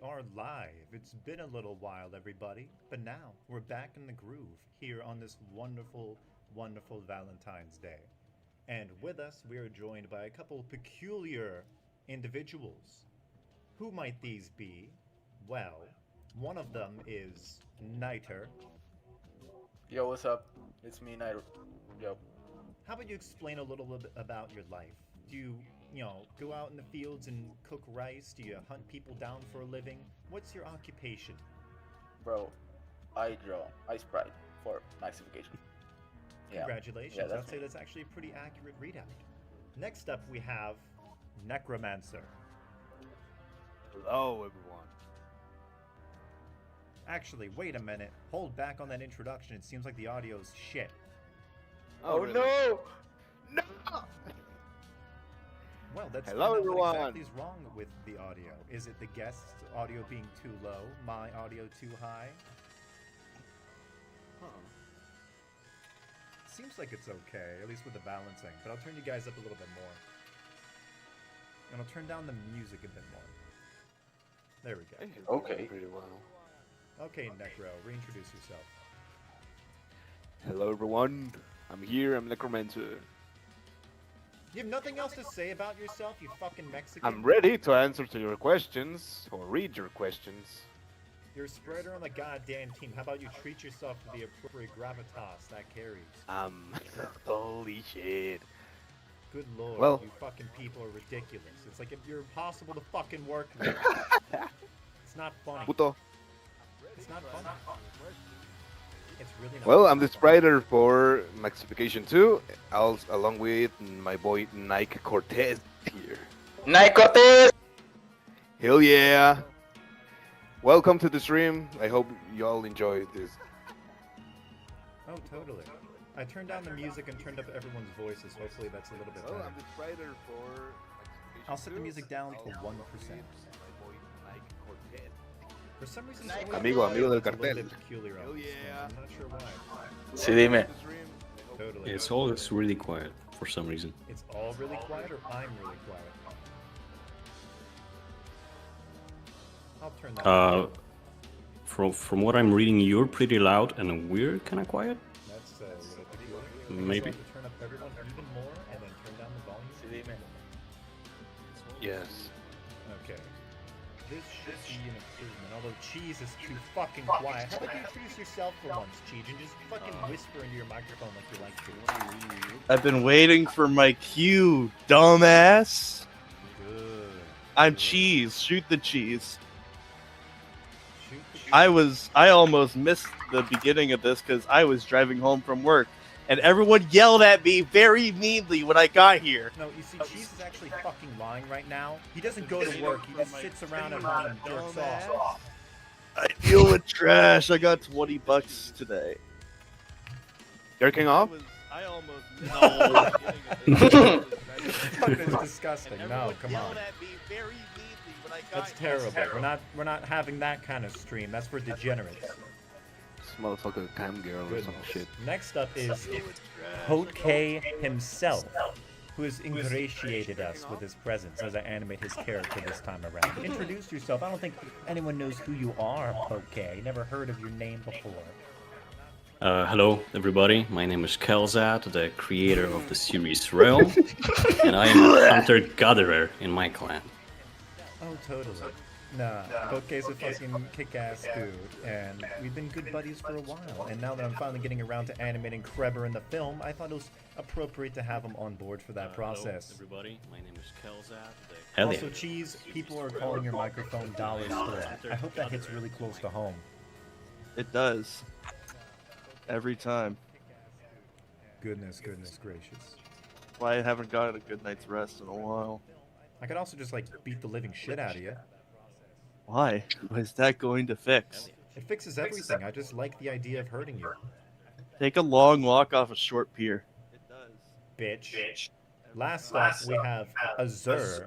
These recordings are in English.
are live. It's been a little while, everybody, but now we're back in the groove here on this wonderful, wonderful Valentine's Day. And with us, we are joined by a couple peculiar individuals. Who might these be? Well, one of them is Niter. Yo, what's up? It's me, Nairo. Yo. How about you explain a little bit about your life? Do you, go out in the fields and cook rice? Do you hunt people down for a living? What's your occupation? Bro, I draw ice sprite for Maxification. Yeah. Congratulations. Yeah, I'd say that's actually a pretty accurate readout. Next up, we have Necromancer. Hello, everyone. Actually, wait a minute. Hold back on that introduction. It seems like the audio's shit. Oh, really? no! No! Well, that's Hello, everyone. What exactly is wrong with the audio? Is it the guest's audio being too low? My audio too high? Huh. Seems like it's okay, at least with the balancing. But I'll turn you guys up a little bit more. And I'll turn down the music a bit more. There we go. Okay. Pretty well. Okay, Necro, reintroduce yourself. Hello, everyone. I'm here. I'm Necromancer. You have nothing else to say about yourself, you fucking Mexican? I'm ready to answer to your questions or read your questions. You're a spreader on the goddamn team. How about you treat yourself to the appropriate gravitas that carries? Holy shit. Good lord, Well- you fucking people are ridiculous. It's like if you're impossible to fucking work with. It's not funny. Puto. It's not funny. It's really not Well, I'm the funny. spriter for Maxification 2, along with my boy Nike Cortez here. Nicotes! Hell yeah! Welcome to the stream. I hope you all enjoy this. Oh, totally. I turned down the music and turned up everyone's voices. Hopefully that's a little bit Well, better. I'm the spriter for Maxification I'll set the 2, music down to along 1%. with my boy Nike Cortez. For some reason, Nice. it's always Amigo del a little cartel. bit peculiar on Hell this one. yeah. I'm not sure why. Sí, dime. Totally. It's always really quiet for some reason. It's all really quiet, or I'm really quiet? I'll turn that Uh, down. from what I'm reading, you're pretty loud and we're kind of quiet. That's a little peculiar. I guess Maybe. I'll have to turn up everyone even more and then turn down the volume. Sí, dime. Yes. Okay. This should be an improvement, although Cheese is too fucking quiet. How about you introduce yourself for once, Cheese, and just fucking whisper into your microphone like you like to. I've been waiting for my cue, dumbass. Good. I'm Good. cheese. Shoot the cheese. Shoot the I almost missed the beginning of this because I was driving home from work, and everyone yelled at me very meanly when I got here. No, you see, Cheese is actually fucking lying right now. He doesn't go to work. He just sits around at home and jerks off. I deal with trash. I got $20 today. Jerking off? I almost missed the beginning of this. Fucking disgusting. And No, everyone come yelled on. at me very meanly when I got That's here. terrible. We're not having that kind of stream. That's for degenerates. This motherfucker cam girl or some Goodness. shit. Next up is Deal with trash. Potke himself, who has ingratiated us with his presence as I animate his character this time around. Introduce yourself. I don't think anyone knows who you are, Potke. Never heard of your name before. Hello, everybody. My name is Kelzat, the creator of the series Realm, and I am a hunter-gatherer in my clan. Oh, totally. Nah, Potke's a fucking kick-ass dude, and we've been good buddies for a while. And now that I'm finally getting around to animating Creber in the film, I thought it was appropriate to have him on board for that process. Hello, everybody. My name is Kelzat. Hell Also, yeah. Cheese, people are calling your microphone Dollar Store. I hope that hits really close to home. It does. Every time. Goodness gracious. Why I haven't gotten a good night's rest in a while. I could also just, like, beat the living shit out of you. Why? What is that going to fix? It fixes everything. I just like the idea of hurting you. Take a long walk off a short pier. It does. Bitch. Last up, we have Azur,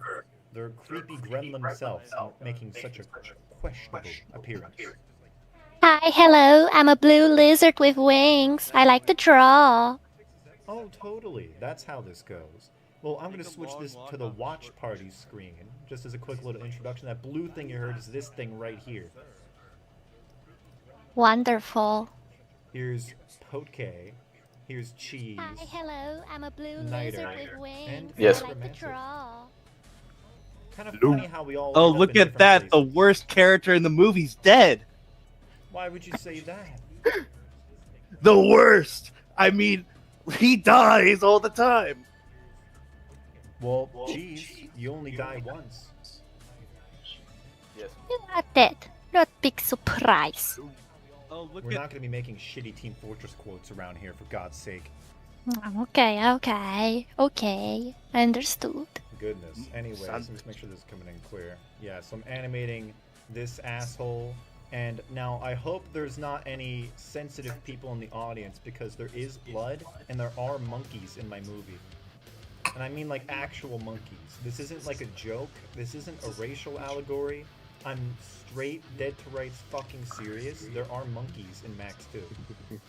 their creepy gremlin self, making such a questionable appearance. Hi, hello. I'm a blue lizard with wings. I like to draw. Oh, totally. That's how this goes. Well, I'm going to switch this to the watch party screen, just as a quick little introduction. That blue thing you heard is this thing right here. Wonderful. Here's Potke. Here's Cheese. Hi, hello. I'm a blue Niter, lizard with wings. and Yes. I like to Romantic. draw. Kind of funny how we all. Oh, end up look in at different that! The places. worst character in the movie's dead. Why would you say that? The worst. I mean, he dies all the time. Well, Cheese, you only die once. Yes. You are dead. Not big surprise. Oh, look We're at not going to be making shitty Team Fortress quotes around here, for God's sake. Okay. Understood. Goodness. Anyways, let's make sure this is coming in clear. Yeah, so I'm animating this asshole. And now I hope there's not any sensitive people in the audience because there is blood and there are monkeys in my movie. And I mean like actual monkeys. This isn't like a joke. This isn't a racial allegory. I'm straight, dead to rights fucking serious. There are monkeys in Max 2.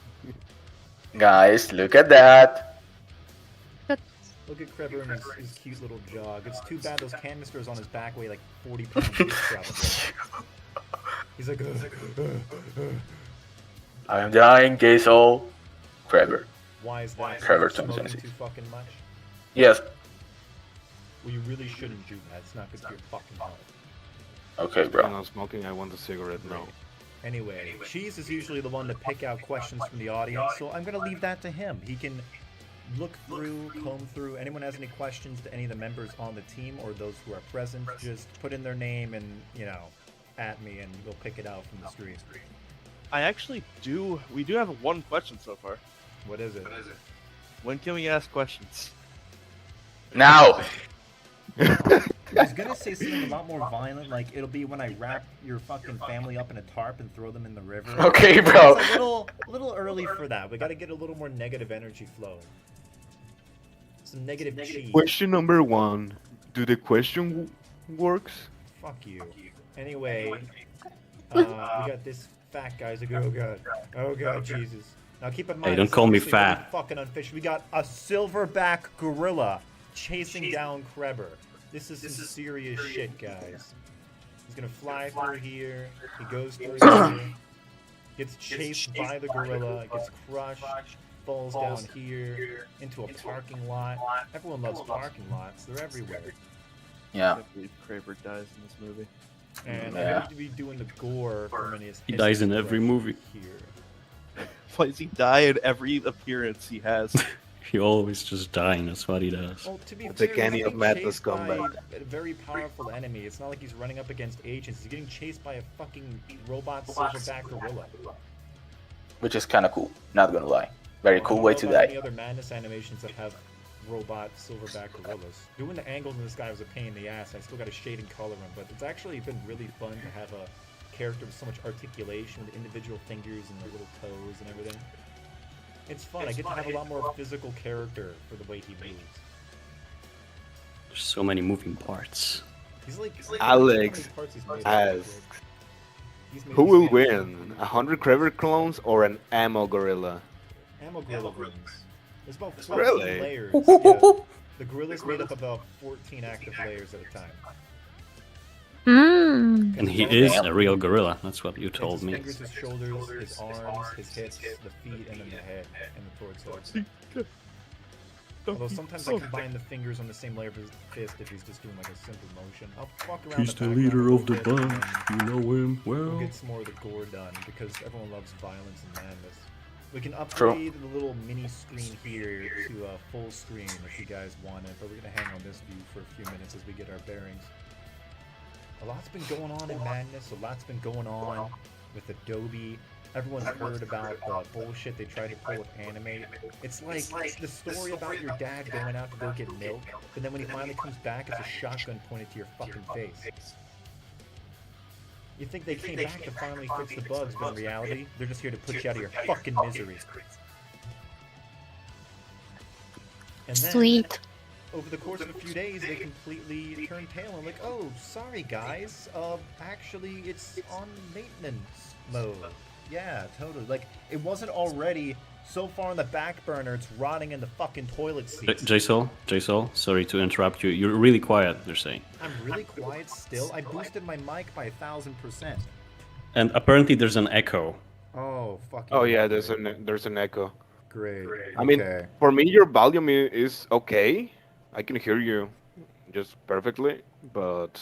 Guys, look at that. Look at Creber and his cute little jog. It's too bad those canisters on his back weigh like 40 pounds each probably. He's like, I am dying, Queso. Creber. why is that? Creber Smoking 2026. too fucking much? Yes. Well, you really shouldn't do that. It's not good for your fucking health. Okay, I'm bro. not smoking. I want a cigarette now. Anyway, Cheese is usually the one to pick out questions from the audience, so I'm gonna leave that to him. He can look through, comb through. Anyone has any questions to any of the members on the team or those who are present, just put in their name and, at me and we'll pick it out from the street. I actually do. We do have one question so far. What is it? When can we ask questions? Now. I was gonna say something a lot more violent, like it'll be when I wrap your fucking family up in a tarp and throw them in the river. Okay, bro. It's a little early for that. We gotta get a little more negative energy flowing. Some negative cheese. Question number 1. Do the question works? Fuck you. Anyway, we got this fat guy's like, oh god, Jesus. Now keep in mind, Hey, don't this is call me obviously really fat. fucking unfish. We got a silverback gorilla chasing down Creber. This is some serious shit, guys. He's gonna fly through here. He goes through here. Gets chased by the gorilla. Gets crushed. Falls down here into a parking lot. Everyone loves parking lots. They're everywhere. I Yeah. can't believe Kraber dies in this movie. And I Yeah. need to be doing the gore from his He dies in every movie. Here. Why does he die in every appearance he has? He always just dying, that's what he does. Well, to be The fair, candy he's of getting madness chased by comeback. a very powerful enemy. It's not like he's running up against agents. He's getting chased by a fucking robot silverback gorilla. Which is kind of cool. Not gonna lie. Very cool way to I don't know about die. any other madness animations that have robot silverback gorillas. Doing the angles in this guy was a pain in the ass. I still got to shade and color him, but it's actually been really fun to have a character with so much articulation with individual fingers and the little toes and everything. It's fun. I get to have a lot more physical character for the way he moves. There's so many moving parts. He's like Alex asks, who will win? 100 Creber clones or an ammo gorilla? Ammo gorilla wins. There's about 14 Really? layers. Yeah. The gorilla's made up of about 14 active layers at a time. Mmm. And he is a real gorilla, that's what you told It's his me. fingers, his shoulders, his arms, his hips, the feet, and then the head and the torso. Although sometimes I combine the fingers on the same layer of his fist if he's just doing like a simple motion. I'll fuck around He's the the background leader a of the little bit, and bunch, then you know him We'll well. get some more of the gore done because everyone loves violence and madness. We can True. upgrade the little mini screen here to a full screen if you guys want it, but we're gonna hang on this view for a few minutes as we get our bearings. A lot's been going on in Madness, a lot's been going on with Adobe. Everyone's heard about the bullshit they tried to pull with animate. It's like the story about your dad going out to go get milk, but then when he finally comes back, it's a shotgun pointed to your fucking face. You think they came back to finally fix the bugs, but in reality, they're just here to put you out of your fucking misery. And then, Sweet. over the course of a few days, they completely turned tail and like, oh, sorry guys, actually it's on maintenance mode. Yeah, totally. Like, it wasn't already So far on the back burner, it's rotting in the fucking toilet seat. J-Sol, sorry to interrupt you. You're really quiet, they're saying. I'm really quiet still. I boosted my mic by 1,000%. And apparently there's an echo. Oh, fucking. Oh yeah, there's an echo. Great. I mean, for me, your volume is okay. I can hear you just perfectly, but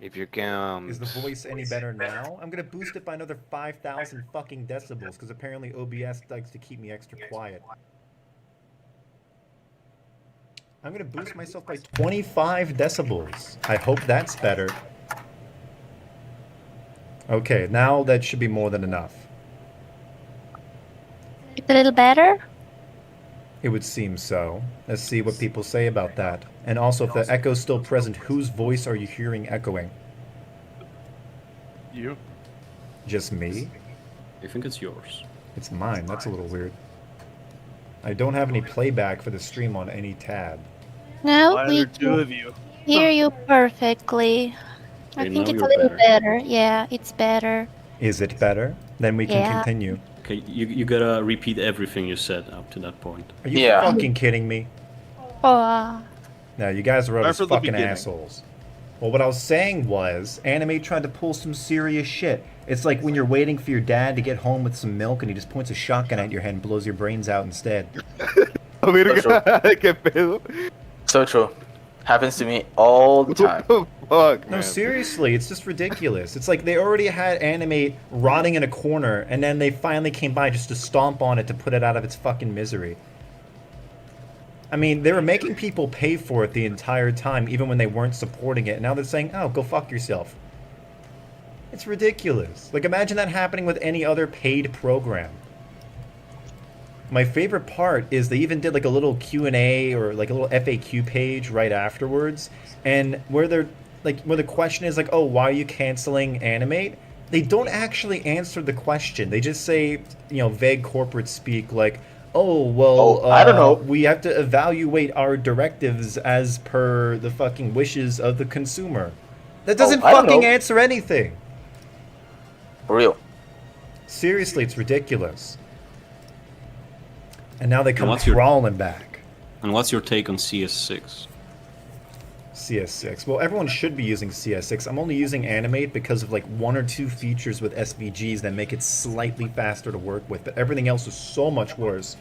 if you can... Is the voice any better now? I'm gonna boost it by another 5,000 fucking decibels, because apparently OBS likes to keep me extra quiet. I'm gonna boost myself by 25 decibels. I hope that's better. Okay, now that should be more than enough. It's a little better? It would seem so. Let's see what people say about that. And also, if the echo's still present, whose voice are you hearing echoing? You? Just me? I think it's yours. It's mine. That's a little weird. I don't have any playback for the stream on any tab. No, Why are we there two of you? hear you perfectly. I Okay, think now it's a you're little better. better. Yeah, it's better. Is it better? Then we can Yeah. continue. Okay, you gotta repeat everything you said up to that point. Are you Yeah. fucking kidding me? Oh, No, you guys are all Start just from the fucking beginning. assholes. Well, what I was saying was, Animate tried to pull some serious shit. It's like when you're waiting for your dad to get home with some milk and he just points a shotgun at your head and blows your brains out instead. ¿Qué pedo? So true. Happens to me all the time. What the fuck, No, man? seriously, it's just ridiculous. It's like they already had Animate rotting in a corner, and then they finally came by just to stomp on it to put it out of its fucking misery. I mean, they were making people pay for it the entire time, even when they weren't supporting it. And now they're saying, oh, go fuck yourself. It's ridiculous. Like, imagine that happening with any other paid program. My favorite part is they even did like a little Q&A or like a little FAQ page right afterwards, and where they're like, where the question is like, oh, why are you canceling Animate? They don't actually answer the question. They just say, you know, vague corporate speak like, oh, well, I don't know. we have to evaluate our directives as per the fucking wishes of the consumer. That doesn't I don't fucking know. answer anything. For real. Seriously, it's ridiculous. And now they come what's your- crawling back. And what's your take on CS6? CS6. Well, everyone should be using CS6. I'm only using Animate because of like one or two features with SVGs that make it slightly faster to work with, but everything else is so much worse.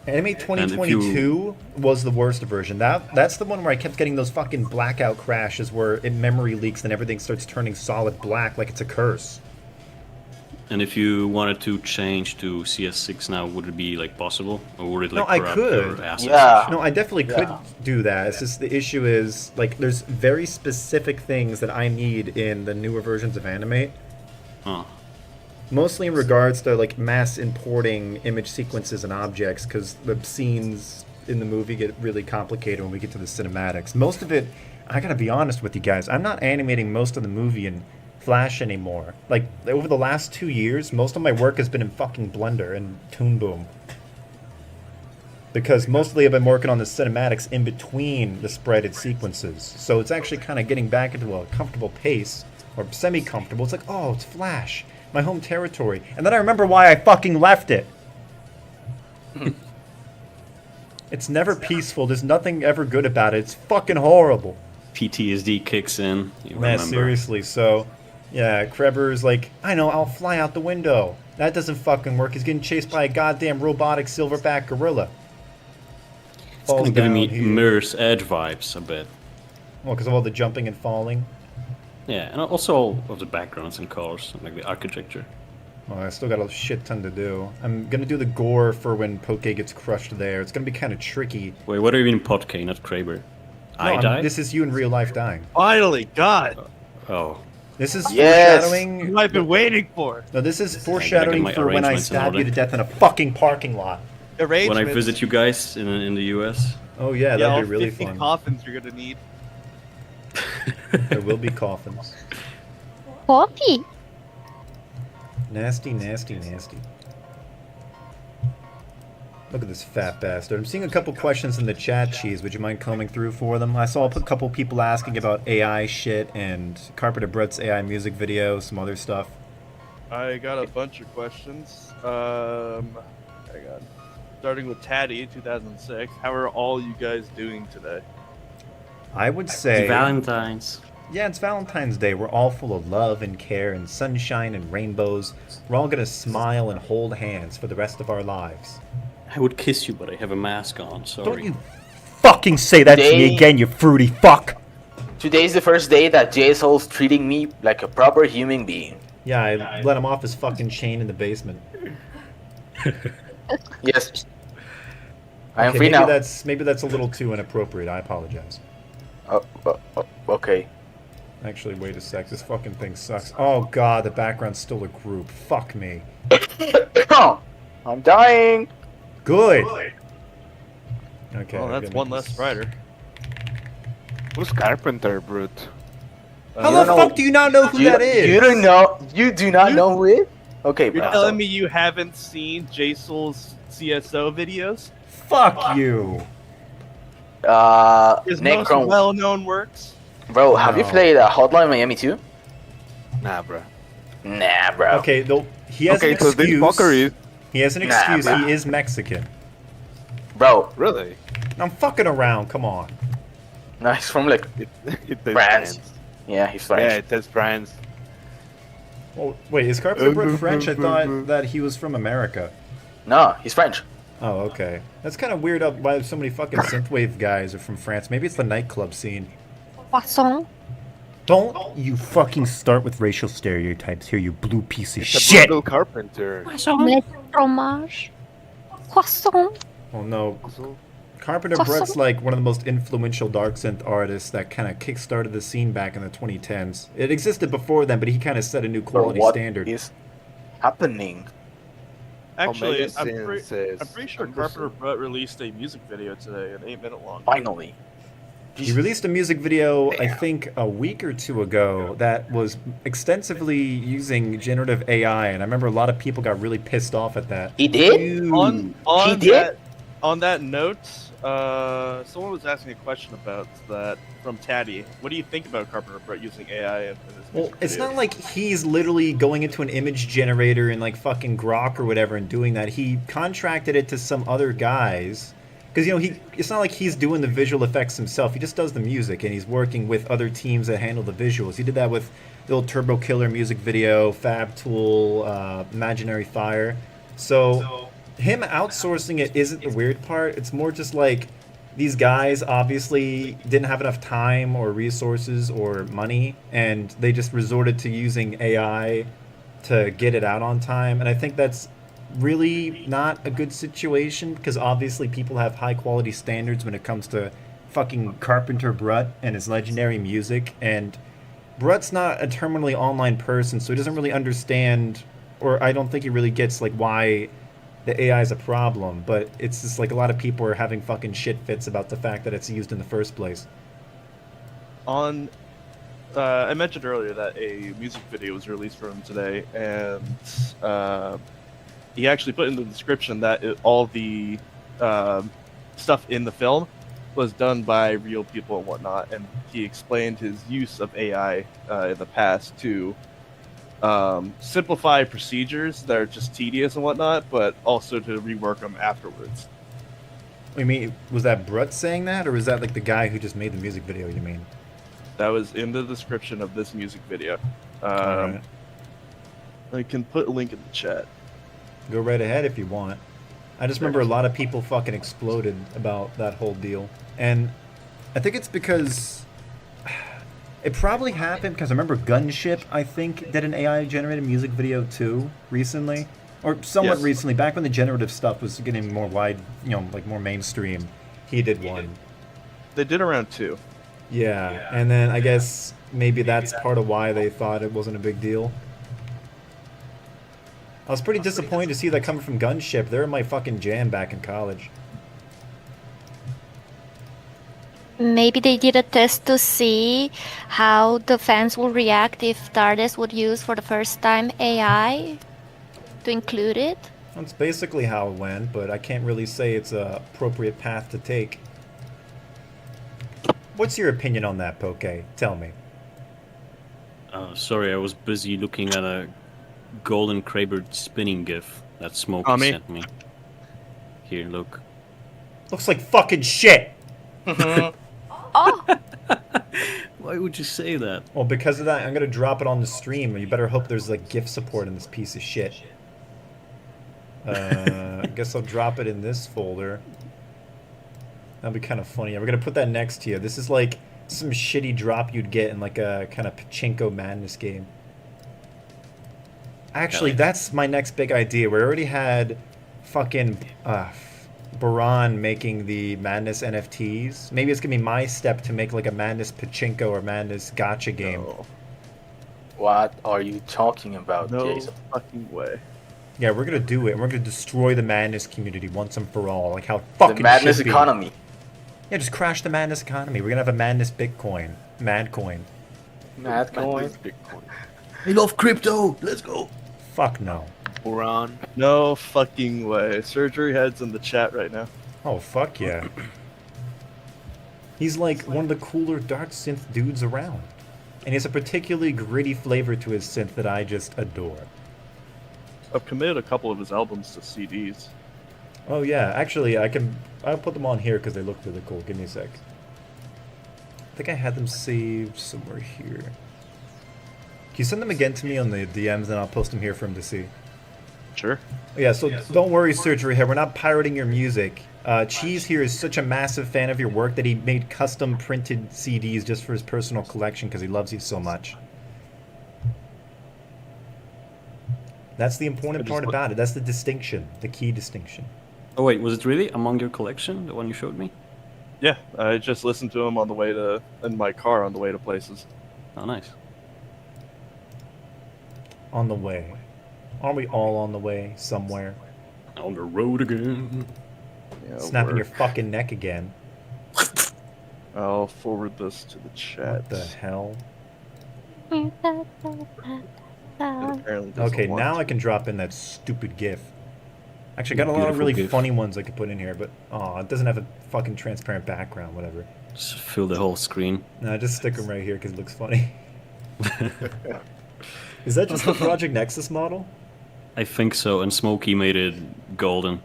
Animate 2022 was the worst version. That's the one where I kept getting those fucking blackout crashes where it memory leaks and everything starts turning solid black like it's a curse. And if you wanted to change to CS6 now, would it be like possible, or would it No, like I corrupt could. your assets? Yeah. No, I definitely could Yeah. do that. It's just the issue is like there's very specific things that I need in the newer versions of Animate. Oh. Mostly in regards to like mass importing image sequences and objects, because the scenes in the movie get really complicated when we get to the cinematics. Most of it, I gotta be honest with you guys, I'm not animating most of the movie in Flash anymore. Like over the last 2 years, most of my work has been in fucking Blender and Toon Boom. Because mostly I've been working on the cinematics in between the spreaded sequences. So it's actually kind of getting back into a comfortable pace, or semi-comfortable. It's like, oh, it's Flash, my home territory. And then I remember why I fucking left it. It's never peaceful. There's nothing ever good about it. It's fucking horrible. PTSD kicks in. You Man, remember. seriously. So, yeah, Creber's like, I know, I'll fly out the window. That doesn't fucking work. He's getting chased by a goddamn robotic silverback gorilla. It's kind of giving me down here. Mirror's Edge vibes a bit. Well, because of all the jumping and falling. Yeah, and also all of the backgrounds and colors, like the architecture. Well, I still got a shit ton to do. I'm gonna do the gore for when Potke gets crushed there. It's gonna be kind of tricky. Wait, what are you in Potke, not Creber? I No, died? This is you in real life dying. Finally, God. Oh. This is Yes. foreshadowing. What I've been waiting for. No, this is get foreshadowing my for when I arrangements in stab you order. to death in a fucking parking lot. When I Arrangements. visit you guys in the US. Oh yeah, Yeah, all that'd be really 50 fun. coffins you're gonna need. There will be coffins. coffee. Nasty, nasty, nasty. Look at this fat bastard. I'm seeing a couple questions in the chat, Cheese. Would you mind combing through for them? I saw a couple people asking about AI shit and Carpenter Brett's AI music video, some other stuff. I got a bunch of questions. Starting with Taddy, 2006. How are all you guys doing today? I would Happy say, Valentine's. yeah, it's Valentine's Day. We're all full of love and care and sunshine and rainbows. We're all gonna smile and hold hands for the rest of our lives. I would kiss you, but I have a mask on. Sorry. Don't you fucking say that to me Today- again, you fruity fuck! Today's the first day that JSOL's treating me like a proper human being. Yeah, I let him off his fucking chain in the basement. Yes. I am Okay, free now. maybe that's a little too inappropriate. I apologize. Okay. Actually, wait a sec. This fucking thing sucks. Oh god, the background's still a group. Fuck me. I'm dying. Good. Okay. Well, that's one less rider. Who's Carpenter, Brute? How You the don't fuck know- do you not know who that is? You don't know. You do not know who it? Okay, You're bro. telling me you haven't seen JSoul's CSO videos? Fuck you. His most Necron. well-known works? Bro, have you No. played Hotline Miami 2? Nah, bro. Nah, bro. Okay, though he has Okay, an so this excuse. fucker is He has an Nah, excuse. bruh. He is Mexican. Bro, really. I'm fucking around. Come on. no, he's from like, It says France. Yeah, he's French. Yeah, it says France. Oh, wait, is Carpenter Brute French? I thought that he was from America. No, he's French. Oh, okay. That's kind of weird why so many fucking synthwave guys are from France. Maybe it's the nightclub scene. Croissant. Don't you fucking start with racial stereotypes here, you blue piece of It's a shit! brutal Carpenter. Met fromage. Croissant. Oh no. Carpenter Brute's like one of the most influential dark synth artists that kind of kickstarted the scene back in the 2010s. It existed before then, but he kind of set a new Bro, quality what standard. is happening? Actually, Omega I'm Sin pretty says sure Anderson. Carpenter Brut released a music video today, an 8-minute long. Finally. He released a music video, I think, a week or two ago that was extensively using generative AI, and I remember a lot of people got really pissed off at that. He did? On He did? that note, someone was asking a question about that from Taddy. What do you think about Carpenter Brut using AI in this Well, music it's video? not like he's literally going into an image generator and like fucking Grok or whatever and doing that. He contracted it to some other guys. Because, you know, it's not like he's doing the visual effects himself. He just does the music, and he's working with other teams that handle the visuals. He did that with the old Turbo Killer music video, Fab Tool, Imaginary Fire. So him outsourcing it isn't the weird part. It's more just like these guys obviously didn't have enough time or resources or money, and they just resorted to using AI to get it out on time. And I think that's really not a good situation, because obviously people have high quality standards when it comes to fucking Carpenter Brut and his legendary music, and Brut's not a terminally online person, so he doesn't really understand, or I don't think he really gets like why the AI is a problem, but it's just like a lot of people are having fucking shit fits about the fact that it's used in the first place. On, I mentioned earlier that a music video was released for him today, and he actually put in the description that all the stuff in the film was done by real people and whatnot, and he explained his use of AI in the past to simplify procedures that are just tedious and whatnot, but also to rework them afterwards. I mean, was that Brut saying that, or was that like the guy who just made the music video, you mean? That was in the description of this music video. Alright. I can put a link in the chat. Go right ahead if you want. I just remember a lot of people fucking exploded about that whole deal. And I think it's because it probably happened because I remember Gunship, I think, did an AI generated music video too recently. Or somewhat Yes. recently, back when the generative stuff was getting more wide, you know, like more mainstream. He did one. They did around 2. Yeah, and then I guess maybe that's part of why they thought it wasn't a big deal. I was pretty disappointed to see that coming from Gunship. They're in my fucking jam back in college. Maybe they did a test to see how the fans will react if the artist would use for the first time AI to include it. That's basically how it went, but I can't really say it's a appropriate path to take. What's your opinion on that, Poke? Tell me. Sorry, I was busy looking at a golden Creber spinning gif that Smokey Tommy? sent me. Here, look. Looks like fucking shit. Oh, Why would you say that? Well, because of that, I'm gonna drop it on the stream. You better hope there's like GIF support in this piece of shit. I guess I'll drop it in this folder. That'd be kind of funny. We're gonna put that next to you. This is like some shitty drop you'd get in like a kind of pachinko madness game. Actually, that's my next big idea. We already had fucking Baran making the Madness NFTs. Maybe it's gonna be my step to make like a Madness Pachinko or Madness Gacha game. No, What are you talking about, no Jason? fucking way. Yeah, we're gonna do it. And we're gonna destroy the Madness community once and for all. Like how fucking The madness should be. economy. Yeah, just crash the Madness economy. We're gonna have a Madness Bitcoin, Madcoin. Mad coin. Bitcoin. I love crypto. Let's go. Fuck no. Buran. No fucking way. Surgery heads in the chat right now. Oh fuck yeah. He's like one of the cooler dark synth dudes around. And he has a particularly gritty flavor to his synth that I just adore. I've committed a couple of his albums to CDs. Oh yeah, actually I'll put them on here because they look really cool. Give me a sec. I think I had them saved somewhere here. Can you send them again to me on the DMs and I'll post them here for him to see? Sure. Yeah, so don't worry, Surgery Head. We're not pirating your music. Cheese here is such a massive fan of your work that he made custom printed CDs just for his personal collection because he loves you so much. That's the important part about it. That's the distinction, the key distinction. Oh wait, was it really among your collection, the one you showed me? Yeah, I just listened to him on the way to in my car on the way to places. Oh, nice. On the way. Aren't we all on the way somewhere? On the road again. Yeah, Snapping your work. fucking neck again. I'll forward this to the chat. What the hell? It apparently doesn't Okay, want now to. I can drop in that stupid GIF. Actually, I got a lot of Beautiful really GIF. funny ones I could put in here, but it doesn't have a fucking transparent background, whatever. Just fill the whole screen. No, just stick them right here because it looks funny. Is that just the Project Nexus model? I think so, and Smokey made it golden.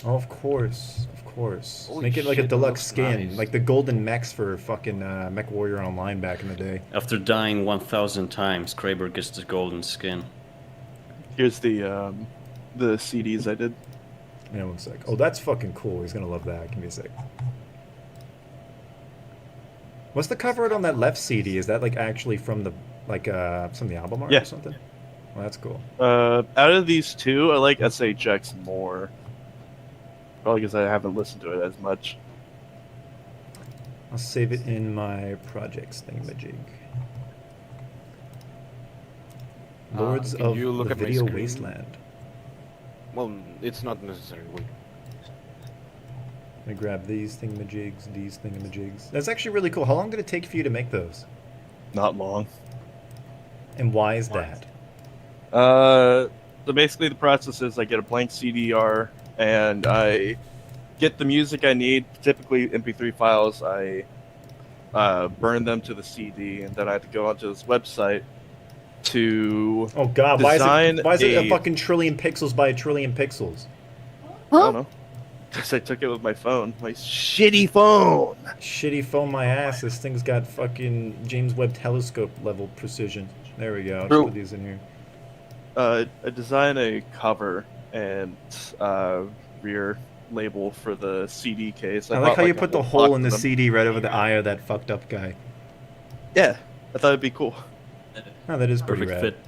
Oh, of course, of course. Holy Make it like a shit, it deluxe looks skin, nice. like the golden mechs for fucking Mech Warrior Online back in the day. After dying 1,000 times, Creber gets the golden skin. Here's the CDs I did. Yeah, one sec. Oh, that's fucking cool. He's gonna love that. Give me a sec. What's the cover art on that left CD? Is that like actually from the some of the album art Yeah. or something? Well, that's cool. Out of these two, I like SHX more. Probably because I haven't listened to it as much. I'll save it in my projects thingamajig. Lords can of you look the at my Video screen? Wasteland. Well, it's not necessary. Wait. Let me grab these thingamajigs. That's actually really cool. How long did it take for you to make those? Not long. And why is that? So basically the process is I get a blank CDR and I get the music I need, typically MP3 files. I burn them to the CD, and then I have to go onto this website to Oh god, Design why is it a a- fucking trillion pixels by a trillion pixels? I don't know. Because I took it with my phone. My shitty phone! Shitty phone my ass. This thing's got fucking James Webb Telescope level precision. There we go. I'll just True. put these in here. I designed a cover and rear label for the CD case. I like bought, how you a put the whole hole box in the of them. CD right over the eye of that fucked up guy. Yeah, I thought it'd be cool. Oh, that is pretty Perfect rad. fit.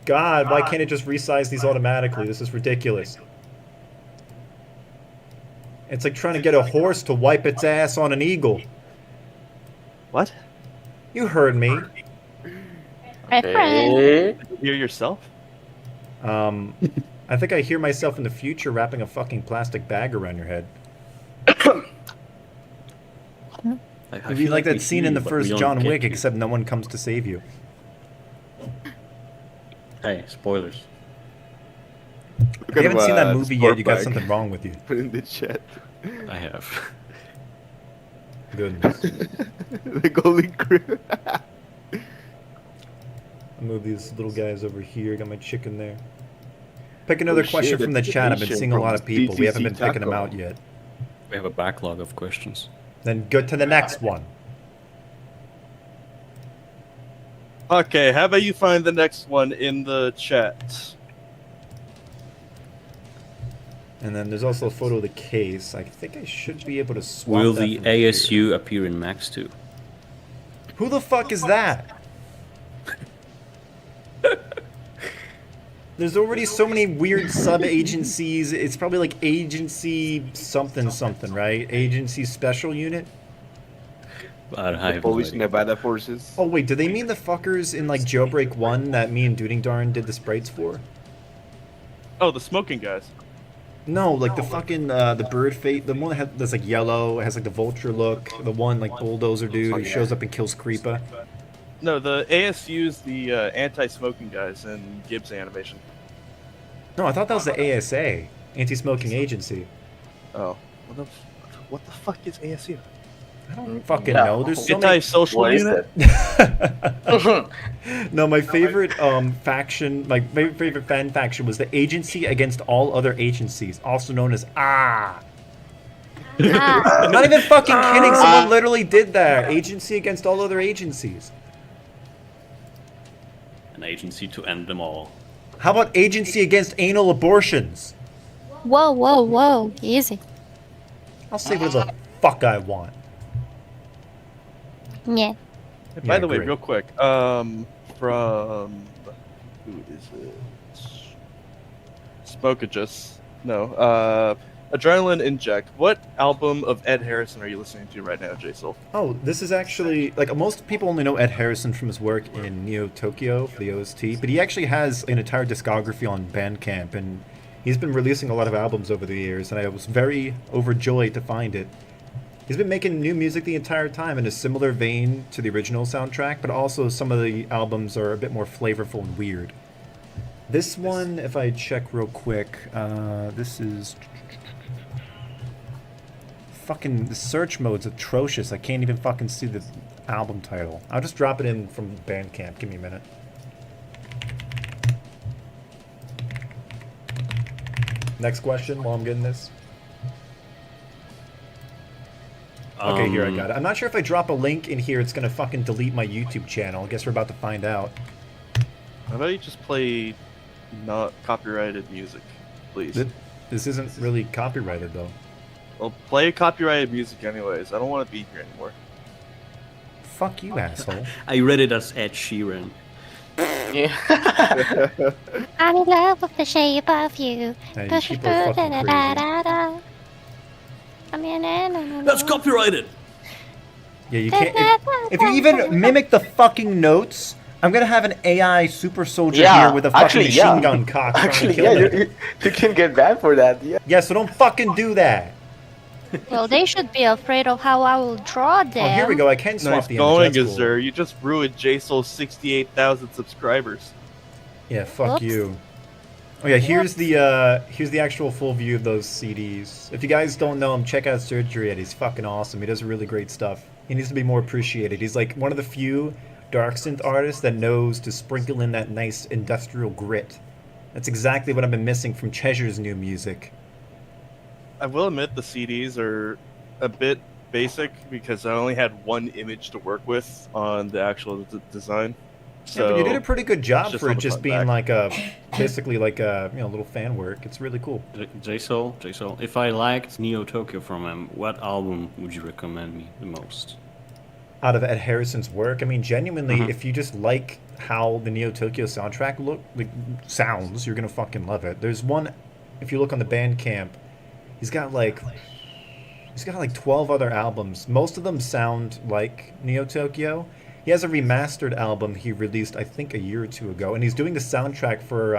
God, why can't it just resize these automatically? This is ridiculous. It's like trying to get a horse to wipe its ass on an eagle. What? You heard me. Reference. Okay. You hear yourself? I think I hear myself in the future wrapping a fucking plastic bag around your head. I It'd be feel like we that scene hear in you, the but we first don't John get Wick, you. except no one comes to save you. Hey, spoilers. If you haven't seen that movie yet, you got something wrong with you. Put in the chat. I have. Goodness. The golden crew. I'll move these little guys over here. Got my chicken there. Pick another Oh, question shit, from the it's chat. I've been Asian seeing a from lot of people. We haven't been TTC picking them Taco. out yet. We have a backlog of questions. Then go to the next one. Okay, how about you find the next one in the chat? And then there's also a photo of the case. I think I should be able to swap Will that the from here. ASU appear in Max 2? Who the fuck is that? There's already so many weird sub-agencies. It's probably like agency something something, right? Agency special unit? I The have no Police idea. Nevada forces. Oh wait, do they mean the fuckers in like Jailbreak 1 that me and Dooting Darn did the sprites for? Oh, the smoking guys. No, like the fucking the bird fate, the one that's like yellow, it has like the vulture look, the one like bulldozer dude who shows up and kills Creeper. No, the ASU's the anti-smoking guys in Gibbs animation. No, I thought that was the ASA, Anti-Smoking Agency. Oh, what the fuck is ASU? I don't fucking No. know. There's so many. Anti-social What is unit. it? No, my favorite faction, my favorite fan faction was the Agency Against All Other Agencies, also known as Ah. Ah, I'm not even fucking kidding. Someone literally did that. Agency Against All Other Agencies. An agency to end them all. How about Agency Against Anal Abortions? whoa, whoa, whoa. Easy. I'll say what the fuck I want. Yeah. By Yeah, the way, great. real quick, from who is it? Smokagus. No, Adrenaline Inject. What album of Ed Harrison are you listening to right now, J-Soul? Oh, this is actually, like, most people only know Ed Harrison from his work in Neo Tokyo for the OST, but he actually has an entire discography on Bandcamp, and he's been releasing a lot of albums over the years, and I was very overjoyed to find it. He's been making new music the entire time in a similar vein to the original soundtrack, but also some of the albums are a bit more flavorful and weird. This one, if I check real quick, this is... Fucking, the search mode's atrocious. I can't even fucking see the album title. I'll just drop it in from Bandcamp. Give me a minute. Next question while I'm getting this. Okay, here I got it. I'm not sure if I drop a link in here, it's gonna fucking delete my YouTube channel. I guess we're about to find out. How about you just play not copyrighted music, please? This isn't really copyrighted though. Well, play copyrighted music anyways. I don't want to be here anymore. Fuck you, asshole. I read it as Ed Sheeran. Yeah. I'm in love with the shape of you. Hey, Push people are through, fucking da, crazy. da, da, da. I'm in That's copyrighted! Yeah, you can't. If you even mimic the fucking notes, I'm gonna have an AI super soldier Yeah, here with a fucking actually, machine yeah. gun cock trying Actually, to yeah, kill me. you can get banned for that. Yeah. Yeah, so don't fucking do that. Well, they should be afraid of how I will draw them. Oh, here we go. I can swap Nice the going, image. That's cool. Azur. You just ruined J-Soul's 68,000 subscribers. Yeah, fuck Whoops. you. Oh yeah, here's the actual full view of those CDs. If you guys don't know him, check out Surgery Ed. He's fucking awesome. He does really great stuff. He needs to be more appreciated. He's like one of the few dark synth artists that knows to sprinkle in that nice industrial grit. That's exactly what I've been missing from Chesure's new music. I will admit the CDs are a bit basic because I only had one image to work with on the actual design. So Yeah, but you did a pretty good job just for on it the just front being back. like a, basically like a, little fan work. It's really cool. J-Soul, if I liked Neo Tokyo from him, what album would you recommend me the most? Out of Ed Harrison's work, I mean, genuinely, Mhm. if you just like how the Neo Tokyo soundtrack sounds, you're gonna fucking love it. There's one, if you look on the Bandcamp, he's got like 12 other albums. Most of them sound like Neo Tokyo. He has a remastered album he released, I think, a year or two ago, and he's doing the soundtrack for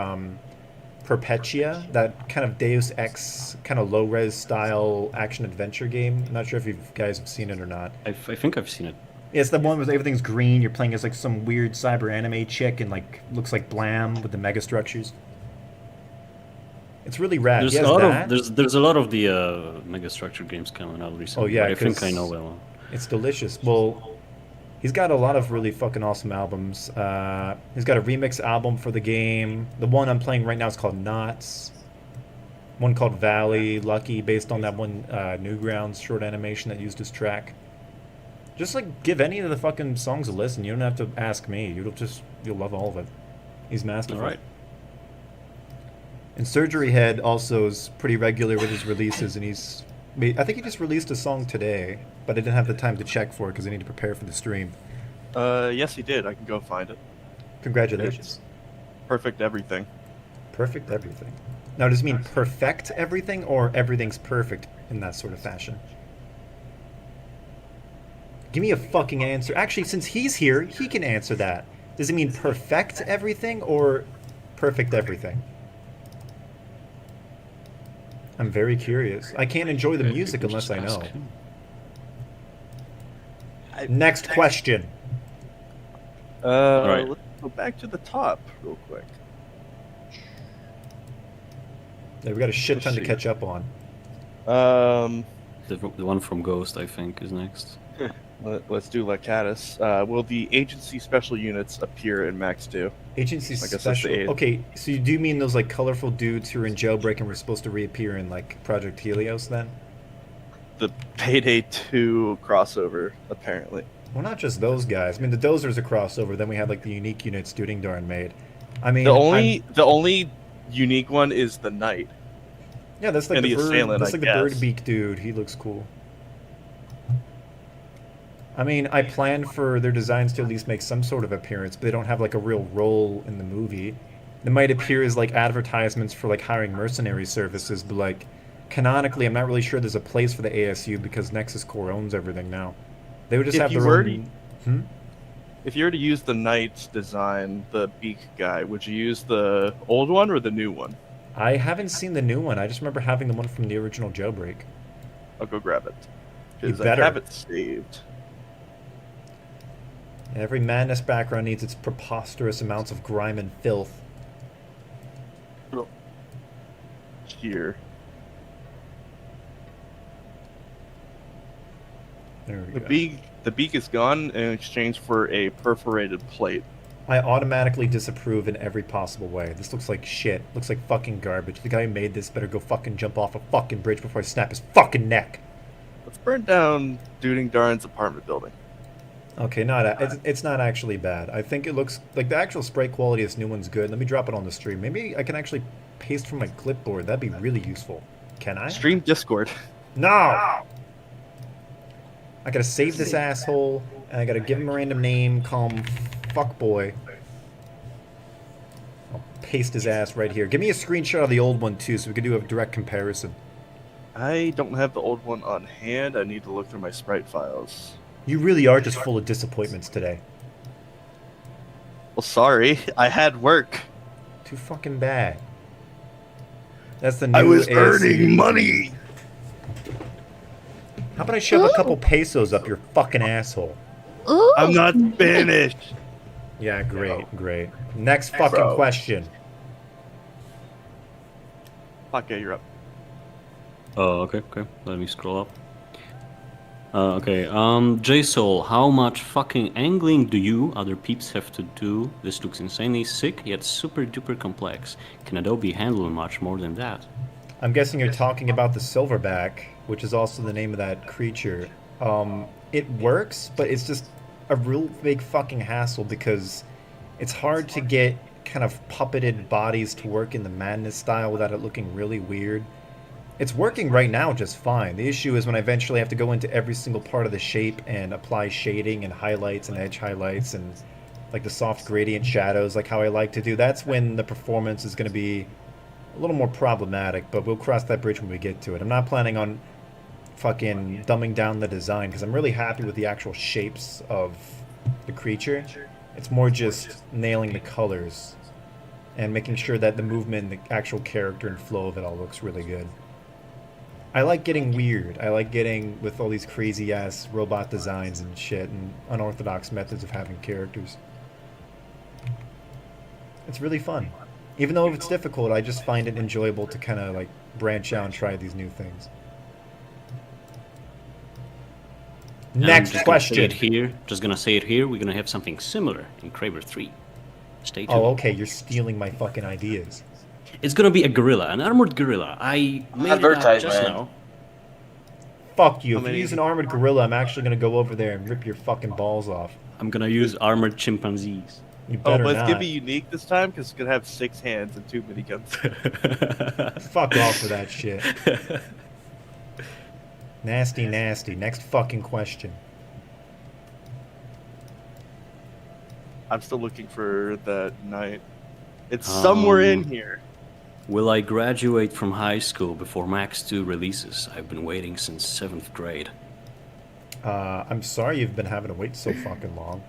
Perpetua, that kind of Deus Ex, kind of low-res style action-adventure game. I'm not sure if you guys have seen it or not. I think I've seen it. Yeah, it's the one where everything's green, you're playing as like some weird cyber anime chick, and like looks like Blam with the mega structures. It's really rad. There's He a has lot that. of there's a lot of the mega structured games coming out recently. Oh, yeah, but I think I 'cause- know well. It's delicious. Well, He's got a lot of really fucking awesome albums. He's got a remix album for the game. The one I'm playing right now is called Knots. One called Valley, Lucky, based on that one Newgrounds short animation that used his track. Just like give any of the fucking songs a listen. You don't have to ask me. You'll love all of it. He's masterful. All right. And Surgery Head also is pretty regular with his releases, and I think he just released a song today, but I didn't have the time to check for it because I need to prepare for the stream. Yes, he did. I can go find it. Congratulations. Perfect everything. Perfect everything. Now, does it mean perfect everything, or everything's perfect in that sort of fashion? Give me a fucking answer. Actually, since he's here, he can answer that. Does it mean perfect everything, or perfect everything? I'm very curious. I can't enjoy the music unless I know. Next question. Let's go back to the top real quick. Yeah, we got a shit ton to catch up on. The one from Ghost, I think, is next. Let's do Lacatus. Will the agency special units appear in Max 2? Agency I guess special. that's the Okay, so you do mean those like colorful dudes who are in jailbreak and were supposed to reappear in like Project Helios then? The Payday 2 crossover, apparently. Well, not just those guys. I mean, the Dozer's a crossover. Then we had like the unique units Duding Darn made. I mean, the only unique one is the Knight. Yeah, that's like and the bird. Assailant, That's like the I bird guess. beak dude. He looks cool. I mean, I plan for their designs to at least make some sort of appearance, but they don't have like a real role in the movie. They might appear as like advertisements for like hiring mercenary services, but like canonically, I'm not really sure there's a place for the ASU because Nexus Core owns everything now. They would just If have you their were own. If you were to use the Knight's design, the beak guy, would you use the old one or the new one? I haven't seen the new one. I just remember having the one from the original Jailbreak. I'll go grab it. You Because I better. have it saved. Every madness background needs its preposterous amounts of grime and filth. Here. There we The go. beak is gone in exchange for a perforated plate. I automatically disapprove in every possible way. This looks like shit. Looks like fucking garbage. The guy who made this better go fucking jump off a fucking bridge before I snap his fucking neck. Let's burn down Duding Darn's apartment building. Okay, it's not actually bad. I think it looks like the actual spray quality of this new one's good. Let me drop it on the stream. Maybe I can actually paste from my clipboard. That'd be really useful. Can I? Stream Discord. No! I gotta save this asshole, and I gotta give him a random name, call him Fuckboy. I'll paste his ass right here. Give me a screenshot of the old one, too, so we can do a direct comparison. I don't have the old one on hand. I need to look through my sprite files. You really are just full of disappointments today. Well, sorry. I had work. Too fucking bad. That's the new I was ASU. earning money. How about I shove a couple pesos up your fucking asshole? Ooh. I'm not finished. Yeah, great. Next fucking Bro. question. Okay, you're up. Oh, okay. Let me scroll up. Okay, JSoul, how much fucking angling do you, other peeps, have to do? This looks insanely sick, yet super duper complex. Can Adobe handle much more than that? I'm guessing you're talking about the silverback, which is also the name of that creature. It works, but it's just a real big fucking hassle because it's hard to get kind of puppeted bodies to work in the madness style without it looking really weird. It's working right now just fine. The issue is when I eventually have to go into every single part of the shape and apply shading and highlights and edge highlights and like the soft gradient shadows like how I like to do. That's when the performance is going to be a little more problematic, but we'll cross that bridge when we get to it. I'm not planning on fucking dumbing down the design because I'm really happy with the actual shapes of the creature. It's more just nailing the colors and making sure that the movement and the actual character and flow of it all looks really good. I like getting weird. I like getting with all these crazy ass robot designs and shit and unorthodox methods of having characters. It's really fun. Even though if it's difficult, I just find it enjoyable to kind of like branch out and try these new things. And I'm Next just gonna say question. it here. Just gonna say it here. We're gonna have something similar in Creber 3. Stay tuned. Oh, okay, you're stealing my fucking ideas. It's gonna be a gorilla, an armored gorilla. I made it up just Advertisement. now. Fuck you. How If you many- use an armored gorilla, I'm actually gonna go over there and rip your fucking balls off. I'm gonna use armored chimpanzees. You Oh, better but it's not. gonna be unique this time because it's gonna have 6 hands and 2 miniguns. Fuck off with that shit. Nasty, nasty. Next fucking question. I'm still looking for that night. It's somewhere in here. Will I graduate from high school before Max 2 releases? I've been waiting since 7th grade. I'm sorry you've been having to wait so fucking long.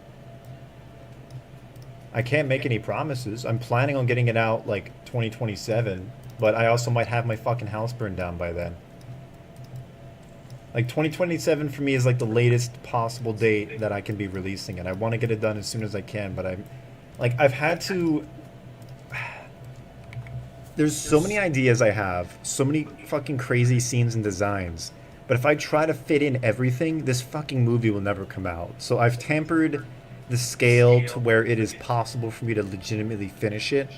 I can't make any promises. I'm planning on getting it out like 2027, but I also might have my fucking house burned down by then. Like 2027 for me is like the latest possible date that I can be releasing it. I want to get it done as soon as I can, but I've had to. There's so many ideas I have, so many fucking crazy scenes and designs, but if I try to fit in everything, this fucking movie will never come out. So I've tampered the scale to where it is possible for me to legitimately finish it,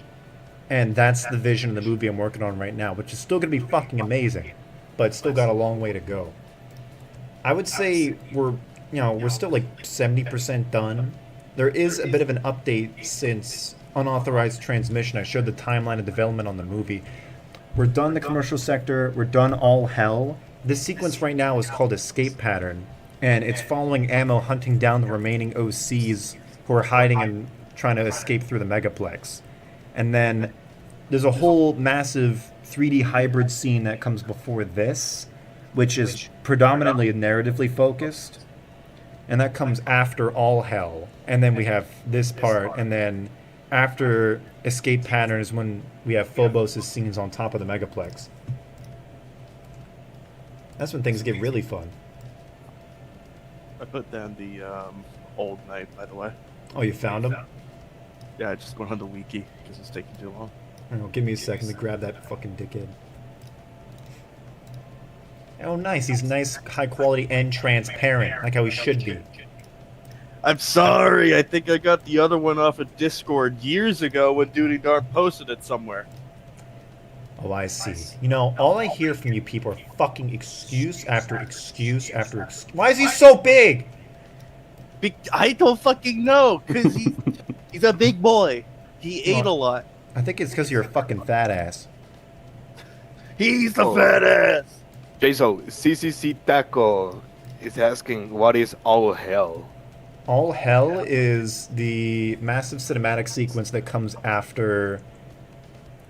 and that's the vision of the movie I'm working on right now, which is still going to be fucking amazing, but it's still got a long way to go. I would say we're still like 70% done. There is a bit of an update since unauthorized transmission. I showed the timeline of development on the movie. We're done the commercial sector. We're done all hell. This sequence right now is called Escape Pattern, and it's following Ammo hunting down the remaining OCs who are hiding and trying to escape through the megaplex. And then there's a whole massive 3D hybrid scene that comes before this, which is predominantly narratively focused, and that comes after all hell. And then we have this part, and then after Escape Pattern is when we have Phobos' scenes on top of the megaplex. That's when things get really fun. I put down the old night, by the way. Oh, you found them? Yeah, I just went on the wiki because it's taking too long. Oh, give me a second to grab that fucking dickhead. Oh, nice. He's nice, high quality, and transparent, like how he should be. I'm sorry. I think I got the other one off of Discord years ago when Duty Dart posted it somewhere. Oh, I see. You know, all I hear from you people are fucking excuse after excuse after excuse. Why is he so big? I don't fucking know, because he's a big boy. He ate a lot. I think it's because you're a fucking fat ass. He's the fat ass. Jason, CCC Taco is asking, what is all hell? All hell is the massive cinematic sequence that comes after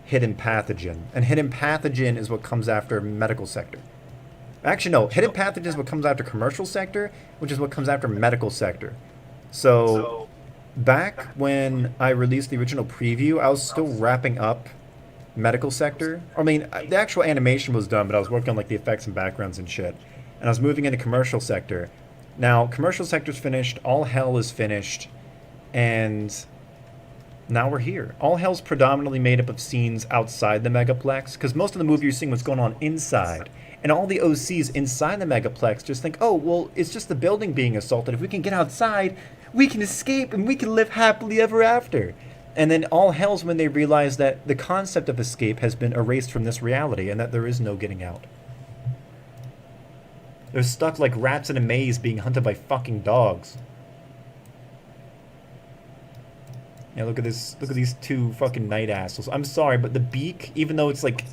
Hidden Pathogen. And Hidden Pathogen is what comes after Medical Sector. Actually, no. Hidden Pathogen is what comes after Commercial Sector, which is what comes after Medical Sector. So, back when I released the original preview, I was still wrapping up Medical Sector. I mean, the actual animation was done, but I was working on like the effects and backgrounds and shit. And I was moving into Commercial Sector. Now, Commercial Sector's finished, All Hell is finished, and now we're here. All Hell's predominantly made up of scenes outside the Megaplex, because most of the movie you're seeing what's going on inside. And all the OCs inside the Megaplex just think, oh, well, it's just the building being assaulted. If we can get outside, we can escape and we can live happily ever after. And then all hell's when they realize that the concept of escape has been erased from this reality and that there is no getting out. They're stuck like rats in a maze being hunted by fucking dogs. Yeah, look at this. Look at these two fucking night assholes. I'm sorry, but the beak, even though it's like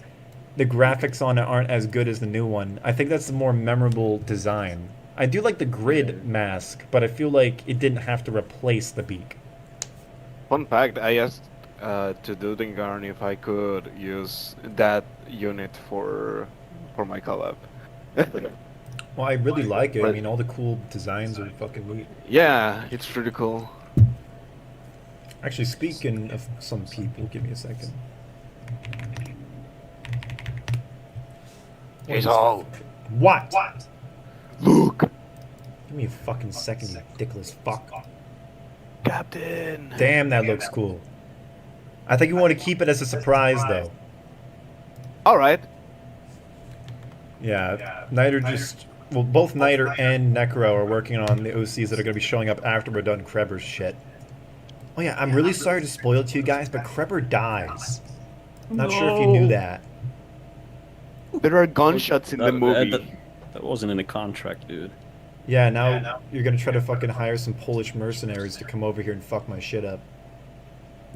the graphics on it aren't as good as the new one, I think that's the more memorable design. I do like the grid mask, but I feel like it didn't have to replace the beak. Fun fact, I asked to Dudengarn if I could use that unit for my collab. Well, I really like it. I mean, all the cool designs are fucking neat. Yeah, it's pretty cool. Actually, speaking of some people, give me a second. It's all. What? Look, Give me a fucking second, you dickless fuck. Captain. Damn, that looks cool. I think you want to keep it as a surprise, though. All right. Yeah, Niter just Well, both Niter and Necro are working on the OCs that are going to be showing up after we're done Kreber's shit. Oh yeah, I'm really sorry to spoil it to you guys, but Kreber dies. Not sure if you knew that. There are gunshots in the movie. That wasn't in the contract, dude. Yeah, now you're going to try to fucking hire some Polish mercenaries to come over here and fuck my shit up.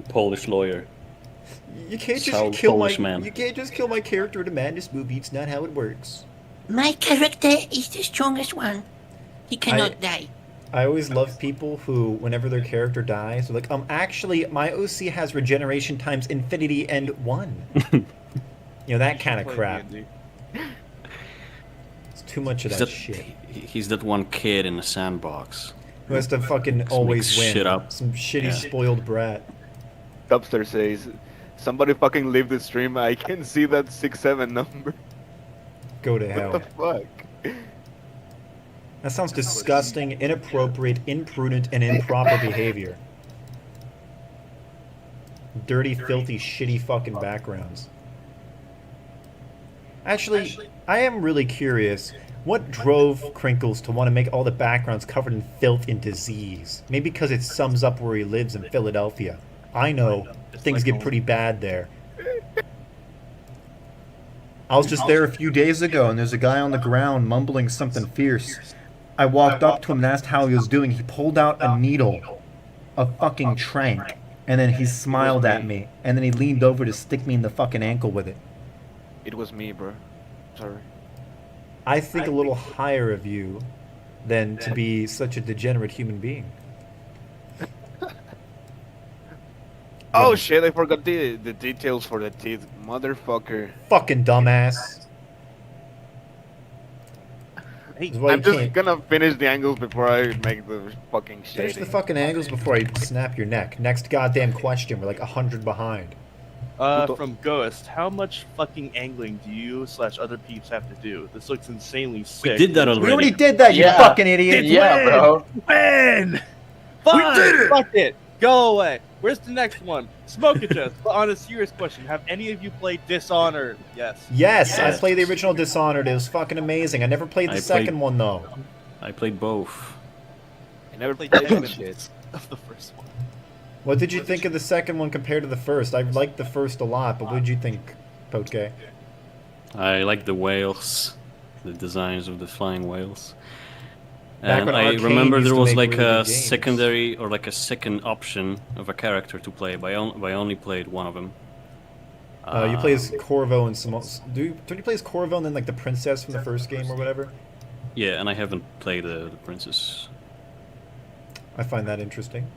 Polish lawyer. You can't just Sound kill Polish my man. You can't just kill my character in a madness movie. It's not how it works. My character is the strongest one. He cannot die. I always love people who, whenever their character dies, they're like, actually, my OC has regeneration times infinity and 1. You know, that kind of crap. It's too much of that shit. He's that one kid in the sandbox. Who has to fucking always win. Shit up. Some shitty spoiled brat. Dubster says, somebody fucking leave the stream. I can see that 6-7 number. Go to hell. What the fuck? That sounds disgusting, inappropriate, imprudent, and improper behavior. Dirty, filthy, shitty fucking backgrounds. Actually, I am really curious. What drove Crinkles to want to make all the backgrounds covered in filth and disease? Maybe because it sums up where he lives in Philadelphia. I know things get pretty bad there. I was just there a few days ago, and there's a guy on the ground mumbling something fierce. I walked up to him and asked how he was doing. He pulled out a needle, a fucking trank, and then he smiled at me, and then he leaned over to stick me in the fucking ankle with it. It was me, bro. Sorry. I think a little higher of you than to be such a degenerate human being. Oh shit, I forgot the details for the teeth. Motherfucker. Fucking dumbass. Hey, I'm just gonna finish the angles before I make the fucking shit. Finish the fucking angles before I snap your neck. Next goddamn question. We're like 100 behind. From Ghost, how much fucking angling do you / other peeps have to do? This looks insanely sick. We did that already. We already did that, you fucking idiot. Yeah, bro. Win! Fine! We did it! Fuck it! Go away! Where's the next one? Smoke it just. But on a serious question, have any of you played Dishonored? Yes. Yes, I played the original Dishonored. It was fucking amazing. I never played the second one, though. I played both. I never Played played 10 that shit. minutes of the first one. What did you think of the second one compared to the first? I liked the first a lot, but what did you think, Potke? I like the whales, the designs of the flying whales. Back And when I Arcane remember used there to was make like really a good games. secondary or like a second option of a character to play, but I only played one of them. You play as Corvo and some. Don't you play as Corvo and then like the princess from the first game or whatever? Yeah, and I haven't played the princess, I find that interesting.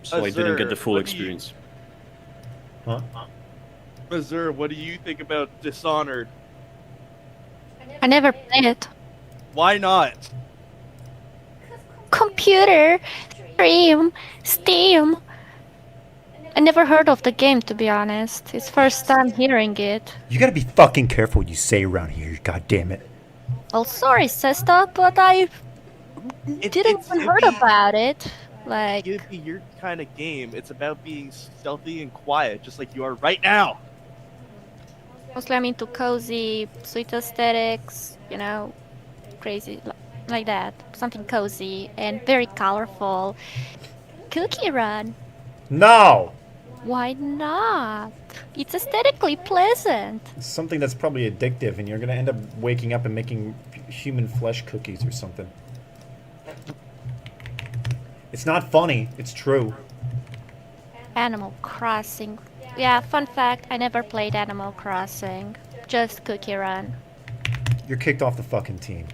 so I didn't get the full what do you- experience. Huh? Mazur, what do you think about Dishonored? I never played it. Why not? Computer, stream, Steam. I never heard of the game, to be honest. It's first time hearing it. You gotta be fucking careful what you say around here, god damn it. Well, sorry, sister, but I didn't even heard it'd be- about it. Like, It'd be your kind of game. It's about being stealthy and quiet, just like you are right now. mostly I'm into cozy, sweet aesthetics, you know, crazy, like that. Something cozy and very colorful. Cookie Run. No! Why not? It's aesthetically pleasant. It's something that's probably addictive, and you're gonna end up waking up and making human flesh cookies or something. It's not funny, it's true. Animal Crossing. Yeah, fun fact, I never played Animal Crossing. Just Cookie Run. You're kicked off the fucking team.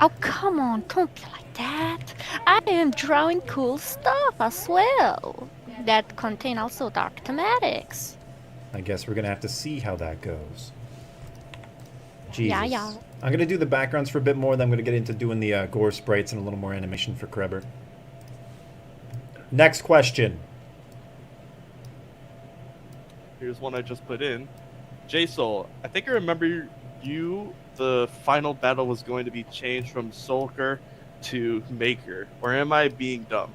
Oh, come on, don't be like that. I am drawing cool stuff as well. That contain also dark thematics. I guess we're gonna have to see how that goes. Jesus. Yeah. I'm gonna do the backgrounds for a bit more, then I'm gonna get into doing the gore sprites and a little more animation for Kreber. Next question. Here's one I just put in. J-Soul, I think I remember the final battle was going to be changed from Sulker to Maker. Or am I being dumb?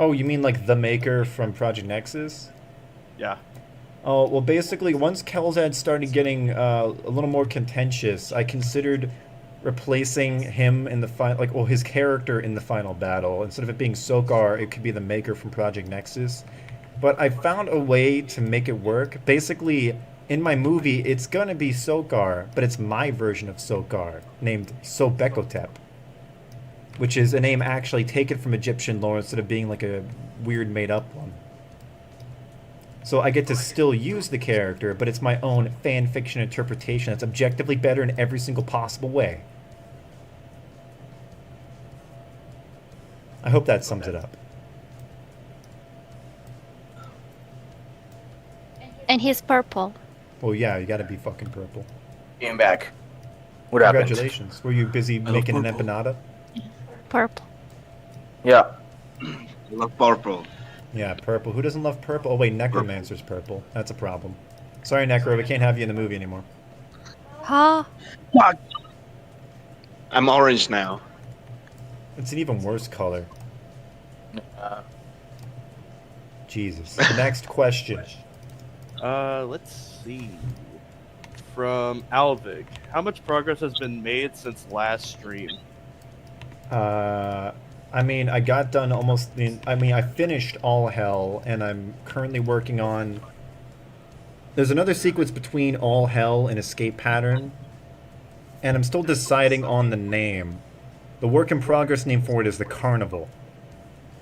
Oh, you mean like the Maker from Project Nexus? Yeah. Oh, well, basically, once Kelzad started getting a little more contentious, I considered replacing him in the final, like, well, his character in the final battle. Instead of it being Sokar, it could be the Maker from Project Nexus. But I found a way to make it work. Basically, in my movie, it's gonna be Sokar, but it's my version of Sokar, named Sobekotep, which is a name actually taken from Egyptian lore instead of being like a weird made-up one. So I get to still use the character, but it's my own fan fiction interpretation that's objectively better in every single possible way. I hope that sums it up. And he's purple. Well, yeah, you gotta be fucking purple. Came back. What happened? Congratulations. Were you busy making an empanada? Purple. Yeah. I love purple. Yeah, purple. Who doesn't love purple? Oh, wait, Necromancer's purple. That's a problem. Sorry, Necro, we can't have you in the movie anymore. Huh? I'm orange now. It's an even worse color. Jesus. Next question. Let's see. From Alvig, how much progress has been made since last stream? I mean, I got done almost. I finished All Hell, and I'm currently working on. There's another sequence between All Hell and Escape Pattern, and I'm still deciding on the name. The work in progress name for it is the Carnival,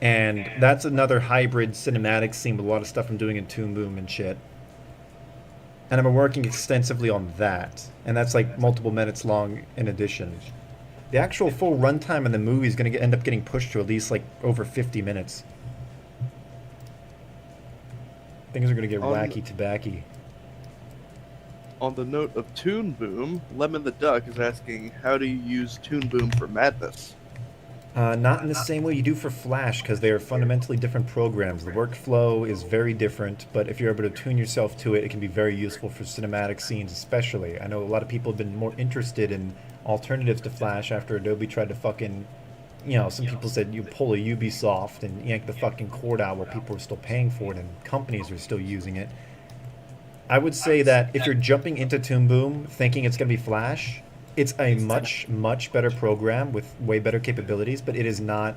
and that's another hybrid cinematic scene with a lot of stuff I'm doing in Toon Boom and shit. And I've been working extensively on that, and that's like multiple minutes long in addition. The actual full runtime in the movie is going to end up getting pushed to at least like over 50 minutes. Things are going to get wacky tobacky. On the note of Toon Boom, Lemon the Duck is asking, how do you use Toon Boom for madness? Not in the same way you do for Flash, because they are fundamentally different programs. The workflow is very different, but if you're able to tune yourself to it, it can be very useful for cinematic scenes especially. I know a lot of people have been more interested in alternatives to Flash after Adobe tried to fucking, some people said you pull a Ubisoft and yank the fucking cord out while people are still paying for it and companies are still using it. I would say that if you're jumping into Toon Boom thinking it's going to be Flash, it's a much, much better program with way better capabilities, but it is not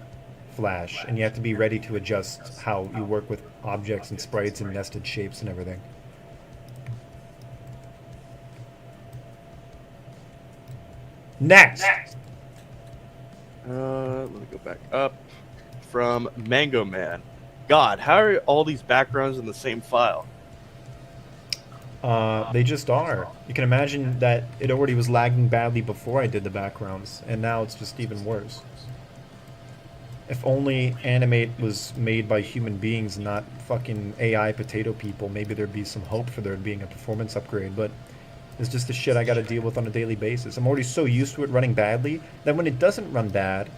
Flash, and you have to be ready to adjust how you work with objects and sprites and nested shapes and everything. Next! Let me go back up. From Mango Man. God, how are all these backgrounds in the same file? They just are. You can imagine that it already was lagging badly before I did the backgrounds, and now it's just even worse. If only Animate was made by human beings, not fucking AI potato people, maybe there'd be some hope for there being a performance upgrade, but it's just the shit I gotta deal with on a daily basis. I'm already so used to it running badly that when it doesn't run bad,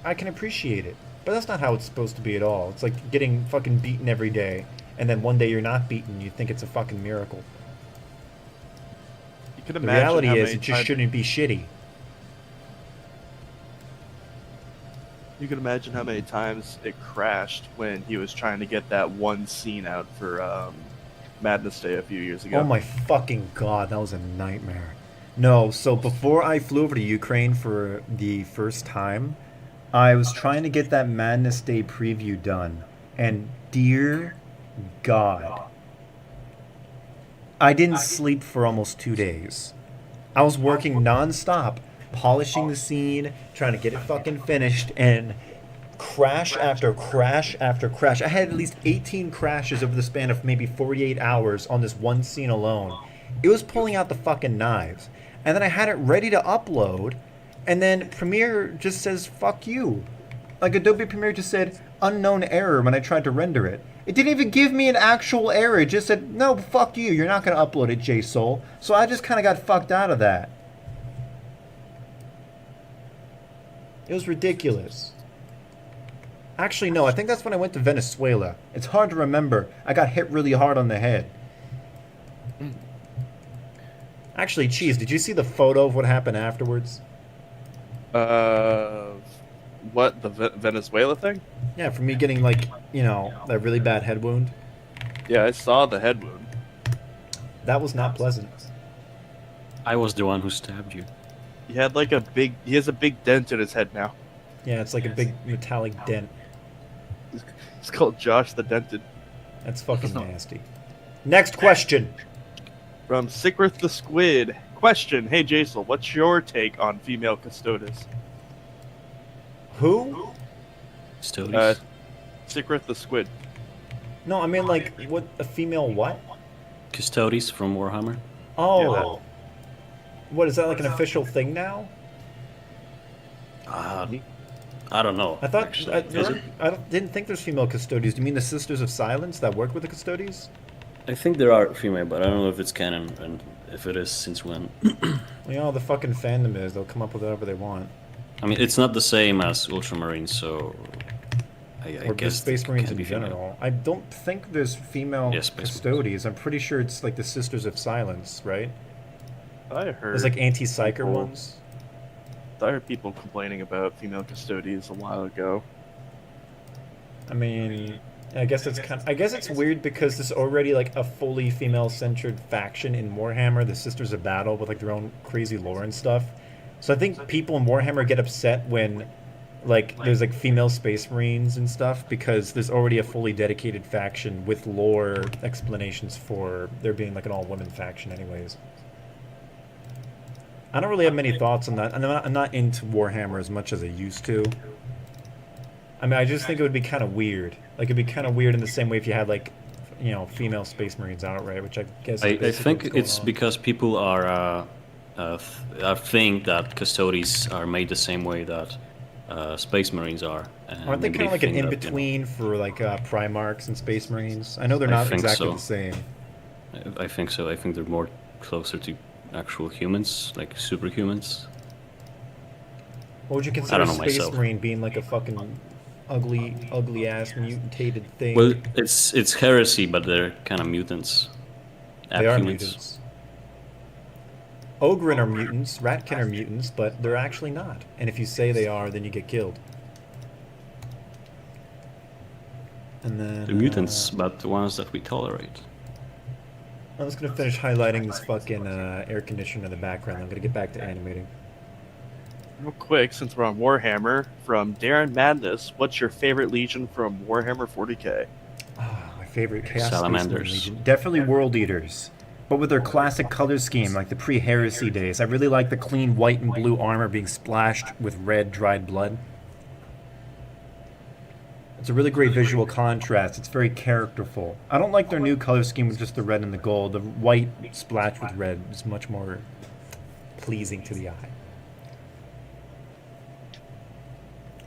I can appreciate it. But that's not how it's supposed to be at all. It's like getting fucking beaten every day, and then one day you're not beaten, you think it's a fucking miracle. You can The imagine reality how is many it just times- shouldn't be shitty. You can imagine how many times it crashed when he was trying to get that one scene out for Madness Day a few years ago. Oh my fucking god, that was a nightmare. No, so before I flew over to Ukraine for the first time, I was trying to get that Madness Day preview done. And dear God, I didn't sleep for almost 2 days. I was working non-stop, polishing the scene, trying to get it fucking finished, and crash after crash after crash. I had at least 18 crashes over the span of maybe 48 hours on this one scene alone. It was pulling out the fucking knives. And then I had it ready to upload, and then Premiere just says, fuck you. Like Adobe Premiere just said, unknown error when I tried to render it. It didn't even give me an actual error. It just said, no, fuck you. You're not going to upload it, JSoul. So I just kind of got fucked out of that. It was ridiculous. Actually, no, I think that's when I went to Venezuela. It's hard to remember. I got hit really hard on the head. Actually, Cheese, did you see the photo of what happened afterwards? What, the Venezuela thing? Yeah, for me getting, like, that really bad head wound. Yeah, I saw the head wound. That was not pleasant. I was the one who stabbed you. He had like he has a big dent in his head now. Yeah, it's like a big metallic dent. It's called Josh the Dented. That's fucking nasty. Next question. From Sicrith the Squid. Question: Hey Jason, what's your take on female custodes? Who? Stories. Sicrith the Squid. No, I mean like what a female what? Custodes from Warhammer. Oh. Yeah, What is that like an official thing now? I don't know. I thought actually. didn't think there's female custodies. Do you mean the Sisters of Silence that work with the custodies? I think there are female, but I don't know if it's canon and if it is, since when. Well, you know how the fucking fandom is. They'll come up with whatever they want. I mean, it's not the same as Ultramarines, so I Or guess just Space it Marines can in be female. general. I don't think there's female Yeah, Space custodies. I'm pretty sure it's like the Sisters of Silence, right? I heard. There's like anti-psyker people- ones. I heard people complaining about female custodies a while ago. I mean, I guess it's weird because there's already like a fully female-centered faction in Warhammer, the Sisters of Battle, with like their own crazy lore and stuff. So I think people in Warhammer get upset when like there's like female Space Marines and stuff because there's already a fully dedicated faction with lore explanations for there being like an all-women faction, anyways. I don't really have many thoughts on that. I'm not into Warhammer as much as I used to. I mean, I just think it would be kind of weird. Like, it'd be kind of weird in the same way if you had, like, you know, female Space Marines outright, which I guess. I think it's because people are think that Custodes are made the same way that Space Marines are. And Aren't they maybe kind of like an think that, in-between for, like, Primarchs and Space Marines? I know they're not think exactly so. the same. I think so. I think they're more closer to actual humans, like superhumans. What would you I consider don't know Space myself. Marine being like a fucking ugly ass mutated thing? Well, it's heresy, but they're kind of mutants. They are Abhumans. mutants. Ogryn are mutants, Ratkin are mutants, but they're actually not. And if you say they are, then you get killed. And then The mutants, but the ones that we tolerate. I'm just gonna finish highlighting this fucking air conditioner in the background. I'm gonna get back to animating. Real quick, since we're on Warhammer, from Darren Madness, what's your favorite legion from Warhammer 40k? My favorite Chaos Space Marine Salamanders. Legion. Definitely World Eaters. But with their classic color scheme, like the pre-heresy days. I really like the clean white and blue armor being splashed with red dried blood. It's a really great visual contrast. It's very characterful. I don't like their new color scheme with just the red and the gold. The white splashed with red is much more pleasing to the eye.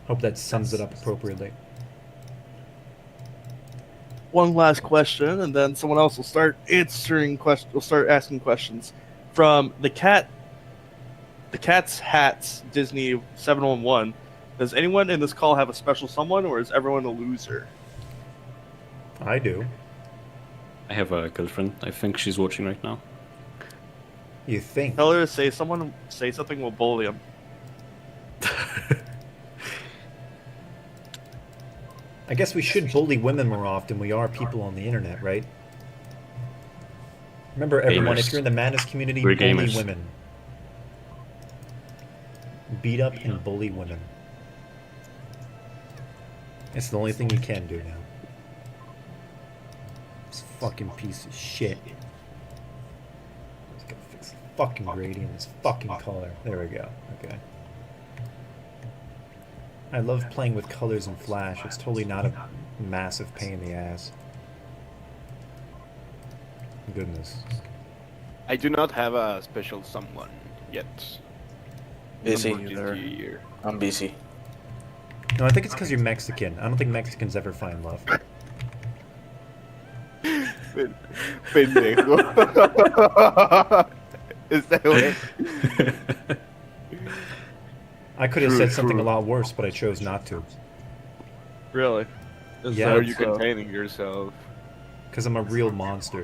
Hope that sums it up appropriately. One last question, and then someone else will start answering questions. Will start asking questions from the Cat's Hats Disney 711. Does anyone in this call have a special someone, or is everyone a loser? I do. I have a girlfriend. I think she's watching right now. You think? Tell her to say something will bully him. I guess we should bully women more often. We are people on the internet, right? Remember, everyone, Gamers. if you're in the Madness community, We're bully gamers. women. Beat up and bully women. It's the only thing you can do now. This fucking piece of shit. Just gotta fix the fucking gradient, this fucking color. There we go. Okay. I love playing with colors in Flash. It's totally not a massive pain in the ass. Goodness. I do not have a special someone yet. Busy. Unfortunately. I'm busy. No, I think it's because you're Mexican. I don't think Mexicans ever find love. Pendejo. Is that way? I could have True, said something true. a lot worse, but I chose not to. Really? Is Yeah, How that are you so? containing yourself? Because I'm a real monster.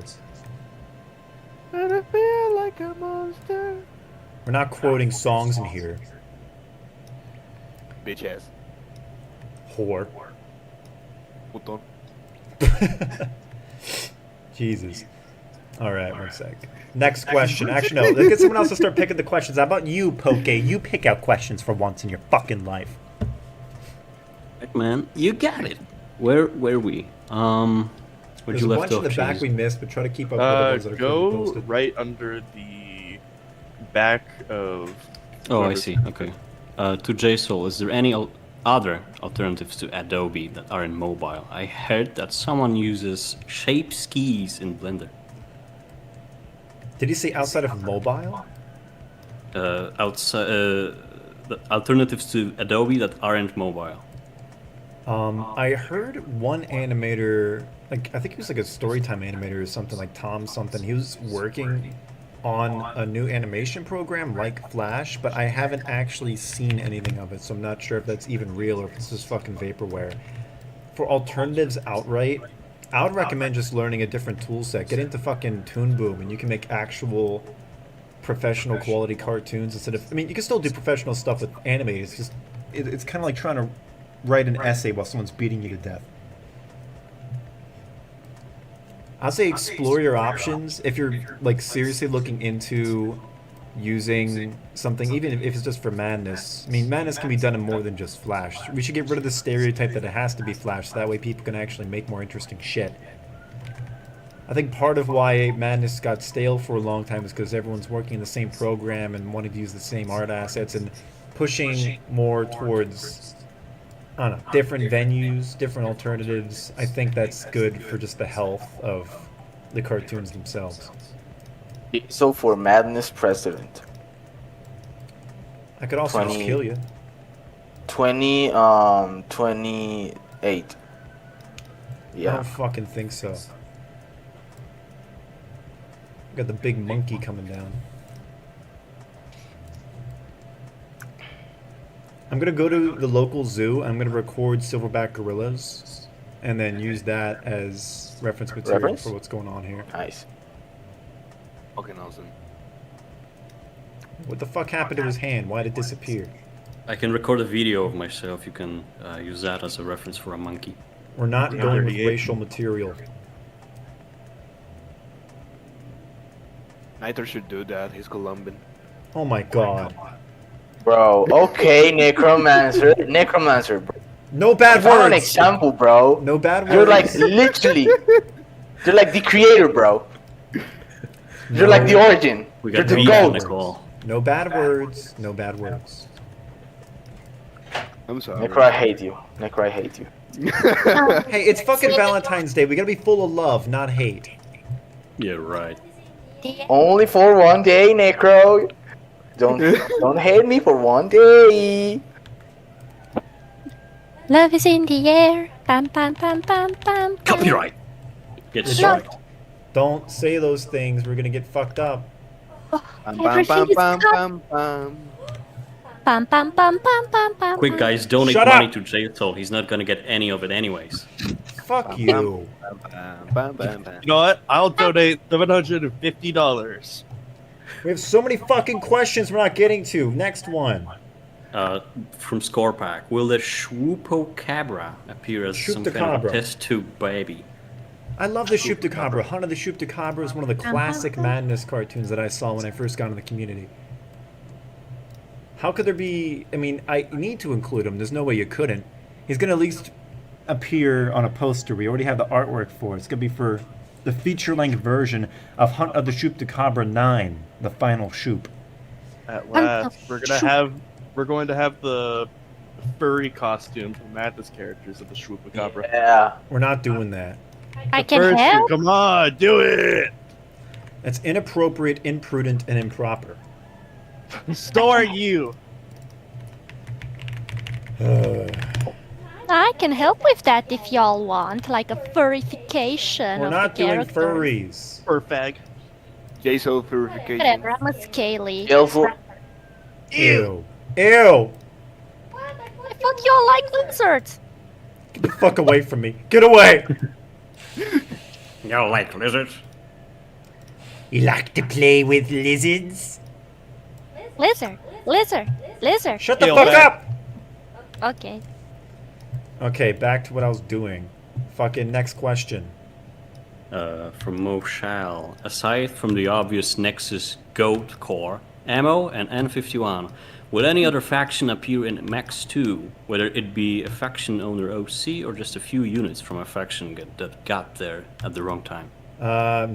And I feel like a monster. We're not quoting songs in here. Bitch ass. Whore. Puton. Jesus. All right, one sec. Next question. Actually, no. Let's get someone else to start picking the questions. How about you, Poke? You pick out questions for once in your fucking life. Heck, man, you got it. Where were we? Where'd There's you a left bunch off, in the back Chase? we missed, but try to keep up with the ones that are currently Go posted. right under the back of. Oh, I whoever's- see. Okay. To JSOUL, is there any other alternatives to Adobe that are in mobile? I heard that someone uses shape skis in Blender. Did you say outside of mobile? Outside, the alternatives to Adobe that aren't mobile. I heard one animator, like I think he was like a storytime animator or something, like Tom something. He was working on a new animation program like Flash, but I haven't actually seen anything of it, so I'm not sure if that's even real or if it's just fucking vaporware. For alternatives outright, I would recommend just learning a different tool set. Get into fucking Toon Boom, and you can make actual professional quality cartoons instead of. I mean, you can still do professional stuff with animate. It's just, it's kind of like trying to write an essay while someone's beating you to death. I'll say explore your options if you're like seriously looking into using something, even if it's just for madness. I mean, madness can be done in more than just Flash. We should get rid of the stereotype that it has to be Flash, so that way people can actually make more interesting shit. I think part of why madness got stale for a long time is because everyone's working in the same program and wanting to use the same art assets and pushing more towards, I don't know, different venues, different alternatives. I think that's good for just the health of the cartoons themselves. So for Madness President, I could also just 20 kill you. 28. I Yeah. don't fucking think so. Got the big monkey coming down. I'm gonna go to the local zoo. I'm gonna record silverback gorillas, and then use that as reference material Reference? for what's going on here. Nice. Fucking awesome. What the fuck happened to his hand? Why'd it disappear? I can record a video of myself. You can use that as a reference for a monkey. We're not going with 38. racial material. Nitro should do that. He's Colombian. Oh my god. Bro, okay, Necromancer. Necromancer, bro. No I bad found an words! example, bro. No bad words. You're like literally. You're like the creator, bro. You're like the origin. We You're got the Vita on the goat. call. No bad words. No bad words. I'm sorry. Necro, I hate you. Necro, I hate you. Hey, it's fucking Valentine's Day. We gotta be full of love, not hate. Yeah, right. Only for one day, Necro. Don't hate me for one day. Love is in the air. Pam pam pam pam pam. pam. Copyright. Get It's struck. Don't say those things. We're gonna get fucked up. Bam, bam, Everything bam, is bam, cut. bam, bam. Pam pam pam pam pam pam. Quick, pam. guys, donate Shut money up. to JSOUL. He's not gonna get any of it anyways. Fuck you. Bam, bam, bam, bam. You know what? I'll donate $750. We have so many fucking questions we're not getting to. Next one. From Score Pack, will the Cabra appear as some kind of Shoop-da-cabra. a test tube baby? I love the Shoop to Cabra. Hunter the Shoop to Cabra is one of the classic madness cartoons that I saw when I first got in the community. How could there be... I mean, I need to include him. There's no way you couldn't. He's going to at least appear on a poster. We already have the artwork for it. It's going to be for the feature-length version of Hunt of the Shoop to Cabra 9, the final Shoop. At last, we're going to have the furry costume from Madness characters of the Chupacabra. Yeah. We're not doing that. I can First, help. come on, do it! That's inappropriate, imprudent, and improper. So are you. I can help with that if y'all want, like a furrification We're of not the doing character. furries. Perfag. JSOUL purification. Whatever, I'm a scaly. Skillful. Ew. Ew. I thought y'all like lizards. Get the fuck away from me. Get away. You like lizards? You like to play with lizards? Lizard, lizard, lizard. Shut the Ew, fuck that- up! Okay. Okay, back to what I was doing. Fucking next question. From Moshal. Aside from the obvious Nexus Goat Core, Ammo, and N51, will any other faction appear in Max 2? Whether it be a faction owner OC or just a few units from a faction that got there at the wrong time?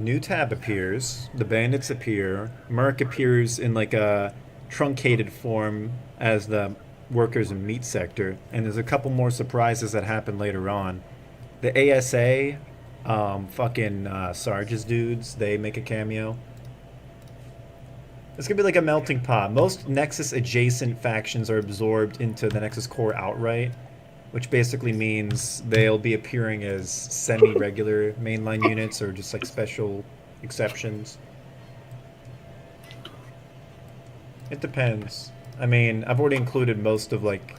New tab appears. The bandits appear. Merc appears in like a truncated form as the workers in meat sector. And there's a couple more surprises that happen later on. The ASA, Sarge's dudes, they make a cameo. It's gonna be like a melting pot. Most Nexus adjacent factions are absorbed into the Nexus core outright, which basically means they'll be appearing as semi-regular mainline units or just like special exceptions. It depends. I mean, I've already included most of like,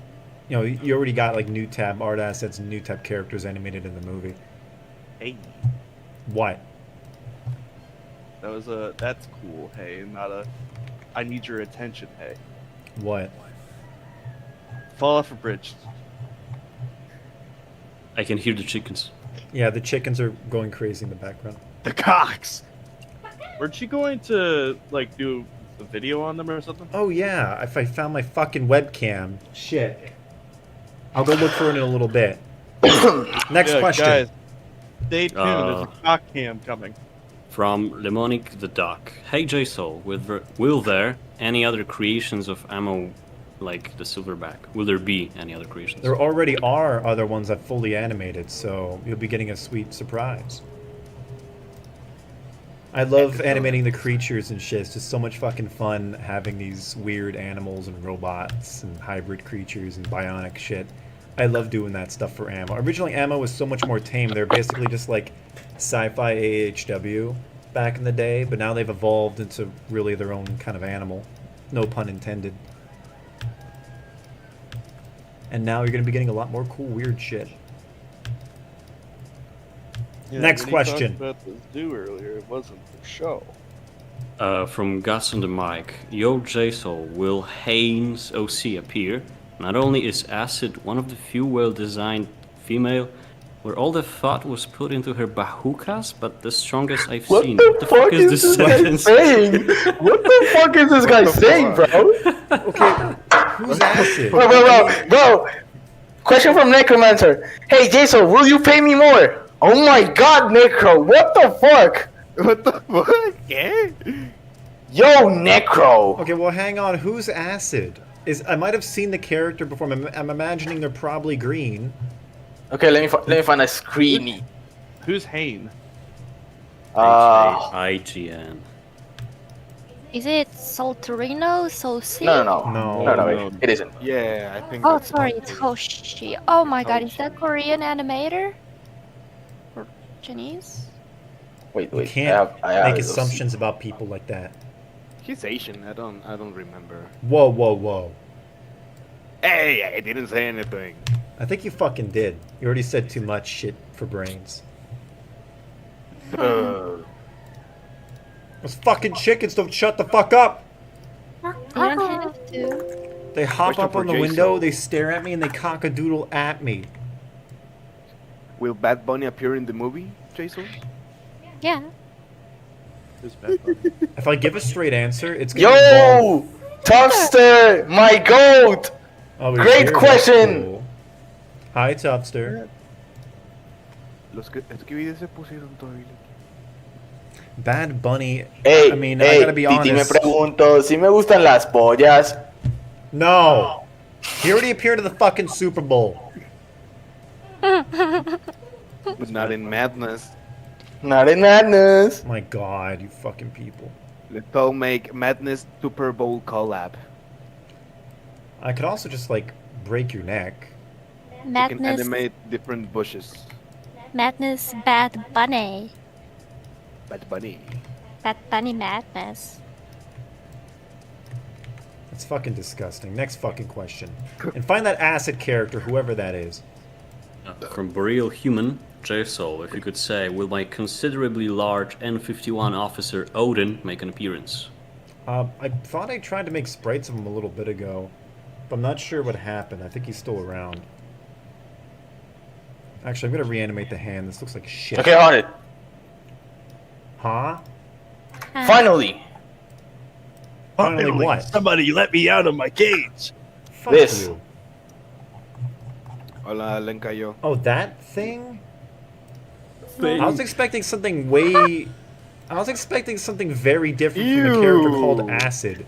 you know, you already got like new tab art assets and new tab characters animated in the movie. Hey, What? that's cool. Hey, not a. I need your attention. Hey, What? fall off a bridge. I can hear the chickens. Yeah, the chickens are going crazy in the background. The cocks. Weren't you going to like do a video on them or something? Oh yeah, if I found my fucking webcam. Shit. I'll go look for it in a little bit. Next question. Guys, stay tuned. There's a cock cam coming. From Lemonic the Duck. Hey JSoul, will there any other creations of Ammo like the Silverback? Will there be any other creations? There already are other ones I've fully animated, so you'll be getting a sweet surprise. I love animating the creatures and shit. It's just so much fucking fun having these weird animals and robots and hybrid creatures and bionic shit. I love doing that stuff for Ammo. Originally, Ammo was so much more tame. They're basically just like sci-fi AHW back in the day, but now they've evolved into really their own kind of animal. No pun intended. And now you're going to be getting a lot more cool, weird shit. Yeah, Next when he question. talked about this do earlier, it wasn't for show. From Gus on the mic. Yo JSoul, will Haynes OC appear? Not only is Acid one of the few well-designed female, where all the thought was put into her bahukas, but the strongest I've What seen. the What the fuck is this guy sentence? saying? What the fuck is this guy saying, bro? Okay, who's acid? Bro. Question from Necromancer. Hey, Jason, will you pay me more? Oh my god, Necro, what the fuck? What the fuck? Yeah? Yo, Necro. Okay, well, hang on. Who's acid? I might have seen the character before. I'm imagining they're probably green. Okay, let me find a screeny. Who's Hane? IGN. Is it Solterino? Soci? No, it isn't. Yeah, I think. Oh, that's sorry, what it's it is. Hoshi. Oh my god, is that Korean animator? Or Chinese? Wait, You I can't have make assumptions about people like that. He's Asian. I don't remember. Whoa. Hey, I didn't say anything. I think you fucking did. You already said too much shit for brains. Those fucking chickens don't shut the fuck up! You don't have to. They hop Question up for on the Jason. window, they stare at me, and they cock-a-doodle at me. Will Bad Bunny appear in the movie, Jason? Yeah. Who's Bad Bunny? If I give a straight answer, it's gonna involve... Yo, Topster, my goat. Oh, he's Great here, that's question. cool. Hi, Topster. Los que escribí se pusieron todavía. Bad Bunny... Hey, I mean, I gotta be Titi me honest. pregunto si me gustan las pollas. No! He already appeared at the fucking Super Bowl. But not in Madness. Not in madness. My god, you fucking people. Let's all make Madness Super Bowl collab. I could also just, like, break your neck. We can Madness, animate different bushes. Madness, Bad Bunny. Bad Bunny. Bad Bunny Madness. It's fucking disgusting. Next fucking question. And find that acid character, whoever that is. From Boreal Human, JSoul, if you could say, will my considerably large N51 officer Odin make an appearance? I thought I tried to make sprites of him a little bit ago, but I'm not sure what happened. I think he's still around. Actually, I'm gonna reanimate the hand. This looks like shit. Okay, on it. Huh? Finally, Finally what? Somebody let me out of my cage. Fuck This. you. Hola, Lencayo. Oh, that thing? Thing. I was expecting something way... I was expecting something very different from the character called Ew. Acid.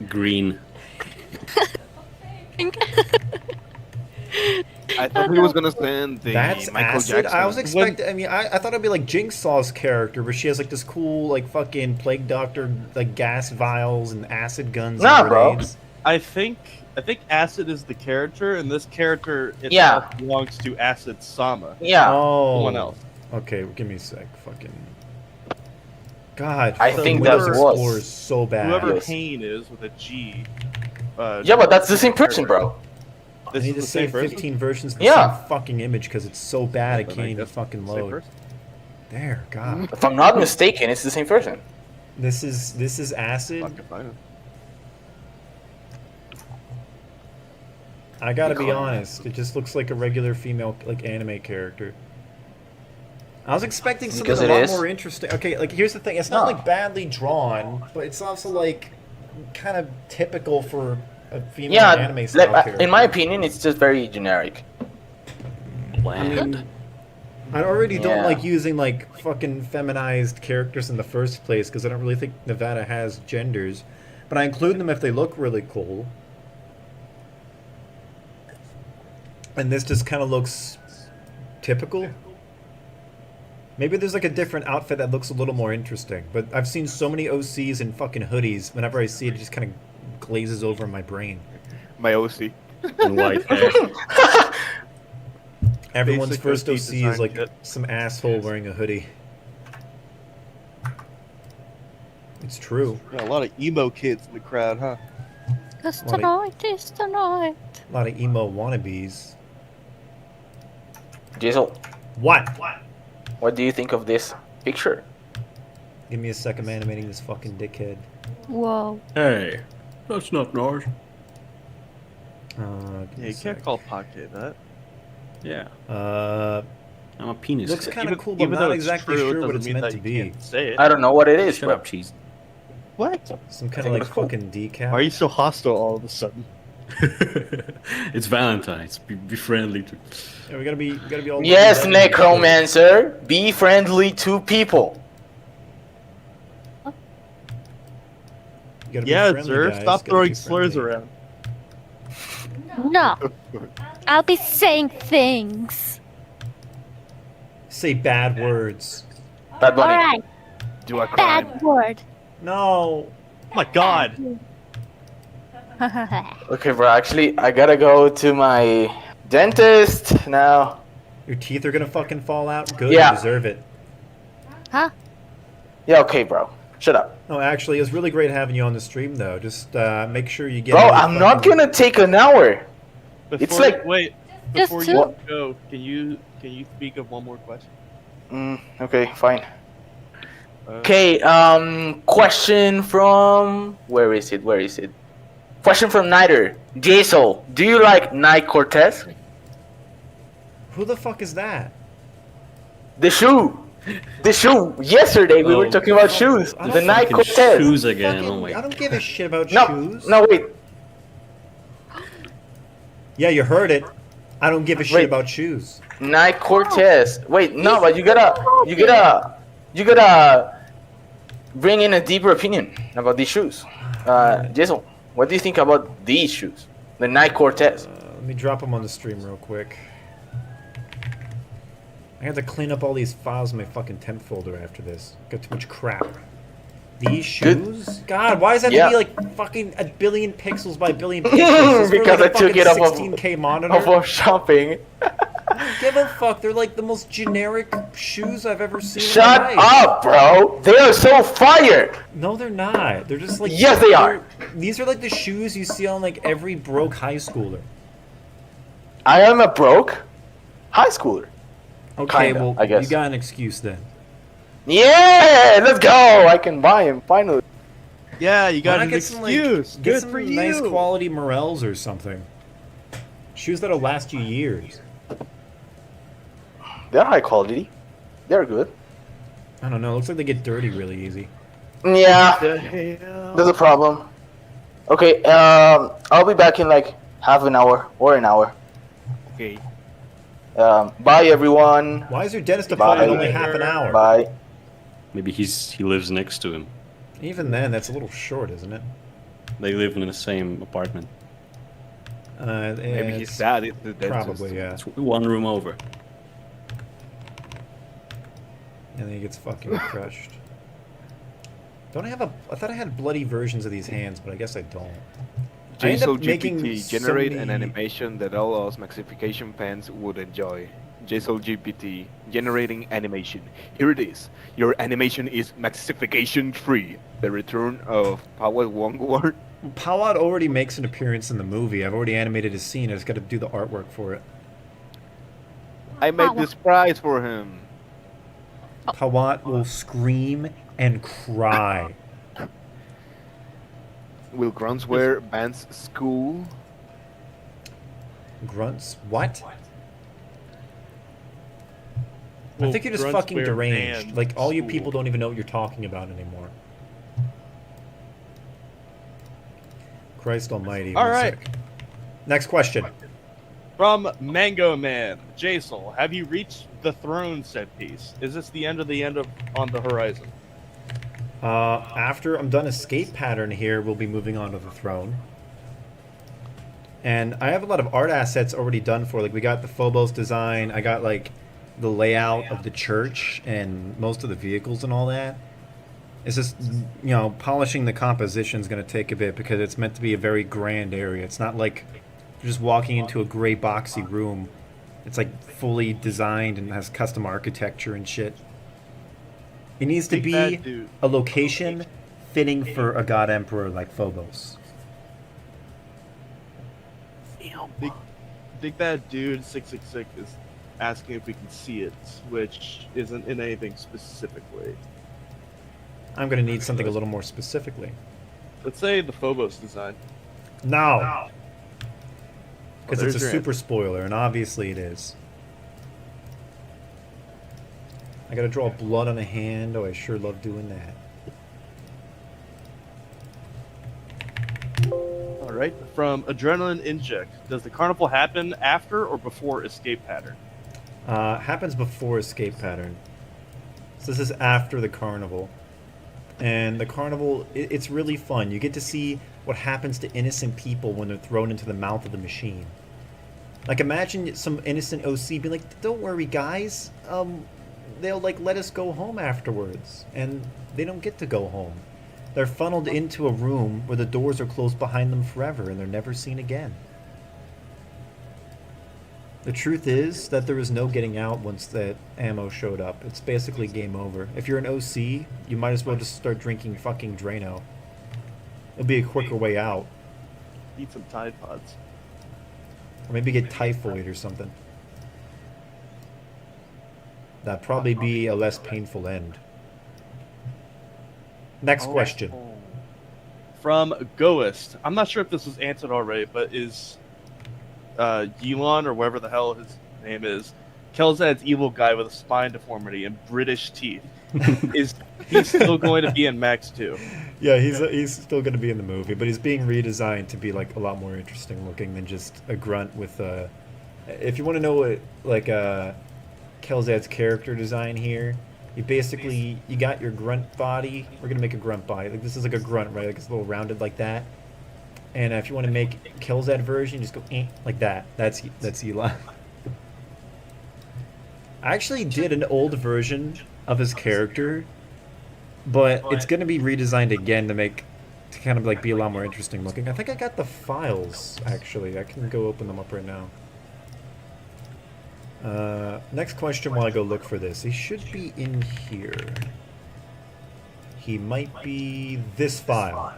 Green. I thought he was gonna send the That's Michael Acid? Jackson. I was expecting... I mean, I thought it'd be like Jigsaw's character, where she has like this cool, like, fucking Plague Doctor, like, gas vials and acid guns Nah, and bro. grenades. I think Acid is the character, and this character itself Yeah. belongs to Acid Sama. yeah. Oh. Someone else. Okay, give me a sec. Fucking... God, I fucking think Windows that Explorer was- is so bad. Whoever Yes. Pain is with a G. Yeah, but that's the same person, bro. I This need is to the save same person? 15 versions of the Yeah. same fucking image because it's so bad I Then can't even guess fucking same load. person. There, God. If I'm not mistaken, it's the same person. This is Acid. Fucking fine. I gotta be honest, it just looks like a regular female like anime character. I was expecting something Because a it lot is. more interesting. Okay, like here's the thing, it's not No. like badly drawn, but it's also like kind of typical for a female Yeah, anime style like, character. in my opinion, it's just very generic. Bland. I already don't Yeah. like using like fucking feminized characters in the first place because I don't really think Nevada has genders, but I include them if they look really cool. And this just kind of looks typical. Maybe there's like a different outfit that looks a little more interesting, but I've seen so many OCs and fucking hoodies. Whenever I see it, it just kind of glazes over in my brain. My OC. And white hair. Everyone's Basic first OC OC is design like kit. some asshole wearing a hoodie. It's true. Yeah, a lot of emo kids in the crowd, huh? It's Well, the night, it's the night. A lot of emo wannabes. Jaisal, What? what do you think of this picture? Give me a sec, I'm animating this fucking dickhead. Whoa. Hey, that's not nice. Give Yeah, me you a can't sec. call Potke that. Yeah, Uh, I'm a penis. looks head. kind of cool, but I'm Even not though it's exactly true, it sure what doesn't it's mean meant that to you be. can't say it. I don't know what it is, Shut bro. up, cheese. What? Some kind think of like it's cool. fucking decal. Why are you so hostile all of a sudden? It's Valentine's. Be friendly to. Yeah, we gotta be all. Yes, lovey-dovey. Necromancer, be friendly to people. You gotta be Yeah, friendly, sir. guys. Stop Gotta throwing be slurs friendly. around. No. I'll be saying things. Say bad words. Bad Bunny. Alright, Do a crime. bad word. No. Oh my god! Okay, bro. Actually, I gotta go to my dentist now. Your teeth are gonna fucking fall out. Good. Yeah. You deserve it. Huh? Yeah, okay, bro. Shut up. No, actually, it's really great having you on the stream, though. Just make sure you get. Bro, all your I'm not fucking- gonna take an hour. Before It's like- wait. Just Before two. you go, can you speak of one more question? Okay, fine. Uh, Okay, question from... Where is it? Question from Nider. Jaisal, do you like Nike Cortez? Who the fuck is that? The shoe! The shoe! Yesterday we were Oh. talking about shoes. I don't The Nike Fucking Cortez. shoes again. Fucking- Oh my. I don't give a shit about No, shoes. no, wait. Yeah, you heard it. I don't give a shit Wait. about shoes. Nike Cortez. Wait, no, but you gotta bring in a deeper opinion about these shoes. Jaisal, what do you think about these shoes? The Nike Cortez. Let me drop them on the stream real quick. I have to clean up all these files in my fucking temp folder after this. Got too much crap. These Good. shoes? God, why does that Yeah. have to be like fucking a billion pixels by a billion pixels? This is for, Because like, I took fucking it off of- 16K monitor. Of shopping. I don't give a fuck. They're like the most generic shoes I've ever seen. in Shut my life. up, bro. They are so fire. No, they're not. They're just like. Yes, they are. These are like the shoes you see on like every broke high schooler. I am a broke high schooler. Okay, Kinda, well, I guess. you got an excuse then. Yeah, let's go. I can buy him finally. yeah, you Why got not an get some, like, excuse. Get Good some for nice you. quality Morels or something. Shoes that'll last you years. They're high quality. They're good. I don't know. Looks like they get dirty really easy. Yeah, The hell? there's a problem. Okay, I'll be back in like half an hour or an hour. Okay. Bye everyone. Why is your dentist appointment Bye. only half an hour? Bye. Maybe he lives next to him. Even then, that's a little short, isn't it? They live in the same apartment. Maybe It's his dad is the dentist. Probably, yeah. It's one room over. And then he gets fucking crushed. Don't I have a... I thought I had bloody versions of these hands, but I guess I don't. I end JSOL up making GPT so generate an many- animation that all us Maxification fans would enjoy. JSOL GPT generating animation. Here it is. Your animation is Maxification 3. The return of Power Wongward. Pawad already makes an appearance in the movie. I've already animated his scene. I just got to do the artwork for it. I made this prize for him. Pawad will scream and cry. Will grunts wear Vance school? Grunts? What? I Well, think you're just grunts fucking wear deranged. band Like, all you school. people don't even know what you're talking about anymore. Christ almighty. All we're right. sick. Next question. From Mango Man, Jason, have you reached the throne set piece? Is this the end of on the horizon? After I'm done escape pattern here, we'll be moving on to the throne. And I have a lot of art assets already done for, like, we got the Phobos design, I got, like, the layout of the church and most of the vehicles and all that. It's just, you know, polishing the composition is going to take a bit because it's meant to be a very grand area. It's not like you're just walking into a gray boxy room. It's, like, fully designed and has custom architecture and shit. It needs to Big be bad dude. a location fitting for a god emperor like Phobos. Big Bad Dude 666 is asking if we can see it, which isn't in anything specifically. I'm going to need something a little more specifically. Let's say the Phobos design. No! Because there's it's a your super spoiler, and obviously it is. I gotta draw blood on a hand. Oh, I sure love doing that. All right. From Adrenaline Inject, does the carnival happen after or before escape pattern? Happens before escape pattern. So this is after the carnival. And the carnival, it's really fun. You get to see what happens to innocent people when they're thrown into the mouth of the machine. Like, imagine some innocent OC being like, "Don't worry, guys. They'll, like, let us go home afterwards." And they don't get to go home. They're funneled into a room where the doors are closed behind them forever and they're never seen again. The truth is that there is no getting out once that ammo showed up. It's basically game over. If you're an OC, you might as well just start drinking fucking Drano. It'll be a quicker way out. Eat some Tide Pods. Or maybe get typhoid or something. That'd probably be a less painful end. Next question. From Goist, I'm not sure if this was answered already, but is Yilon, or whatever the hell his name is, Kelzad's evil guy with a spine deformity and British teeth, is he still going to be in Max 2? Yeah, he's still going to be in the movie, but he's being redesigned to be, like, a lot more interesting looking than just a grunt with if you want to know what, like, Kelzad's character design here, you got your grunt body. We're going to make a grunt body. Like, this is like a grunt, right? Like, it's a little rounded like that. And if you want to make Kelzad version, just go like that. That's Eli. I actually did an old version of his character, but it's going to be redesigned again to kind of, like, be a lot more interesting looking. I think I got the files, actually. I can go open them up right now. Next question while I go look for this. He should be in here. He might be this file.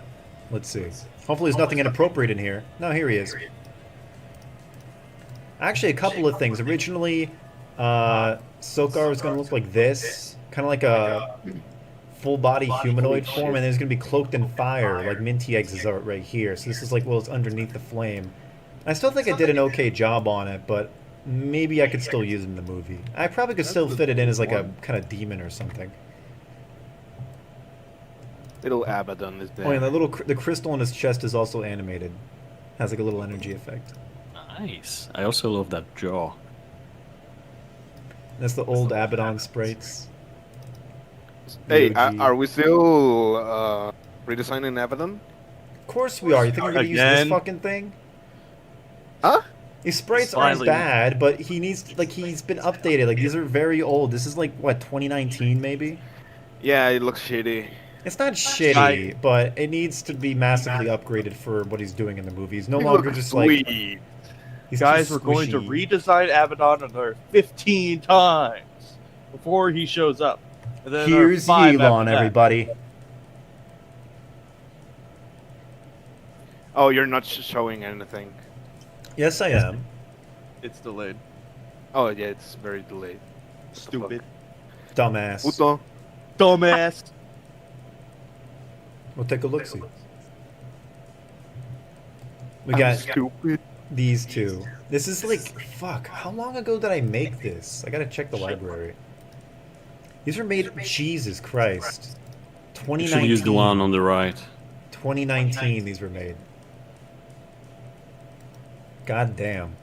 Let's see. Hopefully there's nothing inappropriate in here. No, here he is. Actually, a couple of things. Originally, Sokar was going to look like this. Kind of like a full-body humanoid form, and then he's going to be cloaked in fire, like Minty Eggs' art right here. So this is like, well, it's underneath the flame. I still think I did an okay job on it, but maybe I could still use it in the movie. I probably could still fit it in as like a kind of demon or something. Little Abaddon is there. Oh, and the crystal on his chest is also animated. Has like a little energy effect. Nice. I also love that jaw. That's the old Abaddon sprites. Hey, The OG. are we still redesigning Abaddon? Of course we are. You think we're gonna use this Again? fucking thing? Huh? These sprites aren't Finally. bad, but he needs like he's been updated. Like these are very old. This is like what 2019 maybe. Yeah, it looks shitty. It's not shitty, but it needs to be massively upgraded for what he's doing in the movie. He's no It longer looks just like sweet. he's Guys, too we're going to squishy. redesign Abaddon another 15 times before he shows up. And then another Here's 5 Elon, after that. everybody. Oh, you're not showing anything. Yes, I am. It's delayed. Oh yeah, it's very delayed. Stupid. Dumbass. Puto. Dumbass. We'll take a look. See. We I'm got stupid. these two. This is like fuck. How long ago did I make this? I gotta check the library. These were made. Jesus Christ. You should use the one on the right. 2019. These were made. God damn.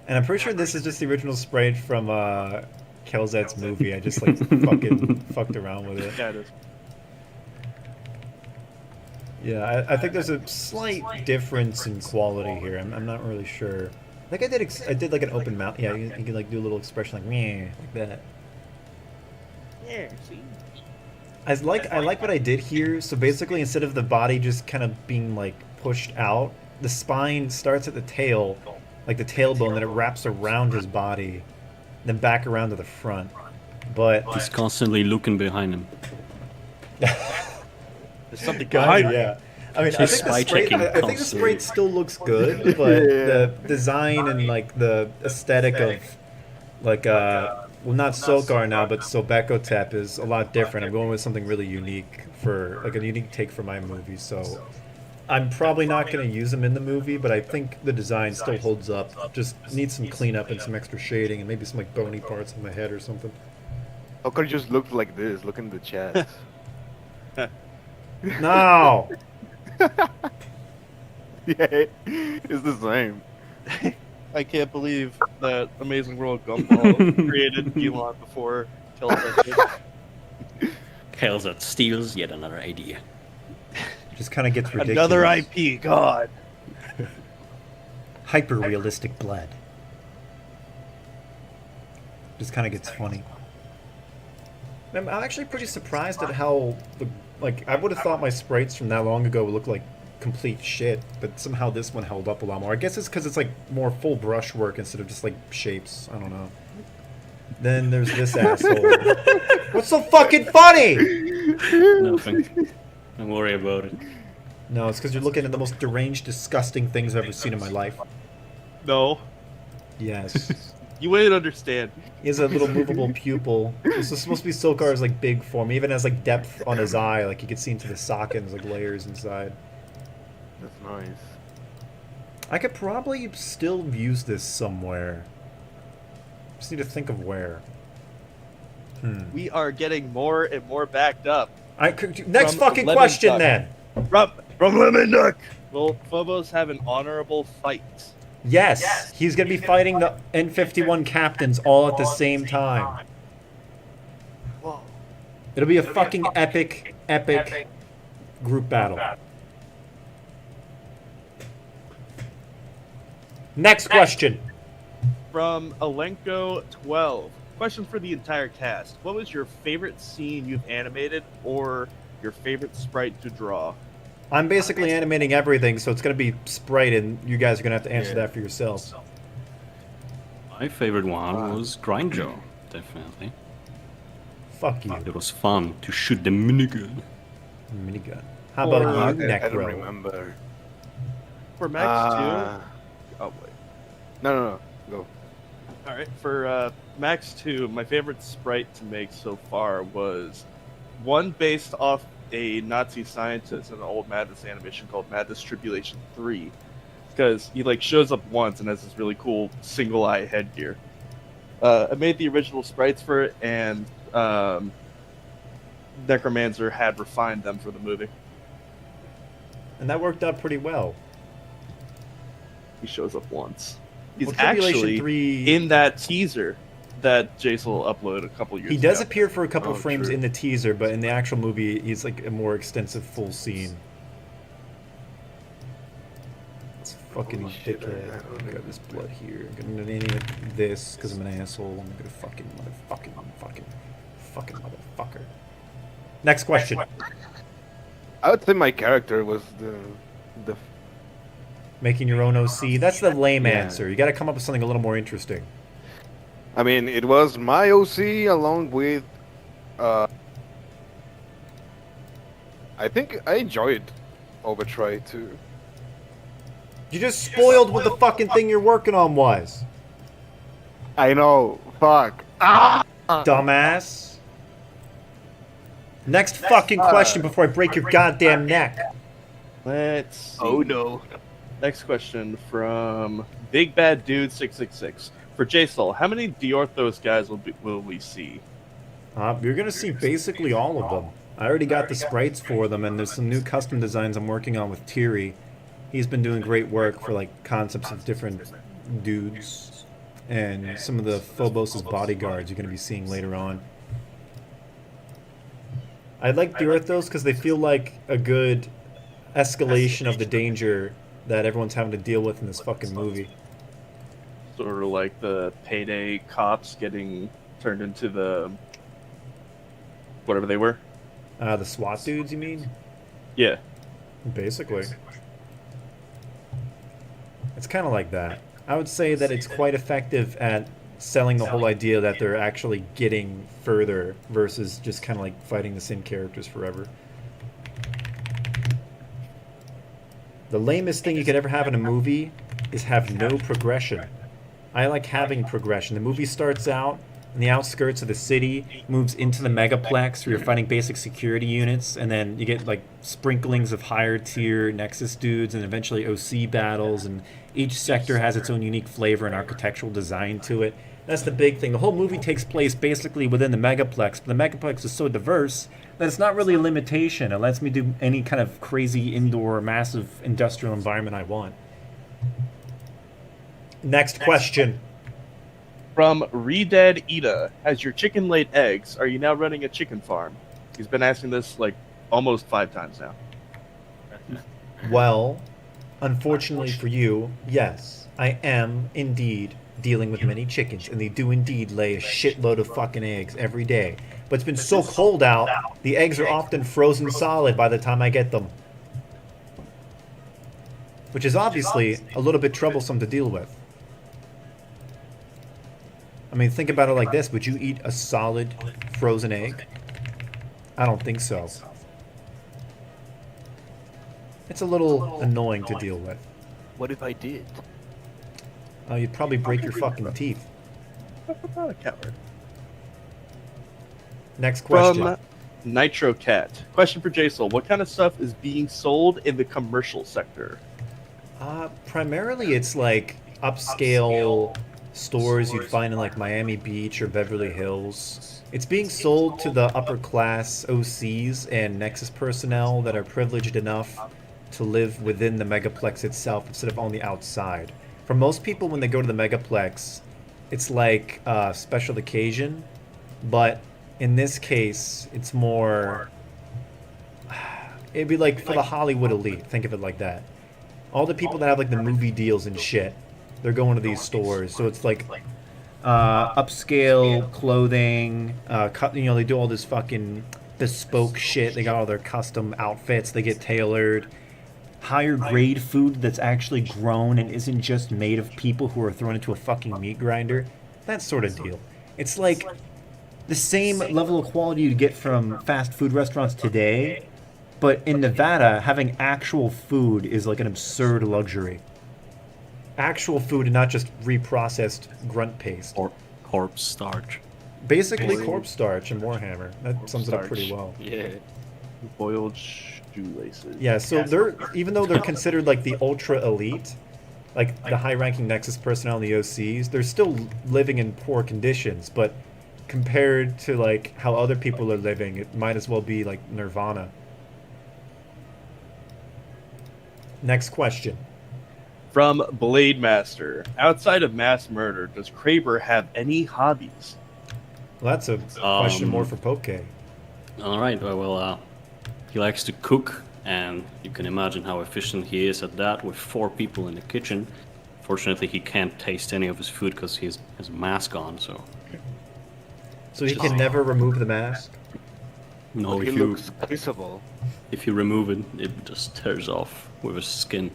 And I'm pretty sure this is just the original sprite from Kelzet's movie. I just like fucking fucked around with it. Yeah, it is. Yeah, I think there's a slight difference in quality here. I'm not really sure. I think I did like an open mouth. Yeah, you can like do a little expression like meh, like that. Yeah, see? I like what I did here. So basically, instead of the body just kind of being like pushed out, the spine starts at the tail, like the tailbone, then it wraps around his body, then back around to the front. But He's constantly looking behind him. There's something God, behind it. yeah. I mean, I Just think the spy sprite, checking I think the constantly. sprite still looks good, but the design and like the aesthetic of like well, not Solkar now, but Sobekotep is a lot different. I'm going with something really unique for like a unique take for my movie. So I'm probably not going to use them in the movie, but I think the design still holds up. Just needs some cleanup and some extra shading and maybe some like bony parts on the head or something. How could you just look like this? Look in the chat. No. Yeah, it's the same. I can't believe that Amazing World Gumball created Elon before Kelset did. Kelset steals yet another idea. Just kind of gets ridiculous. Another IP, God. Hyper realistic blood. Just kind of gets funny. I'm actually pretty surprised at how like I would have thought my sprites from that long ago would look like complete shit, but somehow this one held up a lot more. I guess it's because it's like more full brush work instead of just like shapes. I don't know. Then there's this asshole. What's so fucking funny? Nothing. Don't worry about it. No, it's because you're looking at the most deranged, disgusting things I've ever seen in my life. No, Yes. you wouldn't understand. He has a little movable pupil. This is supposed to be Sokar's like big form. He even has like depth on his eye, like you can see into the socket and there's like layers inside. That's nice. I could probably still use this somewhere. Just need to think of where. We are getting more and more backed up. I could next From fucking Lemon question Duck. then. From Lemon Duck! Will Phobos have an honorable fight? Yes, he's gonna be fighting the N51 captains all at the same time. Whoa. It'll be a fucking epic group battle. Next question. From Alenko12. Question for the entire cast. What was your favorite scene you've animated or your favorite sprite to draw? I'm basically animating everything, so it's gonna be sprite, and you guys are gonna have to answer that for yourselves. My favorite one was Grindjaw, definitely. Fuck you, It was fun to shoot the minigun. minigun. How about you, I don't Necro? remember. For Max 2? Uh, Oh, wait. No, go. Alright, for Max 2, my favorite sprite to make so far was one based off a Nazi scientist in an old Madness animation called Madness Tribulation 3. Because he like shows up once and has this really cool single eye headgear. I made the original sprites for it, and necromancer had refined them for the movie. And that worked out pretty well. He shows up once. He's Well, Tribulation actually 3 in that teaser that Jason uploaded a couple years He ago. does appear for a couple Oh, frames true. in the teaser, but in the actual movie, he's like a more extensive full scene. It's fucking Holy shit, dickhead. I don't I got this blood here. I'm gonna name it this because I'm an asshole. I'm gonna fucking motherfucker. Next question. I would say my character was the Making your own OC. That's the lame Yeah. answer. You gotta come up with something a little more interesting. I mean, it was my OC along with. I think I enjoyed Overtry too. You just spoiled what the fucking thing you're working on was. I know. Fuck. Dumbass. Next fucking question before I break your goddamn neck. Let's see. Oh no. Next question from Big Bad Dude 666. For J-Soul, how many Diorthos guys will we see? You're gonna see basically all of them. I already got the sprites for them, and there's some new custom designs I'm working on with Thierry. He's been doing great work for like concepts of different dudes, and some of the Phobos' bodyguards you're gonna be seeing later on. I like Diorthos because they feel like a good escalation of the danger that everyone's having to deal with in this fucking movie. Sort of like the payday cops getting turned into the whatever they were. The SWAT dudes, you mean? Yeah. Basically. It's kind of like that. I would say that it's quite effective at selling the whole idea that they're actually getting further versus just kind of like fighting the same characters forever. The lamest thing you could ever have in a movie is have no progression. I like having progression. The movie starts out in the outskirts of the city, moves into the megaplex where you're fighting basic security units, and then you get like sprinklings of higher tier Nexus dudes and eventually OC battles, and each sector has its own unique flavor and architectural design to it. That's the big thing. The whole movie takes place basically within the megaplex, but the megaplex is so diverse that it's not really a limitation. It lets me do any kind of crazy indoor, massive industrial environment I want. Next question. From Redead Ida, has your chicken laid eggs? Are you now running a chicken farm? He's been asking this like almost 5 times now. Well, unfortunately for you, yes, I am indeed dealing with many chickens, and they do indeed lay a shitload of fucking eggs every day. But it's been so cold out, the eggs are often frozen solid by the time I get them. Which is obviously a little bit troublesome to deal with. I mean, think about it like this. Would you eat a solid frozen egg? I don't think so. It's a little annoying to deal with. What if I did? You'd probably break your fucking teeth. I'm not a coward. Next question. From Nitro Cat. Question for J-Soul. What kind of stuff is being sold in the commercial sector? Primarily it's like upscale stores you'd find in like Miami Beach or Beverly Hills. It's being sold to the upper class OCs and Nexus personnel that are privileged enough to live within the megaplex itself instead of on the outside. For most people, when they go to the megaplex, it's like a special occasion, but in this case, it's more... It'd be like for the Hollywood elite, think of it like that. All the people that have like the movie deals and shit, they're going to these stores. So it's like upscale clothing, they do all this fucking bespoke shit. They got all their custom outfits. They get tailored. Higher grade food that's actually grown and isn't just made of people who are thrown into a fucking meat grinder. That sort of deal. It's like the same level of quality you get from fast food restaurants today, but in Nevada, having actual food is like an absurd luxury. Actual food and not just reprocessed grunt paste. Or corpse starch. Basically corpse starch and Warhammer. That sums it up pretty well. Yeah. Boiled shoelaces. Yeah, so they're, even though they're considered like the ultra elite, like the high-ranking Nexus personnel and the OCs, they're still living in poor conditions, but compared to like how other people are living, it might as well be like nirvana. Next question. From Blade Master. Outside of mass murder, does Creber have any hobbies? Well, that's a question more for Potke. All right. Well, he likes to cook, and you can imagine how efficient he is at that with 4 people in the kitchen. Fortunately, he can't taste any of his food because he has a mask on. So he can never remove the mask. no, He if you looks kissable. if you remove it, it just tears off with his skin.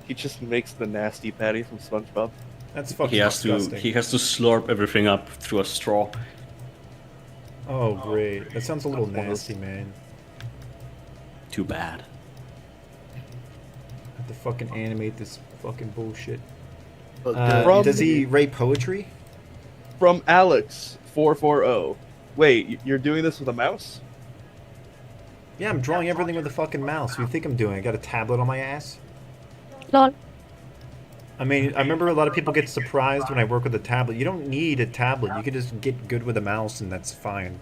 He just makes the nasty patty from SpongeBob. That's fucking He has disgusting. to slurp everything up through a straw. Oh, great. That sounds a little nasty, man. Too bad. I have to fucking animate this fucking bullshit. From- Does he write poetry? From Alex440. Wait, you're doing this with a mouse? Yeah, I'm drawing everything with a fucking mouse. What do you think I'm doing? I got a tablet on my ass? Lol. I mean, I remember a lot of people get surprised when I work with a tablet. You don't need a tablet. You can just get good with a mouse and that's fine.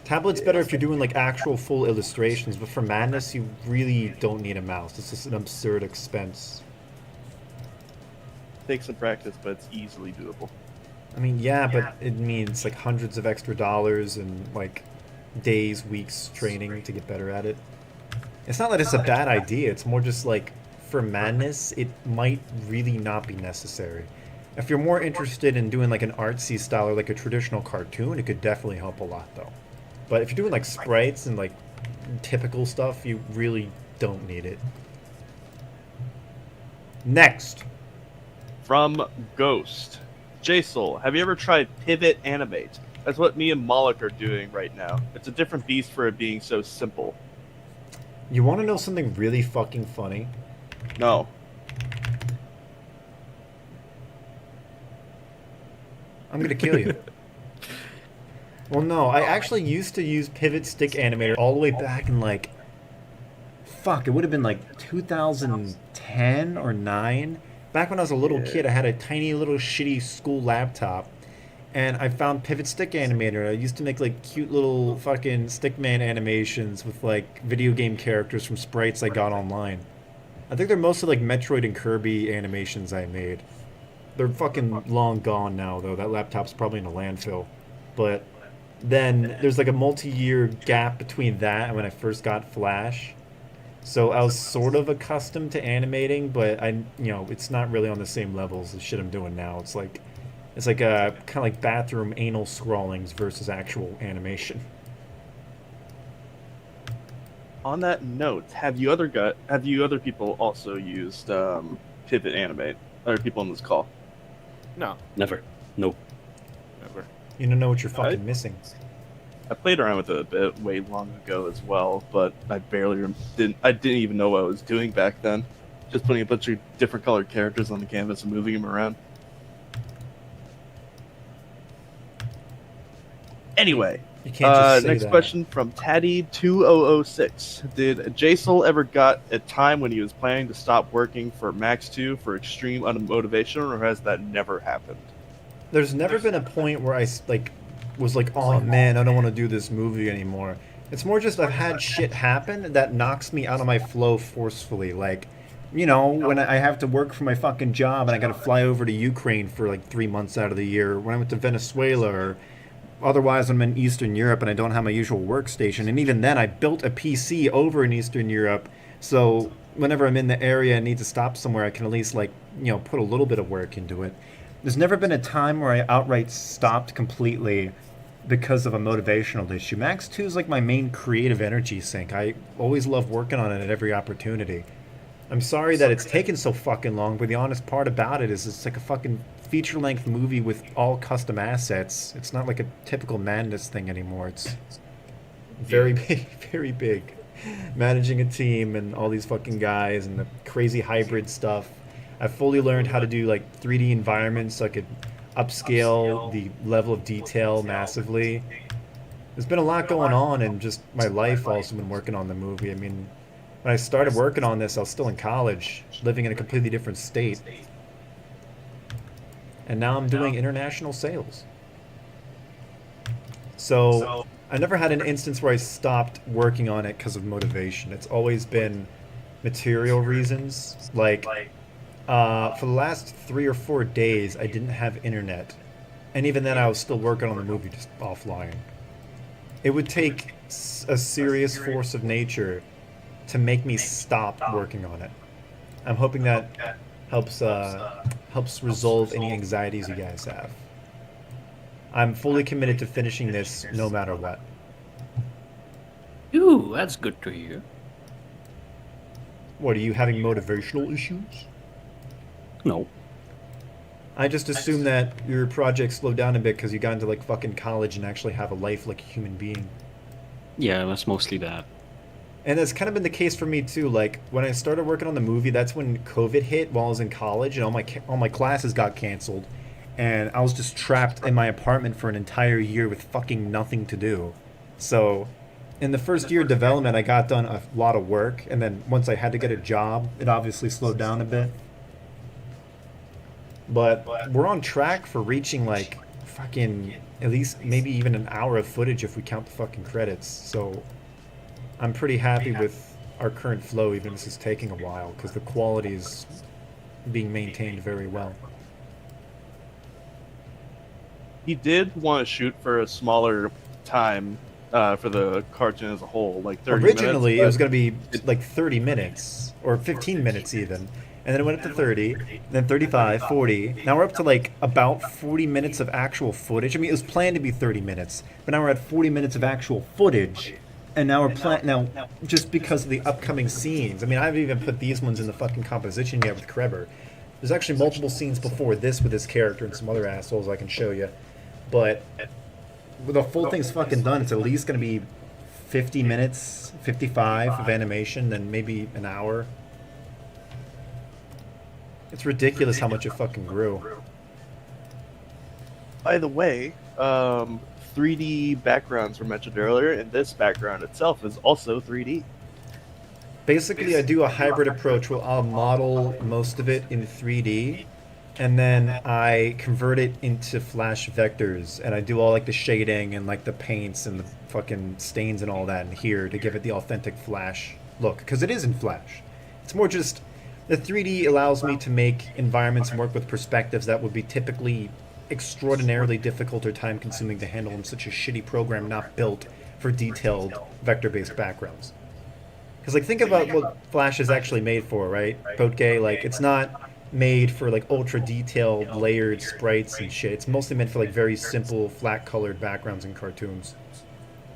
Tablet's better if you're doing like actual full illustrations, but for madness, you really don't need a mouse. It's just an absurd expense. Takes some practice, but it's easily doable. I mean, yeah, but it means like hundreds of extra dollars and like days, weeks training to get better at it. It's not that it's a bad idea. It's more just like for madness, it might really not be necessary. If you're more interested in doing like an artsy style or like a traditional cartoon, it could definitely help a lot though. But if you're doing like sprites and like typical stuff, you really don't need it. Next. From Ghost. JSoul, have you ever tried Pivot Animate? That's what me and Moloch are doing right now. It's a different beast for it being so simple. You want to know something really fucking funny? No. I'm gonna kill you. Well, no, I actually used to use Pivot Stick Animator all the way back in like... Fuck, it would have been like 2010 or 9. Back when I was a little kid, I had a tiny little shitty school laptop. And I found Pivot Stick Animator. I used to make like cute little fucking stickman animations with like video game characters from sprites I got online. I think they're mostly like Metroid and Kirby animations I made. They're fucking long gone now though. That laptop's probably in a landfill. But then there's like a multi-year gap between that and when I first got Flash. So I was sort of accustomed to animating, but it's not really on the same level as the shit I'm doing now. It's like a kind of like bathroom anal scrawlings versus actual animation. On that note, have you other people also used Pivot Animate? Other people on this call? No, Never. No. never. You don't know what you're fucking missing. I played around with it a bit way long ago as well, but I didn't even know what I was doing back then. Just putting a bunch of different colored characters on the canvas and moving them around. Anyway, You can't just say next that. question from Taddy2006. Did JSoul ever got a time when he was planning to stop working for Max 2 for extreme unmotivation, or has that never happened? There's never been a point where I was like, oh man, I don't want to do this movie anymore. It's more just I've had shit happen that knocks me out of my flow forcefully. Like, when I have to work for my fucking job and I got to fly over to Ukraine for like 3 months out of the year, when I went to Venezuela, or otherwise I'm in Eastern Europe and I don't have my usual workstation. And even then I built a PC over in Eastern Europe, so whenever I'm in the area and need to stop somewhere, I can at least put a little bit of work into it. There's never been a time where I outright stopped completely because of a motivational issue. Max 2 is like my main creative energy sink. I always love working on it at every opportunity. I'm sorry that it's taken so fucking long, but the honest part about it is it's like a fucking feature-length movie with all custom assets. It's not like a typical madness thing anymore. It's very big, very big. Managing a team and all these fucking guys and the crazy hybrid stuff. I fully learned how to do like 3D environments so I could upscale the level of detail massively. There's been a lot going on in just my life also when working on the movie. I mean, when I started working on this, I was still in college, living in a completely different state. And now I'm doing international sales. So I never had an instance where I stopped working on it because of motivation. It's always been material reasons. Like, for the last 3 or 4 days, I didn't have internet. And even then, I was still working on the movie just offline. It would take a serious force of nature to make me stop working on it. I'm hoping that helps resolve any anxieties you guys have. I'm fully committed to finishing this no matter what. Ooh, that's good to hear. What, are you having motivational issues? No. I just assume that your project slowed down a bit because you got into like fucking college and actually have a life like a human being. Yeah, that's mostly that. And that's kind of been the case for me too. Like when I started working on the movie, that's when COVID hit while I was in college, and all my classes got canceled, and I was just trapped in my apartment for an entire year with fucking nothing to do. So, in the first year of development, I got done a lot of work, and then once I had to get a job, it obviously slowed down a bit. But we're on track for reaching like fucking at least maybe even an hour of footage if we count the fucking credits. So I'm pretty happy with our current flow, even if this is taking a while, because the quality is being maintained very well. He did want to shoot for a smaller time for the cartoon as a whole, like 30 Originally, minutes. it was going to be like 30 minutes, or 15 minutes even. And then it went up to 30, then 35, 40. Now we're up to like about 40 minutes of actual footage. I mean, it was planned to be 30 minutes, but now we're at 40 minutes of actual footage. And now now just because of the upcoming scenes. I mean, I haven't even put these ones in the fucking composition yet with Creber. There's actually multiple scenes before this with this character and some other assholes I can show you. But when the full thing's fucking done, it's at least going to be 50 minutes, 55 of animation, then maybe an hour. It's ridiculous how much it fucking grew. By the way, 3D backgrounds were mentioned earlier, and this background itself is also 3D. Basically, I do a hybrid approach where I'll model most of it in 3D, and then I convert it into Flash vectors, and I do all like the shading and like the paints and the fucking stains and all that in here to give it the authentic Flash look, because it is in Flash. It's more just the 3D allows me to make environments and work with perspectives that would be typically extraordinarily difficult or time-consuming to handle in such a shitty program not built for detailed vector-based backgrounds. Because like think about what Flash is actually made for, right? Potke, like it's not made for like ultra detailed layered sprites and shit. It's mostly meant for like very simple flat colored backgrounds in cartoons.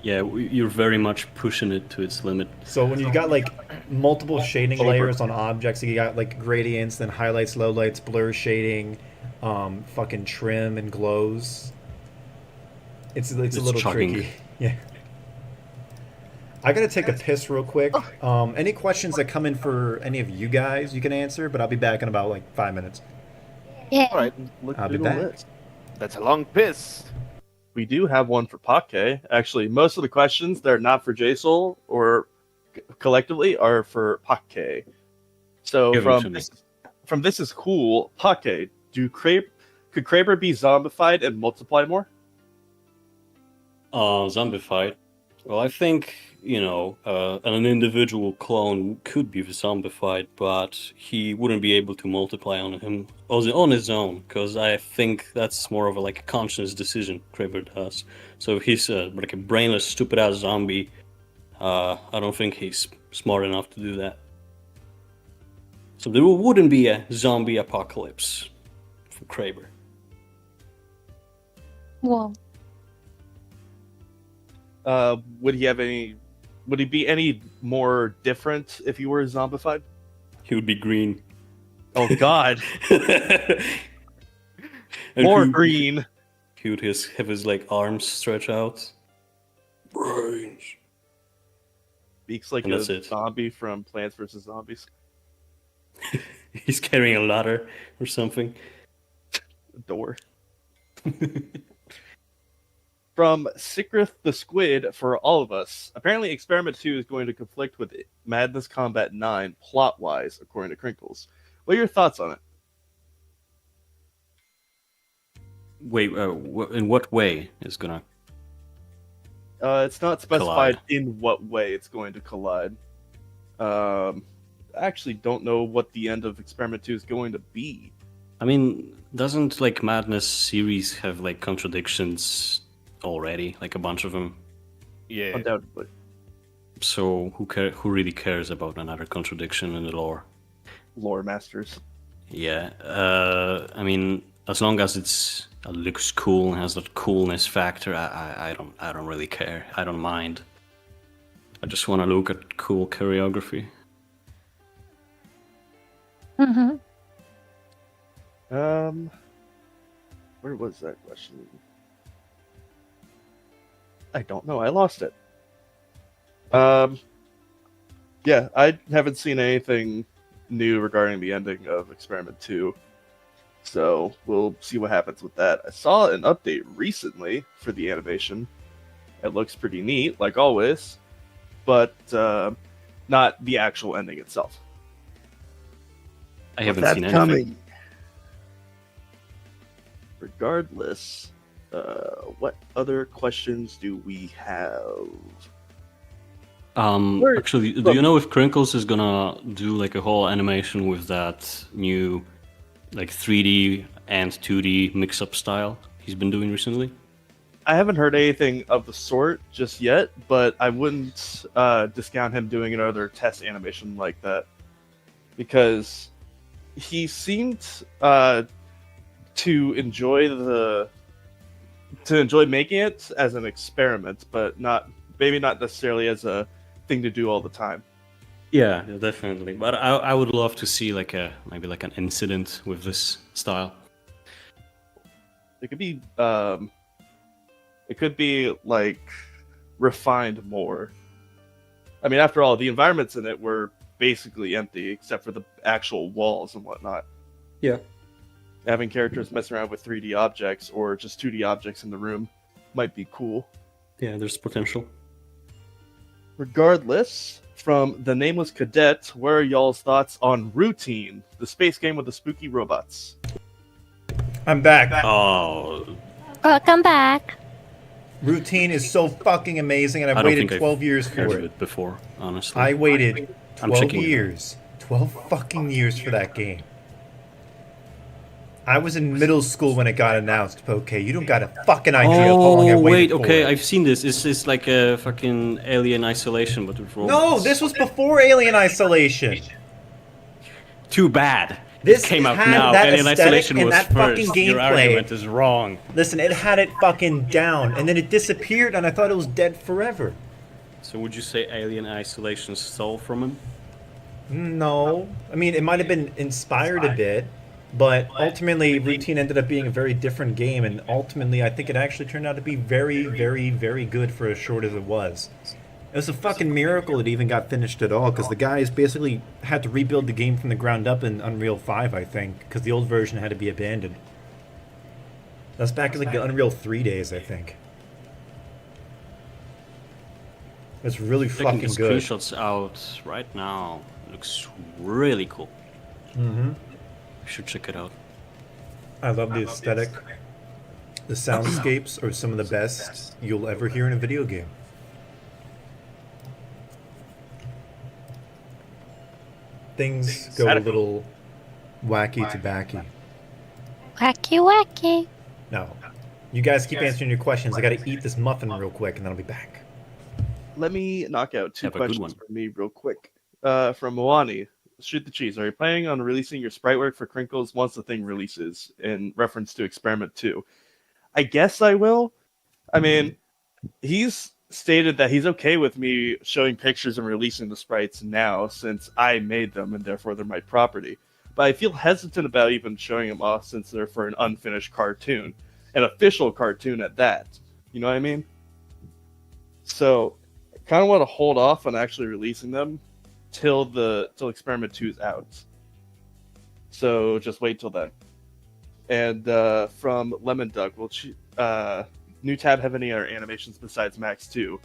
Yeah, you're very much pushing it to its limit. So when you got like multiple shading layers on objects, you got like gradients, then highlights, lowlights, blur shading, fucking trim and glows. It's a little chugging. tricky. Yeah. I gotta take a piss real quick. Any questions that come in for any of you guys, you can answer, but I'll be back in about like 5 minutes. Yeah. All right, look I'll be through the back. list. That's a long piss. We do have one for Potke. Actually, most of the questions that are not for JSOL or collectively are for Potke. So Give them to me. from this is cool. Potke, could Creber be zombified and multiply more? Zombified. Well, I think, an individual clone could be zombified, but he wouldn't be able to multiply on his own, because I think that's more of a conscious decision Creber does. So if he's like a brainless, stupid-ass zombie, I don't think he's smart enough to do that. So there wouldn't be a zombie apocalypse for Creber. Well, Would he be any more different if he were zombified? He would be green. Oh God, And more he- green. He would have his arms stretch out. Brains. Speaks like And a that's it. zombie from Plants vs Zombies. He's carrying a ladder or something. Door. From Sikrith the Squid for all of us. Apparently, Experiment 2 is going to conflict with Madness Combat 9 plot-wise, according to Crinkles. What are your thoughts on it? Wait, in what way is gonna? It's not specified Collide. in what way it's going to collide. I actually don't know what the end of Experiment 2 is going to be. I mean, doesn't like Madness series have like contradictions already, like a bunch of them? Yeah. Undoubtedly. So who really cares about another contradiction in the lore? Lore masters. Yeah, I mean, as long as it looks cool and has that coolness factor, I don't really care. I don't mind. I just want to look at cool choreography. Mm-hmm. Where was that question? I don't know. I lost it. Yeah, I haven't seen anything new regarding the ending of Experiment 2. So we'll see what happens with that. I saw an update recently for the animation. It looks pretty neat, like always, but not the actual ending itself. I haven't That's seen anything. coming. Regardless, what other questions do we have? Actually, do you know if Crinkles is gonna do like a whole animation with that new, like 3D and 2D mix-up style he's been doing recently? I haven't heard anything of the sort just yet, but I wouldn't discount him doing another test animation like that, because he seemed to enjoy making it as an experiment, but maybe not necessarily as a thing to do all the time. Yeah, definitely. But I would love to see like maybe like an incident with this style. It could be like refined more. I mean, after all, the environments in it were basically empty except for the actual walls and whatnot. Yeah. Having characters mess around with 3D objects or just 2D objects in the room might be cool. Yeah, there's potential. Regardless, from the Nameless Cadet, what are y'all's thoughts on Routine, the space game with the spooky robots? I'm back. Oh, Welcome back. Routine is so fucking amazing, and I I've don't waited think 12 I've years heard for of it. it before, honestly. I waited I'm 12 checking it out. years. 12 fucking years for that game. I was in middle school when it got announced, Potke. You don't got a fucking idea of how long I Oh, waited wait, for okay, it. I've seen this. It's like a fucking Alien Isolation, but with robots. No, this was before Alien Isolation. Too bad. This It came out had now. that Alien aesthetic Isolation and was that fucking first. Your gameplay. argument is wrong. Listen, it had it fucking down, and then it disappeared, and I thought it was dead forever. So would you say Alien Isolation stole from him? No. I mean, it might have been inspired a bit, but ultimately, Routine ended up being a very different game, and ultimately, I think it actually turned out to be very, very, very good for as short as it was. It was a fucking miracle it even got finished at all, because the guys basically had to rebuild the game from the ground up in Unreal 5, I think, because the old version had to be abandoned. That's back in like the Unreal 3 days, I think. It's really Checking fucking the good. screenshots out right now. Looks really cool. Mm-hmm. You should check it out. I love the aesthetic. The soundscapes are some of the best you'll ever hear in a video game. Things go a little wacky to backy. Wacky, wacky. Now, you guys keep answering your questions. I gotta eat this muffin real quick and then I'll be back. Let me knock out two Have a good questions one. for me real quick. From Moani, shoot the cheese. Are you planning on releasing your sprite work for Crinkles once the thing releases? In reference to Experiment 2. I guess I will. I mean, he's stated that he's okay with me showing pictures and releasing the sprites now since I made them and therefore they're my property. But I feel hesitant about even showing them off since they're for an unfinished cartoon. An official cartoon at that. You know what I mean? So, I kind of want to hold off on actually releasing them till Experiment 2 is out. So, just wait till then. And from Lemon Duck, will New Tab have any other animations besides Max 2?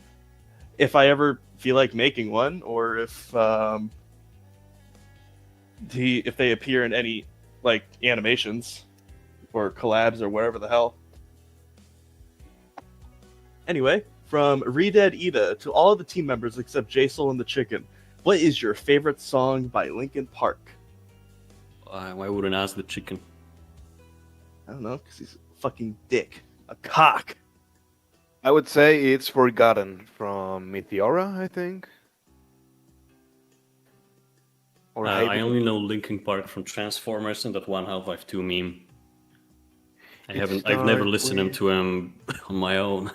If I ever feel like making one, or if they appear in any like animations or collabs or whatever the hell. Anyway, From Redead Ida to all of the team members except Jason and the chicken, what is your favorite song by Linkin Park? Why wouldn't I ask the chicken? I don't know, because he's a fucking dick. A cock. I would say it's Forgotten from Meteora, I think. Or I Hybrid. only know Linkin Park from Transformers and that one Half-Life 2 meme. I've never start listened with- to him on my own.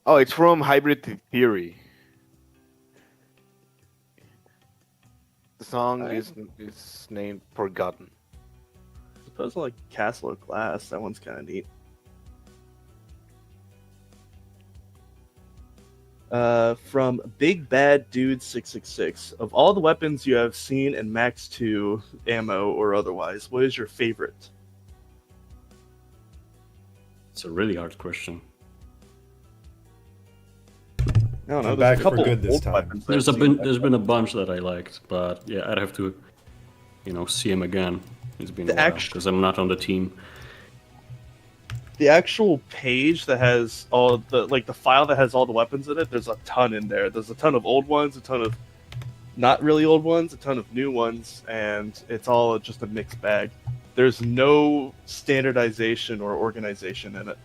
Oh, it's from Hybrid Theory. The song is named Forgotten. I suppose I like Castle of Glass. That one's kind of neat. From Big Bad Dude 666. Of all the weapons you have seen in Max 2 ammo or otherwise, what is your favorite? It's a really hard question. I don't know. I'm There's back a for couple good this old time. weapons that There's I've seen. there's been a bunch that I liked, but yeah, I'd have to, see him again. It's been The a while act- because I'm not on the team. The actual page that has all the file that has all the weapons in it. There's a ton in there. There's a ton of old ones, a ton of not really old ones, a ton of new ones, and it's all just a mixed bag. There's no standardization or organization in it.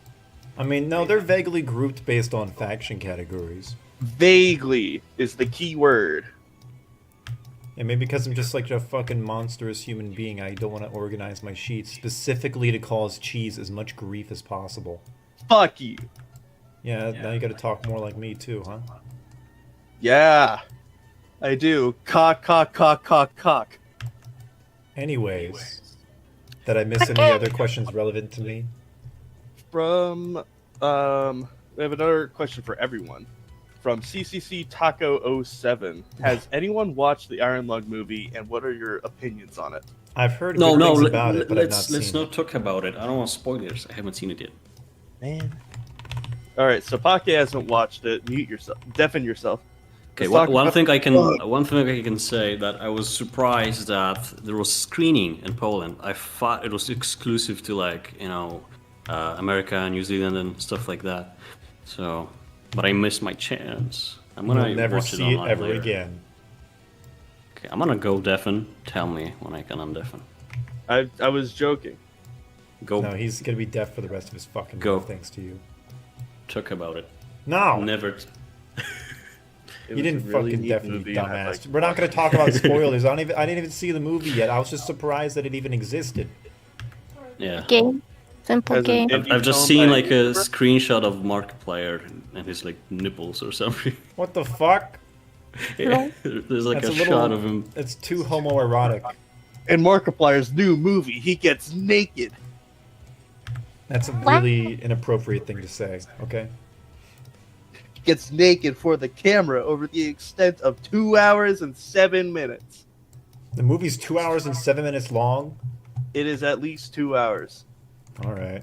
I mean, no, they're vaguely grouped based on faction categories. Vaguely is the key word. And maybe because I'm just like a fucking monstrous human being, I don't want to organize my sheets specifically to cause cheese as much grief as possible. Fuck you. Yeah, now you gotta talk more like me too, huh? Yeah, I do. Cock, cock, cock, cock, cock. Anyways, did I miss any other questions relevant to me? From we have another question for everyone. From CCC Taco 07. Has anyone watched the Iron Lung movie, and what are your opinions on it? I've heard No, good no, things about it, but I've not let's seen not it. talk about it. I don't want spoilers. I haven't seen it yet. Man. All right, so Potke hasn't watched it. Mute yourself. Deafen yourself. Okay, Let's talk one about- thing I can say that I was surprised that there was screening in Poland. I thought it was exclusive to America, New Zealand, and stuff like that. So, but I missed my chance. I'm gonna You'll never watch it see it online ever later. again. Okay, I'm gonna go deafen. Tell me when I can undeafen. I was joking. Go No, he's gonna be deaf for the rest of his fucking Go. life, thanks to you. talk about it. No! Never. It You was a didn't really fucking neat deafen, you movie, and I dumbass. liked We're not gonna talk about spoilers. I didn't even see the movie yet. I was just surprised that it even existed. Yeah. Game. Simple As an game. indie I've just film seen by like a YouTuber? screenshot of Markiplier and his like nipples or something. What the fuck? Yeah. There's like That's a a little- shot of him. It's too homoerotic. In Markiplier's new movie, he gets naked. That's a really inappropriate thing to say, okay? He gets naked for the camera over the extent of 2 hours and 7 minutes. The movie's 2 hours and 7 minutes long? It is at least 2 hours. Alright.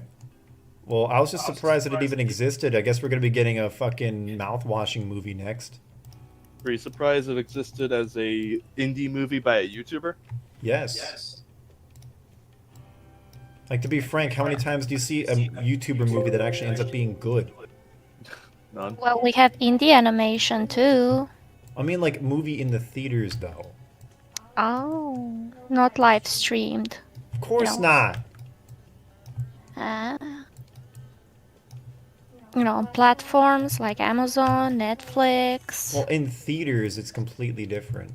Well, I was just surprised that it even existed. I guess we're gonna be getting a fucking mouth-washing movie next. Were you surprised it existed as a indie movie by a YouTuber? Yes. Like, to be frank, how many times do you see a YouTuber movie that actually ends up being good? None. Well, we have indie animation too. I mean, like, movie in the theaters, though. Oh, not live streamed. Of course Yeah. not. On platforms like Amazon, Netflix. Well, in theaters, it's completely different.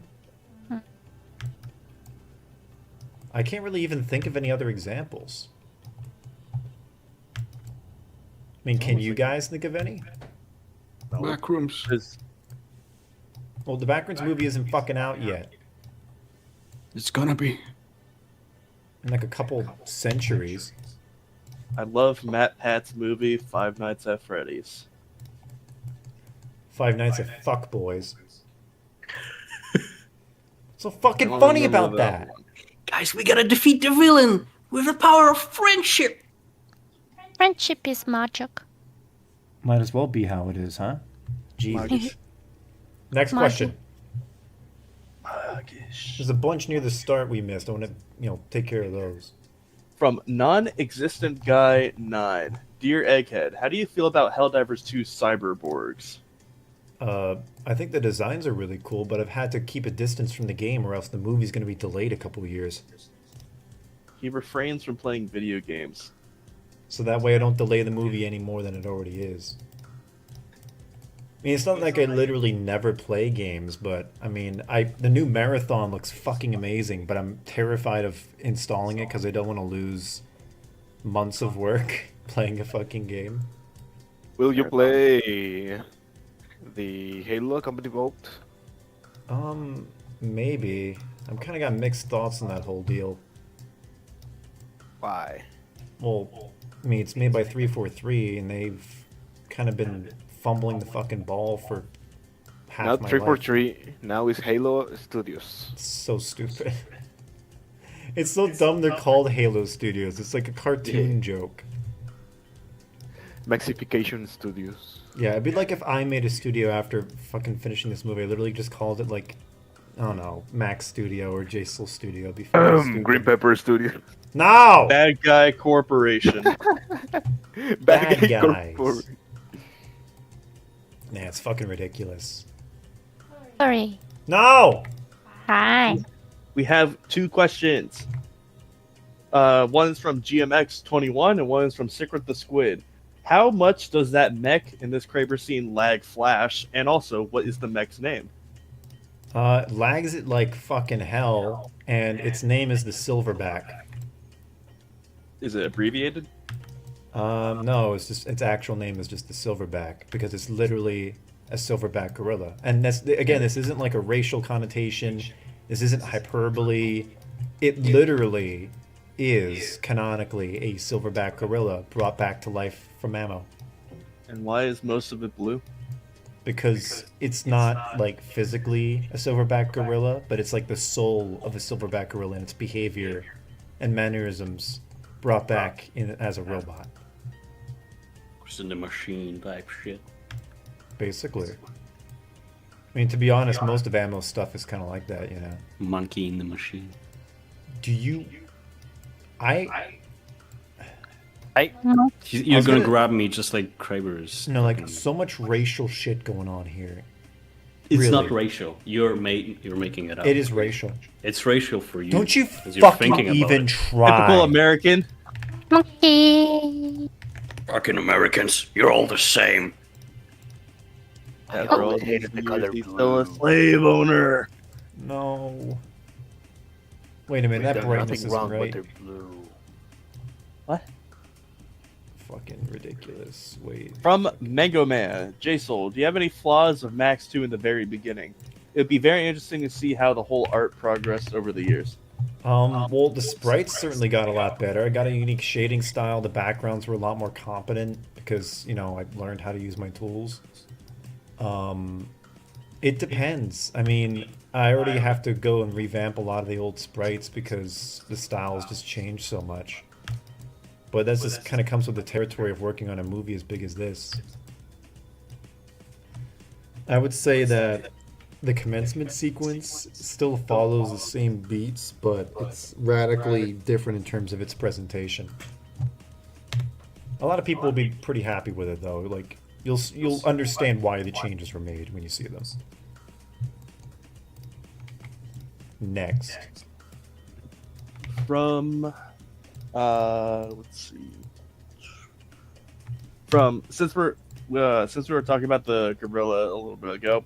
I can't really even think of any other examples. I mean, can you guys think of any? Backrooms. There's- Well, the Backrooms movie isn't fucking out yet. It's gonna be. In like a couple centuries. I love Matt Pat's movie Five Nights at Freddy's. Five Nights at Fuck Boys. So fucking I don't funny remember about that. one. Guys, we gotta defeat the villain with the power of friendship. Friendship is magic. Might as well be how it is, huh? Jesus. Magic. Next Magic. question. Magish. There's a bunch near the start we missed. I want to, take care of those. From non-existent guy 9. Dear Egghead, how do you feel about Helldivers 2 Cyberborgs? I think the designs are really cool, but I've had to keep a distance from the game, or else the movie's going to be delayed a couple of years. He refrains from playing video games. So that way I don't delay the movie any more than it already is. I mean, it's not like I literally never play games, but I mean, the new Marathon looks fucking amazing, but I'm terrified of installing it because I don't want to lose months of work playing a fucking game. Will you play the Halo Company Vault? Maybe. I'm kind of got mixed thoughts on that whole deal. Why? Well, I mean, it's made by 343, and they've kind of been fumbling the fucking ball for half Not my 343. life. Now it's Halo Studios. It's so stupid. It's so dumb they're called Halo Studios. It's like a cartoon joke. Maxification Studios. Yeah, it'd be like if I made a studio after fucking finishing this movie. I literally just called it like, I don't know, Max Studio or JSOL Studio. It'd be fucking stupid. Green Pepper Studio. No! Bad Guy Corporation. Bad Guy guys. Corporation. Nah, it's fucking ridiculous. Sorry. No! Hi. We have 2 questions. One is from GMX21 and one is from Secret the Squid. How much does that mech in this Creber scene lag Flash? And also, what is the mech's name? Lags it like fucking hell, and its name is the Silverback. Is it abbreviated? No, it's just its actual name is just the Silverback because it's literally a silverback gorilla. And that's again, this isn't like a racial connotation. This isn't hyperbole. It literally is canonically a silverback gorilla brought back to life from ammo. And why is most of it blue? Because it's not like physically a silverback gorilla, but it's like the soul of a silverback gorilla and its behavior and mannerisms brought back in as a robot. Just in the machine type shit. Basically. I mean, to be honest, most of Ammo's stuff is kind of like that, you know. Monkey in the machine. Do you... You're gonna grab me just like Creber's. No, like, so much racial shit going on here. It's really. not racial. You're making it up. It is racial. It's racial for you. Don't you 'cause you're fucking thinking about even it. try. Typical American. Monkey. Fucking Americans, you're all the same. After all always these hated the years, color he's blue. still a slave owner. No. Wait a minute, that There's brightness nothing isn't wrong, but right. they're blue. What? Fucking ridiculous. Wait. From Mango Man, JSoul, do you have any flaws of Max 2 in the very beginning? It would be very interesting to see how the whole art progressed over the years. Well, the sprites certainly got a lot better. I got a unique shading style. The backgrounds were a lot more competent because, you know, I learned how to use my tools. It depends. I mean, I already have to go and revamp a lot of the old sprites because the styles just changed so much. But that's just kind of comes with the territory of working on a movie as big as this. I would say that the commencement sequence still follows the same beats, but it's radically different in terms of its presentation. A lot of people will be pretty happy with it, though. Like, you'll understand why the changes were made when you see them. Next. From, let's see. From since we were talking about the gorilla a little bit ago,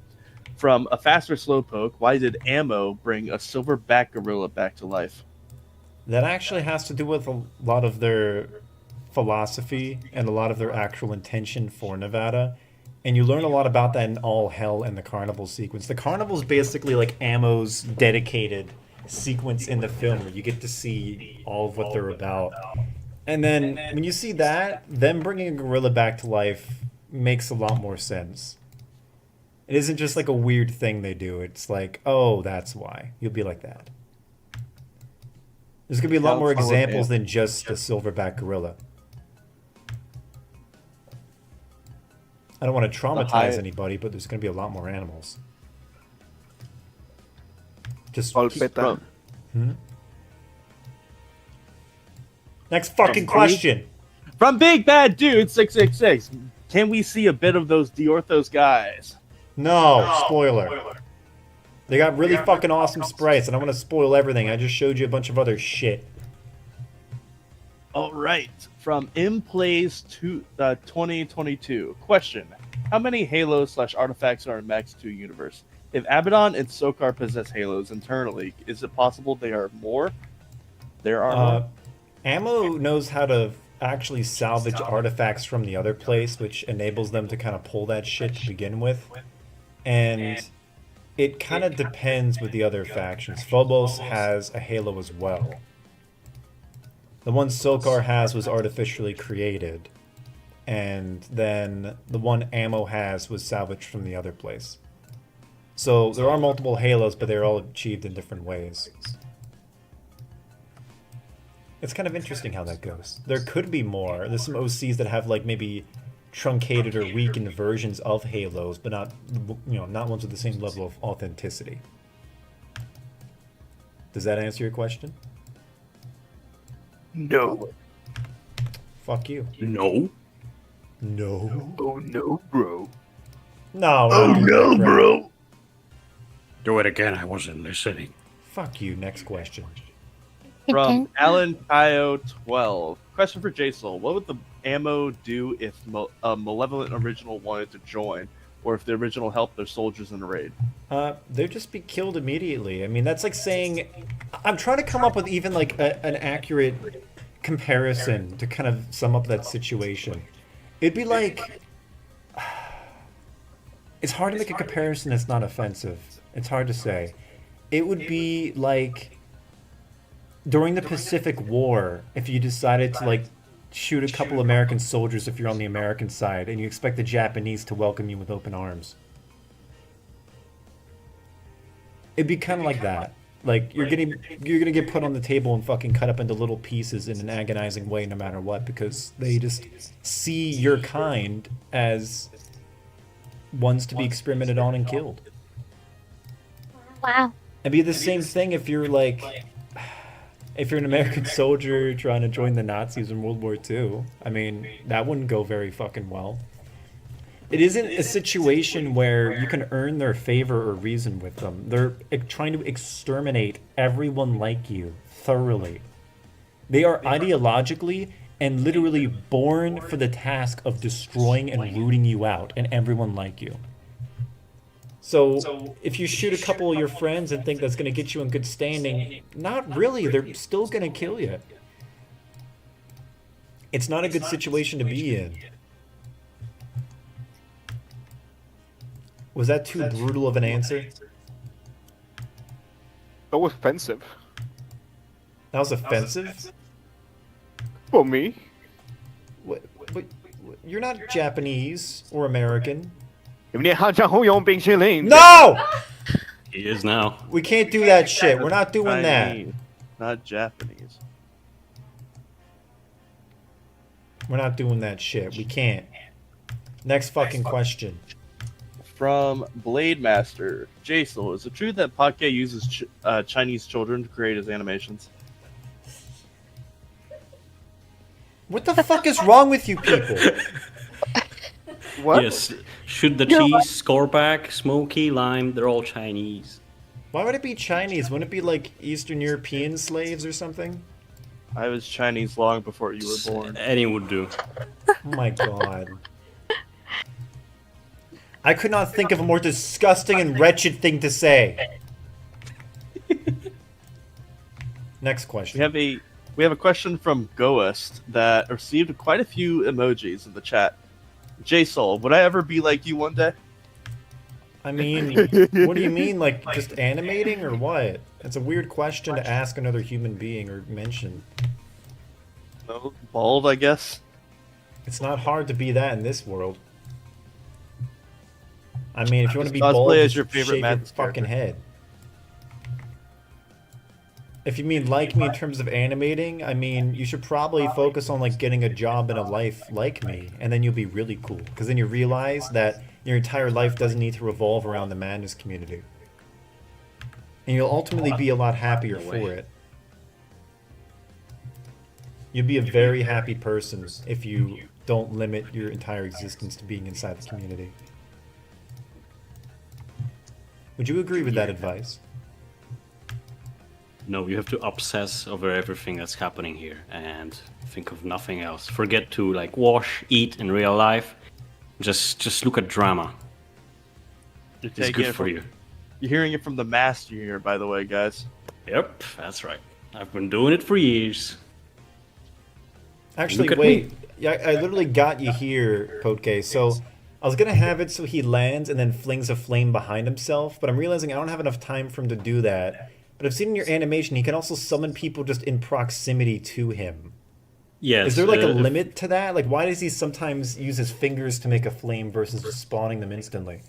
from a faster slowpoke, why did Ammo bring a silverback gorilla back to life? That actually has to do with a lot of their philosophy and a lot of their actual intention for Nevada. And you learn a lot about that in All Hell and the Carnival sequence. The Carnival is basically like Ammo's dedicated sequence in the film where you get to see all of what they're about. And then when you see that, them bringing a gorilla back to life makes a lot more sense. It isn't just like a weird thing they do. It's like, oh, that's why. You'll be like that. There's going to be a lot more examples than just a silverback gorilla. I don't want to traumatize anybody, but there's going to be a lot more animals. Just Polpeta. Next fucking question. From Big Bad Dude 666, can we see a bit of those Diorthos guys? No, spoiler. They got really fucking awesome sprites, and I want to spoil everything. I just showed you a bunch of other shit. All right, from Implays 2022. Question: how many Halos/artifacts are in Max 2 universe? If Abaddon and Sokar possess Halos internally, is it possible they are more? There are more? Ammo knows how to actually salvage artifacts from the other place, which enables them to kind of pull that shit to begin with. And it kind of depends with the other factions. Phobos has a Halo as well. The one Sokar has was artificially created. And then the one Ammo has was salvaged from the other place. So there are multiple Halos, but they're all achieved in different ways. It's kind of interesting how that goes. There could be more. There's some OCs that have like maybe truncated or weakened versions of Halos, but not, not ones with the same level of authenticity. Does that answer your question? No. Fuck you. No. No. Oh no, bro. No. Oh no, bro. Do it again. I wasn't listening. Fuck you. Next question. From Alan Kyo 12. Question for Jason: what would the Ammo do if a malevolent original wanted to join, or if the original helped their soldiers in a raid? They'd just be killed immediately. I mean, that's like saying... I'm trying to come up with even like an accurate comparison to kind of sum up that situation. It'd be like... It's hard to make a comparison that's not offensive. It's hard to say. It would be like... during the Pacific War, if you decided to like shoot a couple American soldiers if you're on the American side, and you expect the Japanese to welcome you with open arms. It'd be kind of like that. Like you're gonna get put on the table and fucking cut up into little pieces in an agonizing way, no matter what, because they just see your kind as ones to be experimented on and killed. Wow. It'd be the same thing if you're like. If you're an American soldier trying to join the Nazis in World War II, I mean, that wouldn't go very fucking well. It isn't a situation where you can earn their favor or reason with them. They're trying to exterminate everyone like you thoroughly. They are ideologically and literally born for the task of destroying and rooting you out and everyone like you. So, if you shoot a couple of your friends and think that's going to get you in good standing, not really. They're still going to kill you. It's not a good situation to be in. Was that too brutal of an answer? So offensive. That was offensive? For me. What, you're not Japanese or American. No! He is now. We can't do that shit. We're not doing that. Chinese, not Japanese. We're not doing that shit. We can't. Next fucking question. From Blade Master, Jason, is it true that Potke uses Chinese children to create his animations? What the fuck is wrong with you people? What? Yes. Should the cheese, Scorback, Smoky, Lime, they're all Chinese. Why would it be Chinese? Wouldn't it be like Eastern European slaves or something? I was Chinese long before you were born. Any would do. Oh my god. I could not think of a more disgusting and wretched thing to say. Next question. We have a question from Goist that received quite a few emojis in the chat. J-Soul, would I ever be like you one day? I mean, what do you mean, like, just animating or what? It's a weird question to ask another human being or mention. No, bald, I guess. It's not hard to be that in this world. I mean, if you want to be Cosplay bald, as just your favorite shave your Madness fucking character. head. If you mean like me in terms of animating, I mean, you should probably focus on like getting a job in a life like me, and then you'll be really cool. Because then you realize that your entire life doesn't need to revolve around the madness community. And you'll ultimately be a lot happier for it. You'd be a very happy person if you don't limit your entire existence to being inside the community. Would you agree with that advice? No, you have to obsess over everything that's happening here and think of nothing else. Forget to like wash, eat in real life. Just look at drama. You're It's taking good it for from, you. You're hearing it from the master here, by the way, guys. Yep, that's right. I've been doing it for years. Actually, Look at wait. me. Yeah, I literally got you here, Potke. So I was gonna have it so he lands and then flings a flame behind himself, but I'm realizing I don't have enough time for him to do that. But I've seen in your animation he can also summon people just in proximity to him. Yes. Is there like a if- limit to that? Like, why does he sometimes use his fingers to make a flame versus just spawning them instantly?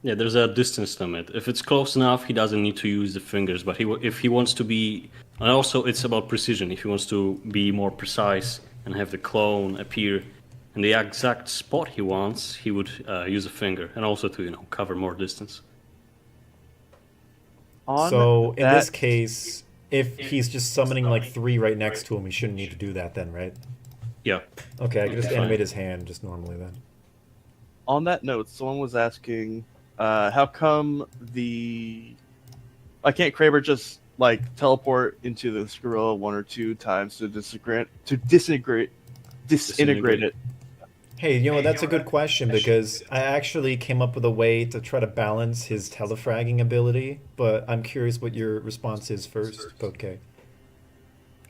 Yeah, there's a distance limit. If it's close enough, he doesn't need to use the fingers. But if he wants to be, and also it's about precision. If he wants to be more precise and have the clone appear in the exact spot he wants, he would use a finger, and also to cover more distance. So in this case, if he's just summoning like 3 right next to him, he shouldn't need to do that then, right? Yeah. Okay, I can just Fine. animate his hand just normally then. On that note, someone was asking, how come why can't Creber just like teleport into the Skrilla 1 or 2 times to disintegrate it? Hey, that's a good question because I actually came up with a way to try to balance his telefragging ability, but I'm curious what your response is first, Potke.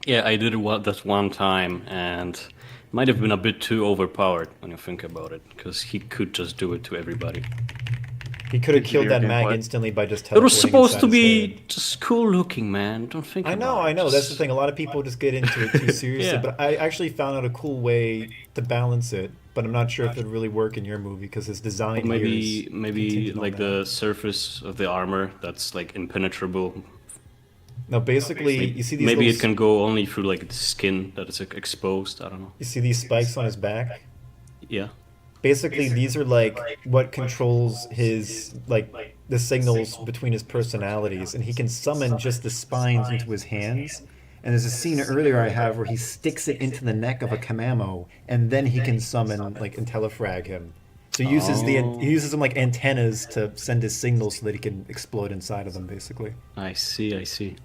Yeah, I did it that one time, and it might have been a bit too overpowered when you think about it, because he could just do it to everybody. He could have killed that mag gameplay. instantly by just It teleporting was supposed to inside his be head. just cool looking, man. Don't think I about it. know. That's the Just- thing. A lot of people just get into it too seriously, Yeah. but I actually found out a cool way to balance it. But I'm not sure if it'd really work in your movie because his design Or here maybe is maybe contingent on like that. the surface of the armor that's like impenetrable. No, basically, you see these Maybe little it can go only through like the skin that is like, exposed. I don't know. you see these spikes on his back? Yeah. Basically, these are like what controls his like the signals between his personalities, and he can summon just the spines into his hands. And there's a scene earlier I have where he sticks it into the neck of a Kamamo, and then he can summon like and telefrag him. So he uses them like antennas to send his signals so that he can explode inside of them, basically. I see.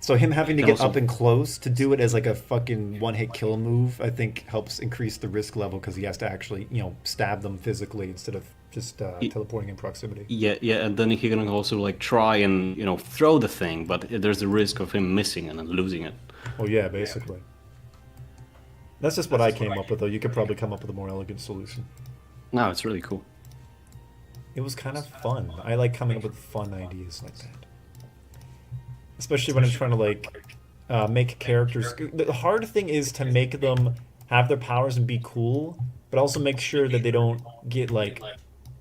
So him having to Can get also- up and close to do it as like a fucking one-hit kill move, I think helps increase the risk level because he has to actually, stab them physically instead of just teleporting in proximity. Yeah, and then he can also like try and throw the thing, but there's the risk of him missing and then losing it. Well, yeah, basically. That's just what I came up with, though. You could probably come up with a more elegant solution. No, it's really cool. It was kind of fun. I like coming up with fun ideas like that. Especially when I'm trying to, make characters... The hard thing is to make them have their powers and be cool, but also make sure that they don't get,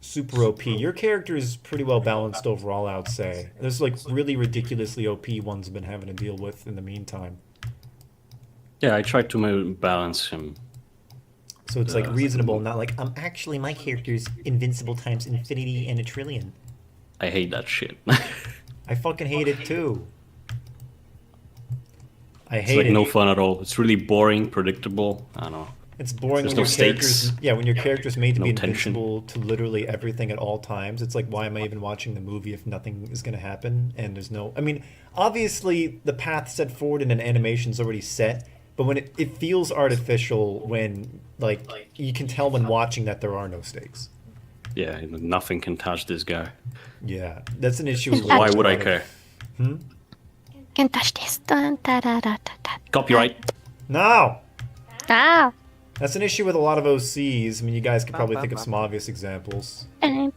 super OP. Your character is pretty well balanced overall, I would say. There's, really ridiculously OP ones I've been having to deal with in the meantime. Yeah, I tried to balance him. So it's, reasonable, not like, actually, my character's invincible times infinity and a trillion. I hate that shit. I fucking hate it, too. I It's hate it. no fun at all. It's really boring, predictable. I don't know. It's boring There's when no your character's stakes. when your character's made to No be tension. invincible to literally everything at all times. It's like, why am I even watching the movie if nothing is going to happen and there's no... I mean, obviously the path set forward in an animation's already set, but when it feels artificial when you can tell when watching that there are no stakes. Yeah, nothing can touch this guy. Yeah, that's an issue. with Why a would I lot of- care? Can touch this. Dun, da, da, da, da, da. Copyright. No! Ah. That's an issue with a lot of OCs. I mean, you guys could probably think of some obvious examples. Oh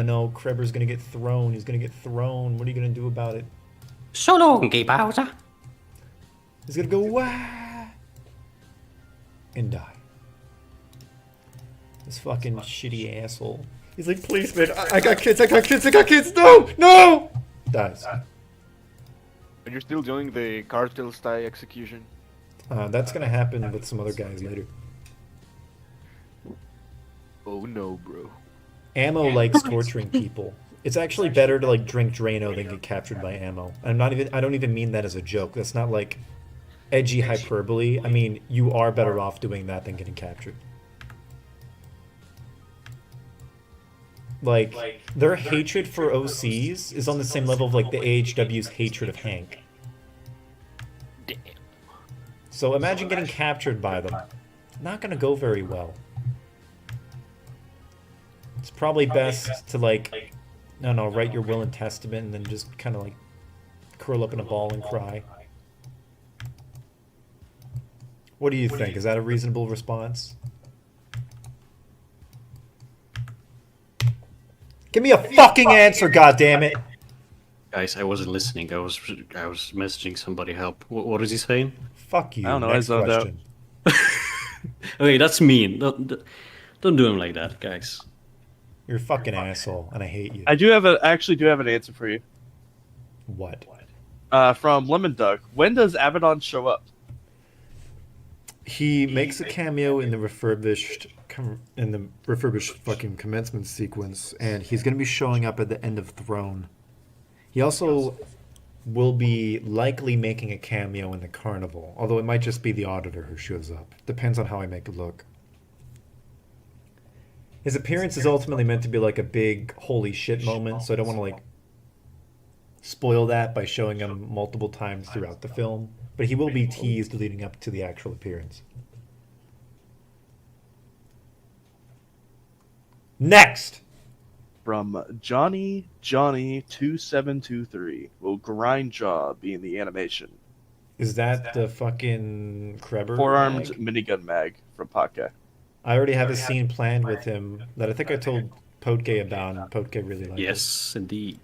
No, Creber's gonna get thrown. He's gonna get thrown. What are you gonna do about it? So long, Bowser. He's gonna go wah and die. This fucking shitty asshole. He's like, please, man, I got kids, I got kids, I got kids. No, no. Dies. Are you still doing the cartel style execution? That's gonna happen with some other guys later. Oh no, bro. Ammo likes torturing people. It's actually better to like drink Drano than get captured by ammo. I don't even mean that as a joke. That's not like edgy hyperbole. I mean, you are better off doing that than getting captured. Like, their hatred for OCs is on the same level of like the AHW's hatred of Hank. Damn. So imagine getting captured by them. Not gonna go very well. It's probably best to like, I don't know, write your will and testament and then just kind of like curl up in a ball and cry. What do you think? Is that a reasonable response? Give me a fucking answer, goddammit! Guys, I wasn't listening. I was messaging somebody. Help. What is he saying? Fuck you. I don't know, Next I zoned out. question. Okay, that's mean. Don't do him like that, guys. You're a fucking asshole, and I hate you. I actually do have an answer for you. What? From Lemon Duck. When does Abaddon show up? He makes a cameo in the refurbished fucking commencement sequence, and he's going to be showing up at the end of Throne. He also will be likely making a cameo in the Carnival, although it might just be the Auditor who shows up. Depends on how I make it look. His appearance is ultimately meant to be like a big holy shit moment, so I don't want to like spoil that by showing him multiple times throughout the film. But he will be teased leading up to the actual appearance. Next! From Johnny2723. Will Grindjaw be in the animation? Is that the fucking Creber? Four-armed mag? minigun mag from Potke. I already have a scene planned with him that I think I told Potke about, and Potke really liked it. Yes, indeed.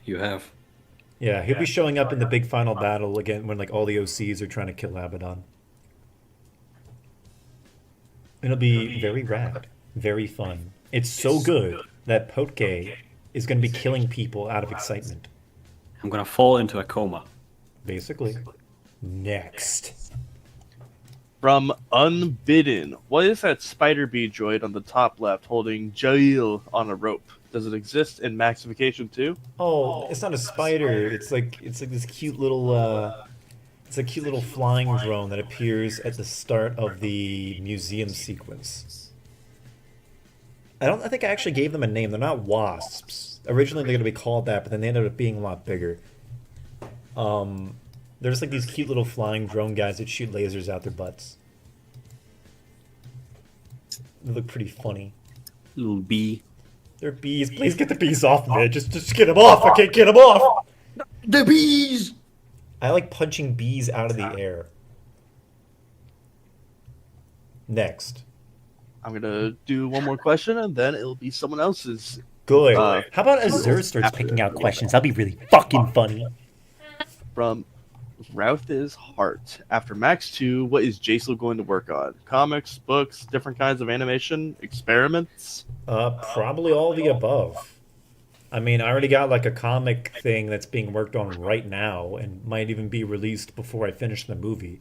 You have. Yeah, he'll be showing up in the big final battle again when like all the OCs are trying to kill Abaddon. It'll be very rad, very fun. It's so good that Potke is going to be killing people out of excitement. I'm gonna fall into a coma. Basically. Next. From Unbidden. What is that spider bee droid on the top left holding Jail on a rope? Does it exist in Maxification too? Oh, it's not a spider. It's like this cute little it's a cute little flying drone that appears at the start of the museum sequence. I think I actually gave them a name. They're not wasps. Originally they're gonna be called that, but then they ended up being a lot bigger. There's like these cute little flying drone guys that shoot lasers out their butts. They look pretty funny. Little bee. They're bees. Please get the bees off me. Just get them off. I can't get them off. The bees! I like punching bees out of the air. Next. I'm gonna do one more question and then it'll be someone else's. Good. How about Azur starts picking out questions? That'll be really fucking funny. From Routh is Heart. After Max 2, what is Jason going to work on? Comics, books, different kinds of animation, experiments? Probably all the above. I mean, I already got like a comic thing that's being worked on right now and might even be released before I finish the movie.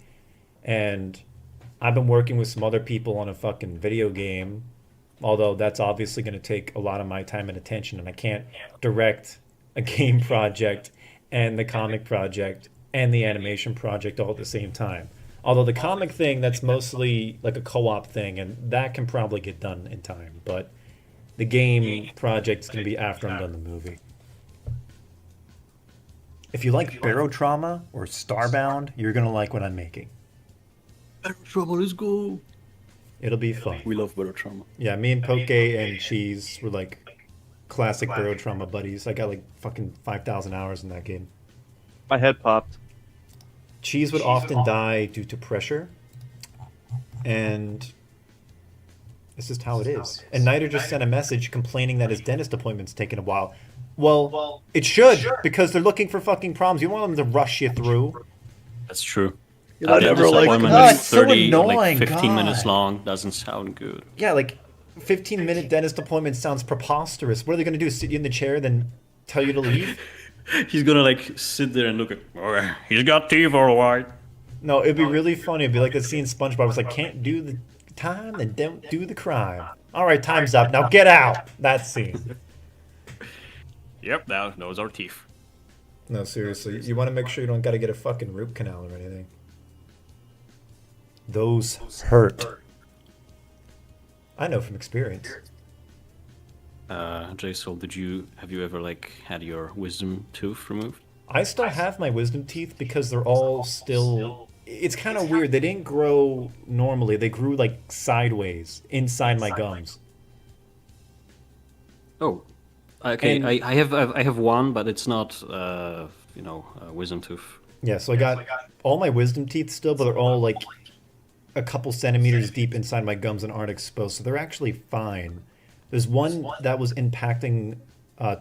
And I've been working with some other people on a fucking video game, although that's obviously going to take a lot of my time and attention, and I can't direct a game project and the comic project and the animation project all at the same time. Although the comic thing, that's mostly like a co-op thing, and that can probably get done in time. But the game project is going to be after I'm done the movie. If you like Barotrauma or Starbound, you're going to like what I'm making. Trouble, let's go. It'll be fun. We love Barotrauma. Yeah, me and Poke and Cheese were like classic Barotrauma buddies. I got like fucking 5,000 hours in that game. My head popped. Cheese would often die due to pressure, and it's just how it is. And Niter just sent a message complaining that his dentist appointment's taking a while. Well, it should, because they're looking for fucking problems. You don't want them to rush you through. That's true. I never like- appointment God, is it's so 30, like annoying, 15 God. minutes long. Doesn't sound good. Yeah, like 15-minute dentist appointment sounds preposterous. What are they going to do, sit you in the chair, then tell you to leave? He's gonna like sit there and look at. Oh, he's got teeth, all right. No, it'd be really funny. It'd be like the scene in SpongeBob. It's like, can't do the time, then don't do the crime. All right, time's up. Now get out. That scene. Yep, those are teeth. No, seriously. You want to make sure you don't got to get a fucking root canal or anything. Those hurt. I know from experience. Jason, have you ever like had your wisdom tooth removed? I still have my wisdom teeth because they're all still... It's kind of weird. They didn't grow normally. They grew like sideways inside my gums. Oh, okay. And- I have one, but it's not wisdom tooth. Yeah, so I got all my wisdom teeth still, but they're all like a couple centimeters deep inside my gums and aren't exposed, so they're actually fine. There's one that was impacting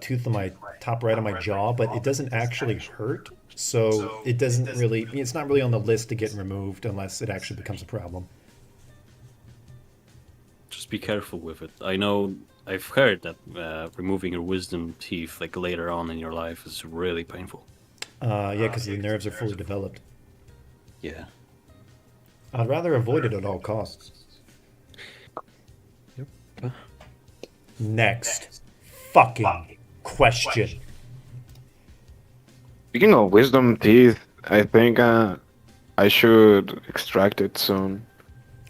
tooth on my top right of my jaw, but it doesn't actually hurt, so it doesn't really... It's not really on the list to get removed unless it actually becomes a problem. Just be careful with it. I've heard that removing your wisdom teeth like later on in your life is really painful. Yeah, because the nerves are fully developed. Yeah. I'd rather avoid it at all costs. Yep. Next fucking question. Speaking of wisdom teeth, I think I should extract it soon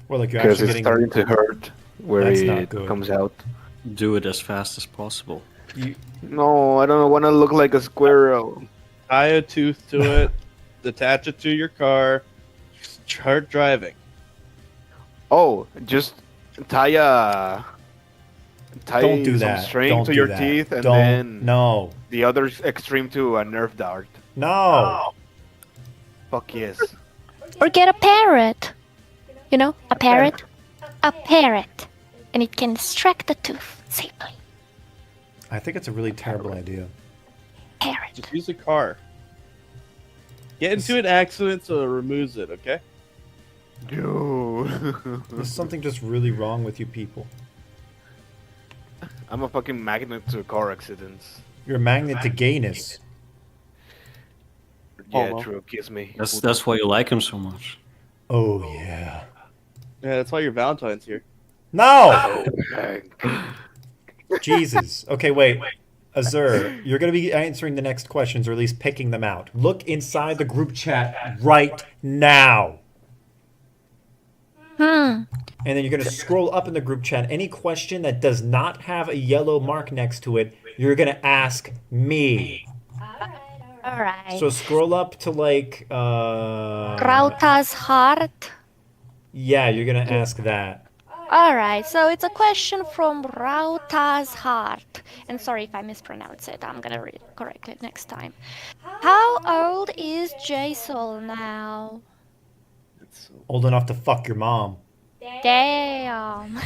Or like you're because actually it's getting... starting to hurt where That's not it good. comes out. Do it as fast as possible. No, I don't want to look like a squirrel. Tie a tooth to it, attach it to your car, start driving. Oh, just tie Don't do some that. string Don't to do your that. teeth and Don't. then No. the other extreme to a nerve dart. No. Fuck yes. Or get a parrot. You know, a parrot. A parrot. And it can extract the tooth safely. I think it's a really terrible idea. Parrot. Just use a car. Get into an accident so it removes it, okay? No. There's something just really wrong with you people. I'm a fucking magnet to car accidents. You're a magnet to gayness. Yeah, well. true. Kiss me. That's why you like him so much. Oh, yeah. Yeah, that's why your Valentine's here. No! Heck. Jesus. Okay, wait. Azur, you're going to be answering the next questions, or at least picking them out. Look inside the group chat right now. And then you're going to scroll up in the group chat. Any question that does not have a yellow mark next to it, you're going to ask me. Alright. So scroll up to like... Rauta's heart. Yeah, you're going to ask that. Alright, so it's a question from Rauta's heart. And sorry if I mispronounce it, I'm gonna read it correctly next time. How old is Jason now? Old enough to fuck your mom. Damn.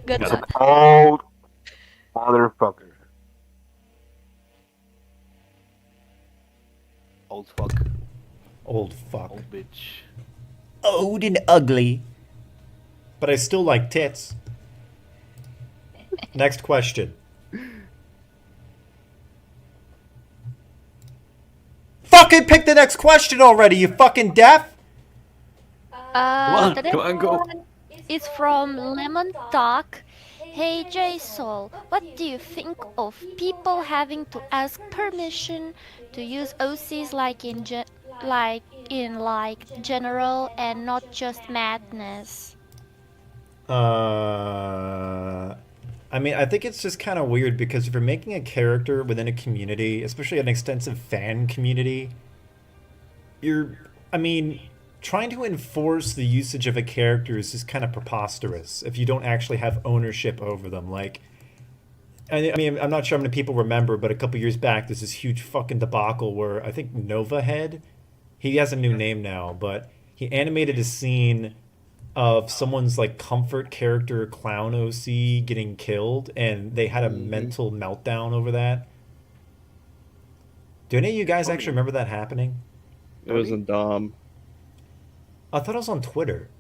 Good one. Old motherfucker. Old fuck. Old fuck. Old bitch. Old and ugly. But I still like tits. Next question. Fucking pick the next question already, you fucking deaf! on, The come on, next go. one is from Lemon Talk. Hey Jason, what do you think of people having to ask permission to use OCs like in general and not just madness? I mean, I think it's just kind of weird because if you're making a character within a community, especially an extensive fan community, trying to enforce the usage of a character is just kind of preposterous if you don't actually have ownership over them. Like, I mean, I'm not sure how many people remember, but a couple years back, there's this huge fucking debacle where I think Nova Head, he has a new name now, but he animated a scene of someone's like comfort character clown OC getting killed, and they had a mental meltdown over that. Do any of you guys actually remember that happening? It was in Dom. I thought it was on Twitter.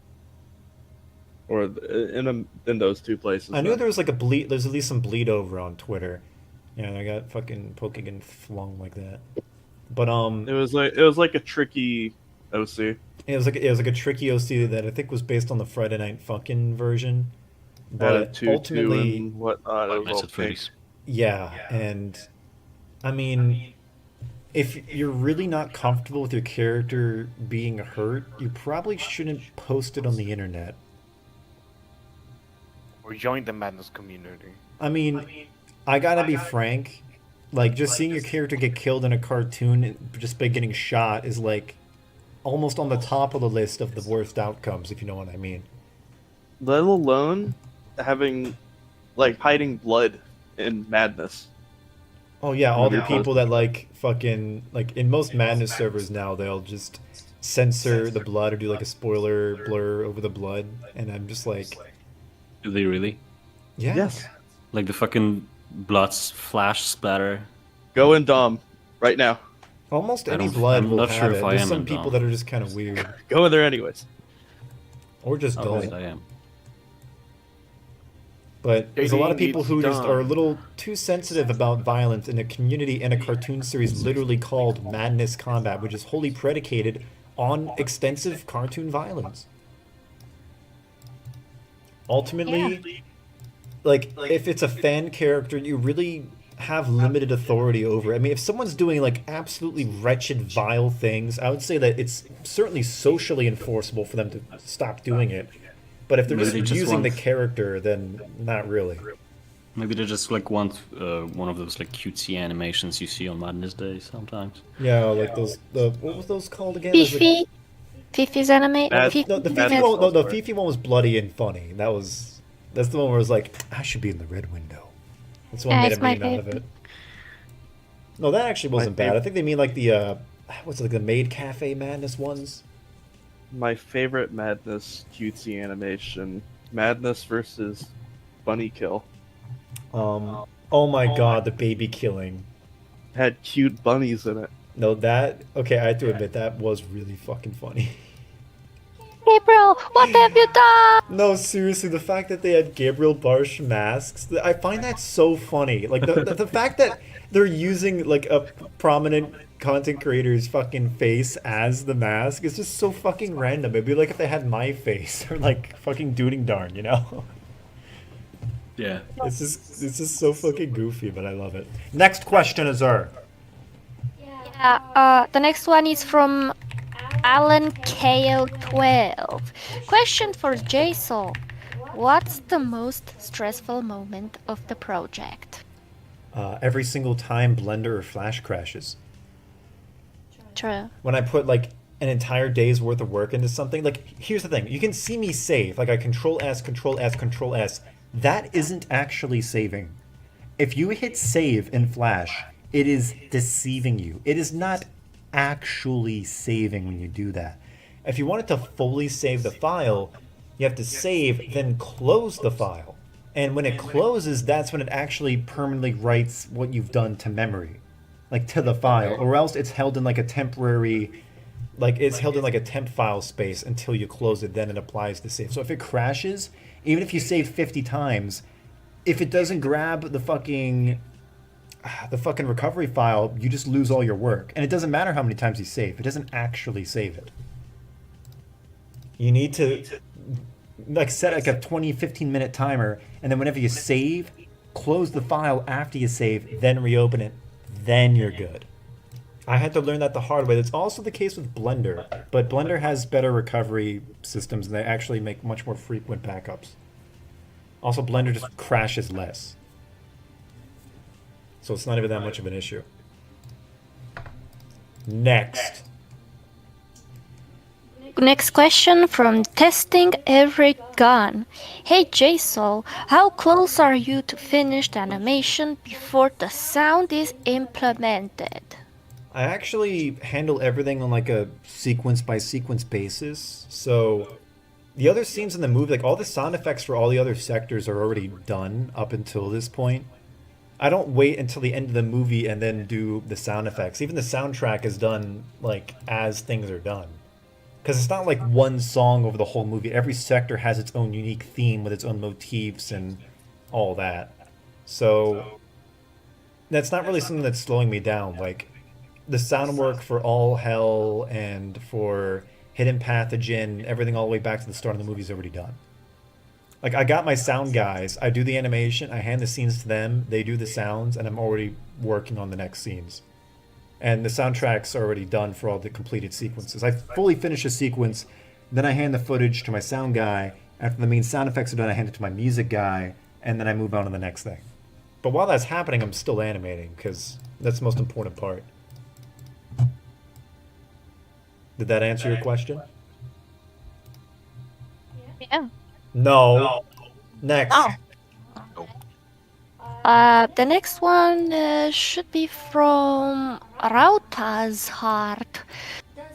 Or in those two places. I knew there was like a bleed. There's at least some bleed over on Twitter. Yeah, I got fucking Potke getting flung like that. But It was like a tricky OC. it was like a tricky OC that I think was based on the Friday Night Funkin' version. But Tutu ultimately, and whatnot. It was Nights all at pink. Freddy's. Yeah, and I mean, if you're really not comfortable with your character being hurt, you probably shouldn't post it on the internet. Or join the madness community. I mean, I gotta be frank, like just seeing your character get killed in a cartoon just by getting shot is like almost on the top of the list of the worst outcomes, if you know what I mean. Let alone having like hiding blood in madness. Oh yeah, all the Another people that like fucking like in most madness servers now they'll just censor the blood or do like a spoiler blur over the blood, and I'm just like, Do they really? yeah. Yes. Like the fucking blood flash splatter. Go in Dom right now. Almost I any don't- blood I'm will not have sure it. if I There's am some in people Dom. that are just kind of weird, Go in there anyways. or just Oh, don't. wait, I am. But there's a lot of JD people who needs just are a Dom. little too sensitive about violence in a community in a cartoon series literally called Madness Combat, which is wholly predicated on extensive cartoon violence. Ultimately, like if it's a fan character, you really have limited authority over it. I mean, if someone's doing like absolutely wretched, vile things, I would say that it's certainly socially enforceable for them to stop doing it. But if they're Maybe just they just using the want- character, then not really. Maybe they just like want one of those like cutesy animations you see on Madness Day sometimes. Yeah, like those. What was those called again? Those, like, Fifi. Fifi's anime. Bad- Fifi. no, the Madness Fifi one. No, the All-Star. Fifi one was bloody and funny. That's the one where it was like, I should be in the red window. That's the one Yeah, made it's a my meme out of it. favorite. No, that actually wasn't bad. I favorite- think they mean like the what's it, like the Maid Cafe Madness ones. My favorite madness cutesy animation. Madness versus Bunny Kill. Oh my god, the baby killing. Had cute bunnies in it. No, that okay. I have to admit that was really fucking funny. Gabriel, what have you done? No, seriously, the fact that they had Gabriel Barsh masks, I find that so funny. Like the fact that they're using like a prominent content creator's fucking face as the mask is just so fucking random. It'd be like if they had my face or like fucking Dooting Darn, you know? Yeah. It's just so fucking goofy, but I love it. Next question is our. Yeah, the next one is from Alan KO12. Question for Jason. What's the most stressful moment of the project? Every single time Blender or Flash crashes. True. When I put like an entire day's worth of work into something, like here's the thing, you can see me save, like I Control S, Control S, Control S. That isn't actually saving. If you hit save in Flash, it is deceiving you. It is not actually saving when you do that. If you want it to fully save the file, you have to save, then close the file. And when it closes, that's when it actually permanently writes what you've done to memory, like to the file, or else it's held in like a temporary, like it's held in like a temp file space until you close it, then it applies the save. So if it crashes, even if you save 50 times, if it doesn't grab the fucking recovery file, you just lose all your work. And it doesn't matter how many times you save. It doesn't actually save it. You need to like set like a 15-minute timer, and then whenever you save, close the file after you save, then reopen it. Then you're good. I had to learn that the hard way. That's also the case with Blender, but Blender has better recovery systems and they actually make much more frequent backups. Also, Blender just crashes less. So it's not even that much of an issue. Next. Next question from Testing Every Gun. Hey Jason, how close are you to finished animation before the sound is implemented? I actually handle everything on like a sequence by sequence basis. So the other scenes in the movie, like all the sound effects for all the other sectors are already done up until this point. I don't wait until the end of the movie and then do the sound effects. Even the soundtrack is done like as things are done. Because it's not like one song over the whole movie. Every sector has its own unique theme with its own motifs and all that. So that's not really something that's slowing me down. Like the sound work for All Hell and for Hidden Pathogen, everything all the way back to the start of the movie is already done. Like I got my sound guys. I do the animation. I hand the scenes to them. They do the sounds, and I'm already working on the next scenes. And the soundtrack's already done for all the completed sequences. I fully finish a sequence, then I hand the footage to my sound guy. After the main sound effects are done, I hand it to my music guy, and then I move on to the next thing. But while that's happening, I'm still animating, because that's the most important part. Did that answer your question? Yeah. No. Next. Oh. The next one should be from Rauta's Heart.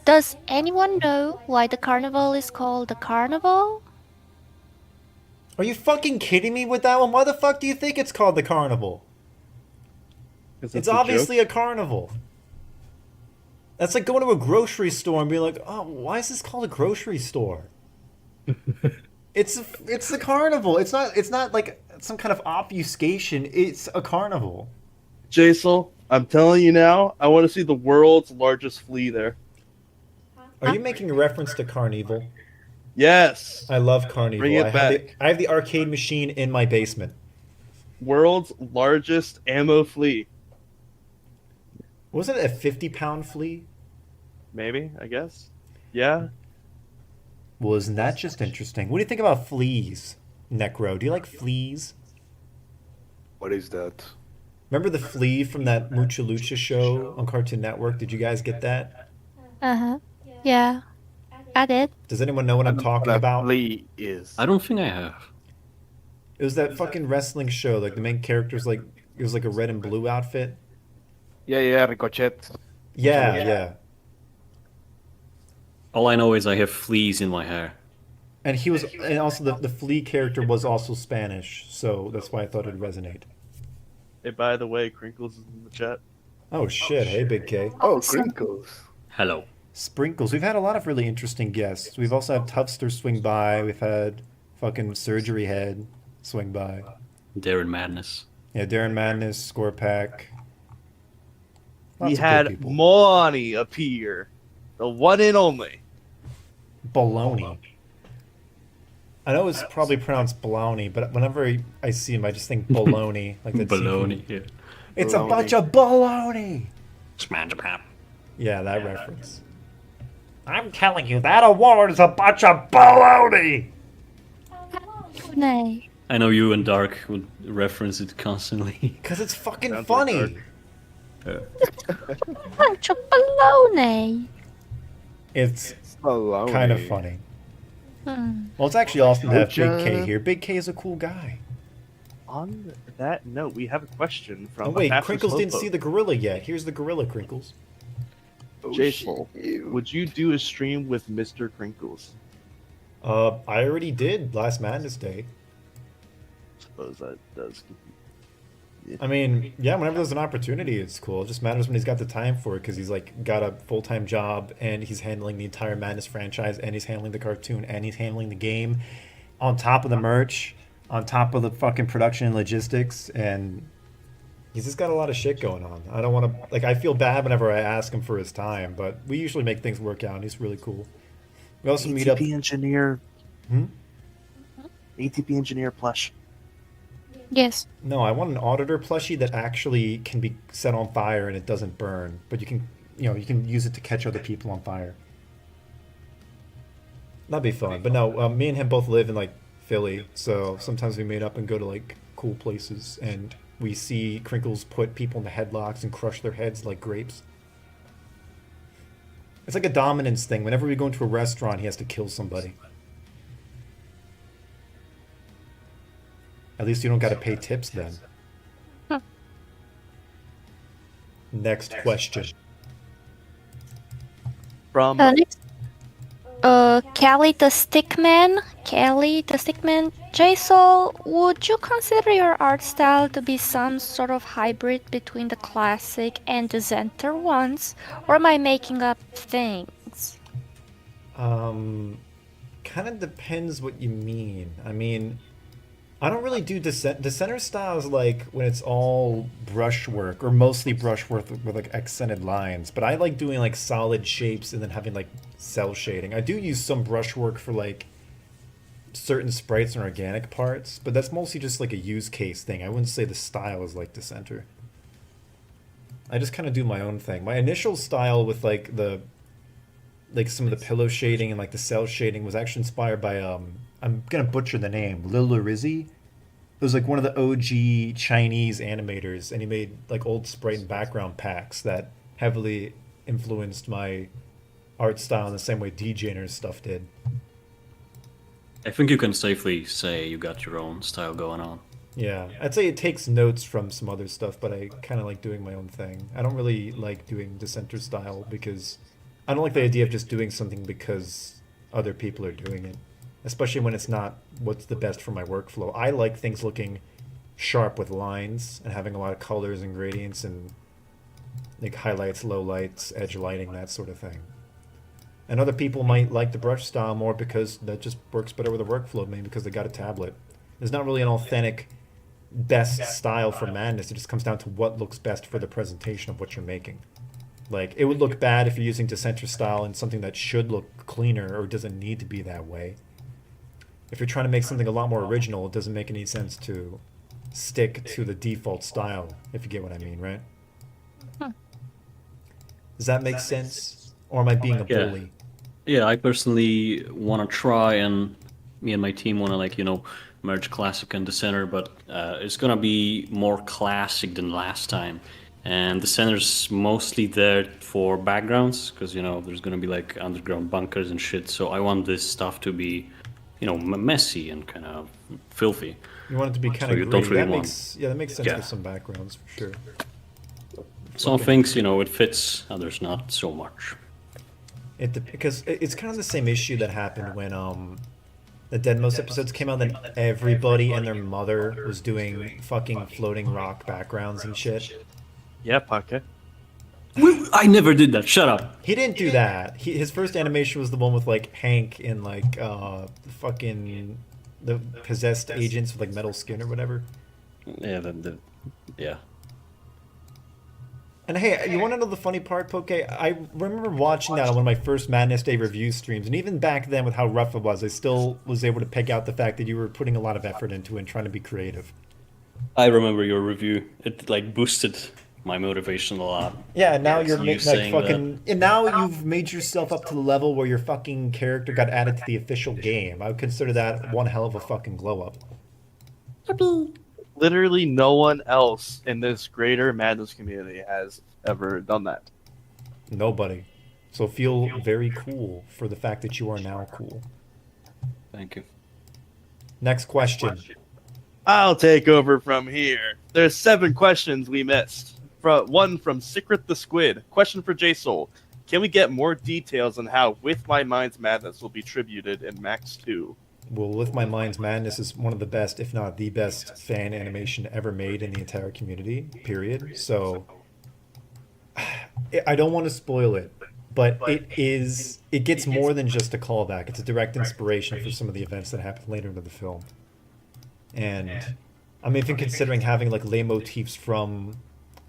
Does anyone know why the carnival is called the carnival? Are you fucking kidding me with that one? Why the fuck do you think it's called the carnival? It's obviously a carnival. That's like going to a grocery store and being like, oh, why is this called a grocery store? It's the carnival. It's not like some kind of obfuscation. It's a carnival. Jaisal, I'm telling you now, I want to see the world's largest flea there. Are you making a reference to Carnival? Yes. I love Carnival. Bring it back. I have the arcade machine in my basement. World's largest ammo flea. Wasn't it a 50-pound flea? Maybe, I guess. Yeah. Well, isn't that just interesting? What do you think about fleas, Necro? Do you like fleas? What is that? Remember the flea from that Mucha Lucha show on Cartoon Network? Did you guys get that? Uh-huh. Yeah. I did. Does anyone know what I'm talking about? Flea is. I don't think I have. It was that fucking wrestling show. Like the main character's like it was like a red and blue outfit. Yeah, Ricochet. Yeah. All I know is I have fleas in my hair. And also the flea character was also Spanish, so that's why I thought it'd resonate. Hey, by the way, Crinkles is in the chat. Oh shit! Hey, Big K. Oh, Crinkles. Hello. Sprinkles. We've had a lot of really interesting guests. We've also had Tufster swing by. We've had fucking Surgery Head swing by. Darren Madness. Yeah, Darren Madness, Scorepack. We had Monty appear. The one and only. Baloney. I know it's probably pronounced baloney, but whenever I see him, I just think baloney. Like that Baloney, yeah. It's a bunch of baloney! Smash pap. Yeah, that reference. I'm telling you, that award is a bunch of baloney! Nay. I know you and Dark would reference it constantly. Because it's fucking Sounds funny! Bunch of baloney. It's Baloney. kind of funny. Well, it's actually awesome to have Big K here. Big K is a cool guy. On that note, we have a question from. Oh wait, Crinkles didn't see the gorilla yet. Here's the gorilla, Crinkles. Jason, would you do a stream with Mr. Crinkles? I already did last Madness Day. Suppose that does. I mean, yeah, whenever there's an opportunity, it's cool. It just matters when he's got the time for it, because he's like got a full-time job and he's handling the entire Madness franchise, and he's handling the cartoon, and he's handling the game, on top of the merch, on top of the fucking production and logistics, and he's just got a lot of shit going on. I don't want to, like, I feel bad whenever I ask him for his time, but we usually make things work out, and he's really cool. We also meet up. ATP engineer. Hmm? ATP engineer plush. Yes. No, I want an auditor plushie that actually can be set on fire and it doesn't burn, but you can use it to catch other people on fire. That'd be fun. But no, me and him both live in like Philly, so sometimes we meet up and go to like cool places, and we see Crinkles put people into headlocks and crush their heads like grapes. It's like a dominance thing. Whenever we go into a restaurant, he has to kill somebody. At least you don't got to pay tips then. Next question. From Next. Callie the Stickman. Jaisal, would you consider your art style to be some sort of hybrid between the classic and the Zenter ones? Or am I making up things? Kind of depends what you mean. I mean, I don't really do Dissenter styles like when it's all brushwork or mostly brushwork with like accented lines, but I like doing like solid shapes and then having like cell shading. I do use some brushwork for like certain sprites and organic parts, but that's mostly just like a use case thing. I wouldn't say the style is like Dissenter. I just kind of do my own thing. My initial style with like some of the pillow shading and like the cell shading was actually inspired by I'm gonna butcher the name, Lil Rizzi. It was like one of the OG Chinese animators, and he made like old sprite and background packs that heavily influenced my art style in the same way DJ's stuff did. I think you can safely say you got your own style going on. Yeah, I'd say it takes notes from some other stuff, but I kind of like doing my own thing. I don't really like doing Dissenter style because I don't like the idea of just doing something because other people are doing it, especially when it's not what's the best for my workflow. I like things looking sharp with lines and having a lot of colors and gradients and like highlights, lowlights, edge lighting, that sort of thing. And other people might like the brush style more because that just works better with a workflow, maybe because they got a tablet. There's not really an authentic best style for madness. It just comes down to what looks best for the presentation of what you're making. Like, it would look bad if you're using Dissenter style in something that should look cleaner or doesn't need to be that way. If you're trying to make something a lot more original, it doesn't make any sense to stick to the default style, if you get what I mean, right? Does that make sense? Or am I being a bully? Yeah, I personally want to try, and me and my team want to, like, merge classic and Dissenter, but it's going to be more classic than last time. And the center's mostly there for backgrounds, because, there's going to be, like, underground bunkers and shit, so I want this stuff to be, messy and kind of filthy. You want it to be kind of you don't really that makes sense for some backgrounds, for sure. Some things, it fits, others not so much. Because it's kind of the same issue that happened when the Deadmau5 episodes came out, then everybody and their mother was doing fucking floating rock backgrounds and shit. Yeah, Potke. I never did that. Shut up. He didn't do that. His first animation was the one with like Hank and like the possessed agents with like metal skin or whatever. Yeah, yeah. And hey, you want to know the funny part, Poke? I remember watching that on one of my first Madness Day review streams, and even back then with how rough it was, I still was able to pick out the fact that you were putting a lot of effort into it and trying to be creative. I remember your review. It like boosted my motivation a lot. Yeah, and now you're You like fucking, and now you've made yourself up to the level where your fucking character got added to the official game. I would consider that one hell of a fucking glow up. Literally no one else in this greater Madness community has ever done that. Nobody. So feel very cool for the fact that you are now cool. Thank you. Next question. I'll take over from here. There's 7 questions we missed. One from Secret the Squid. Question for JSoul. Can we get more details on how With My Mind's Madness will be tributed in Max 2? Well, With My Mind's Madness is one of the best, if not the best, fan animation ever made in the entire community, period. So, I don't want to spoil it, but it gets more than just a callback. It's a direct inspiration for some of the events that happen later into the film. And I'm even considering having like leitmotifs from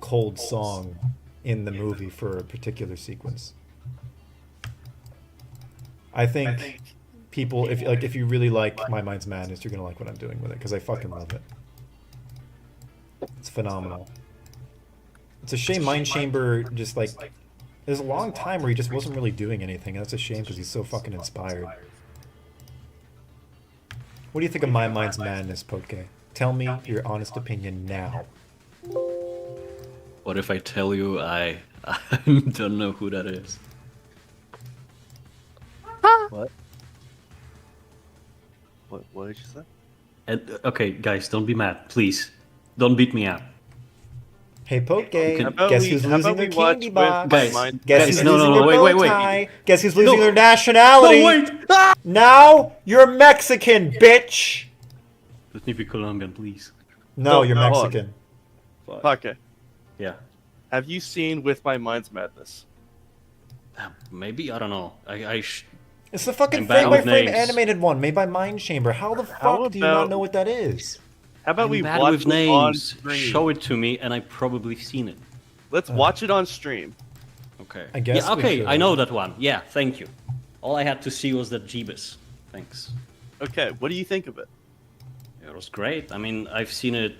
Cold Song in the movie for a particular sequence. I think people, if you really like My Mind's Madness, you're gonna like what I'm doing with it, because I fucking love it. It's phenomenal. It's a shame Mind Chamber just like, there's a long time where he just wasn't really doing anything, and that's a shame because he's so fucking inspired. What do you think of My Mind's Madness, Potke? Tell me your honest opinion now. What if I tell you I don't know who that is? What? What did you say? Okay, guys, don't be mad, please. Don't beat me up. Hey, Poke, Can- guess who's losing their candy box? Guys, Guess guys, who's no, losing no, their wait, bow wait. tie? Guess who's losing No. their nationality? No, wait! Now you're Mexican, bitch! Let me be Colombian, please. No, No, you're hold on. Mexican. Potke, Yeah. have you seen With My Mind's Madness? Maybe, I don't know. It's the fucking I'm bad with frame-by-frame names. animated one made by Mind Chamber. How the fuck How do you not about- know what that is? How about I'm we bad watch with it on names. stream? Show it to me, and I've probably seen it. Let's watch it on stream. Okay. I guess Yeah, we okay, could. I know that one. Yeah, thank you. All I had to see was that Jeebus. Thanks. Okay, what do you think of it? It was great. I mean, I've seen it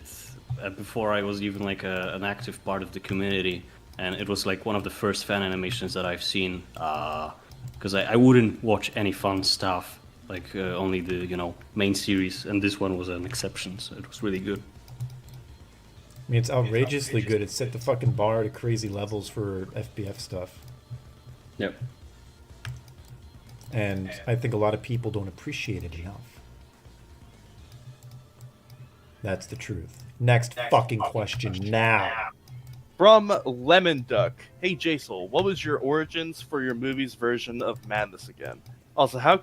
before I was even like an active part of the community, and it was like one of the first fan animations that I've seen. Because I wouldn't watch any fun stuff, like only the main series, and this one was an exception, so it was really good. I mean, it's outrageously good. It set the fucking bar to crazy levels for FBF stuff. Yep. And I think a lot of people don't appreciate it enough. That's the truth. Next fucking question now. From Lemon Duck. Hey Jason, what was your origins for your movie's version of Madness again? Also, how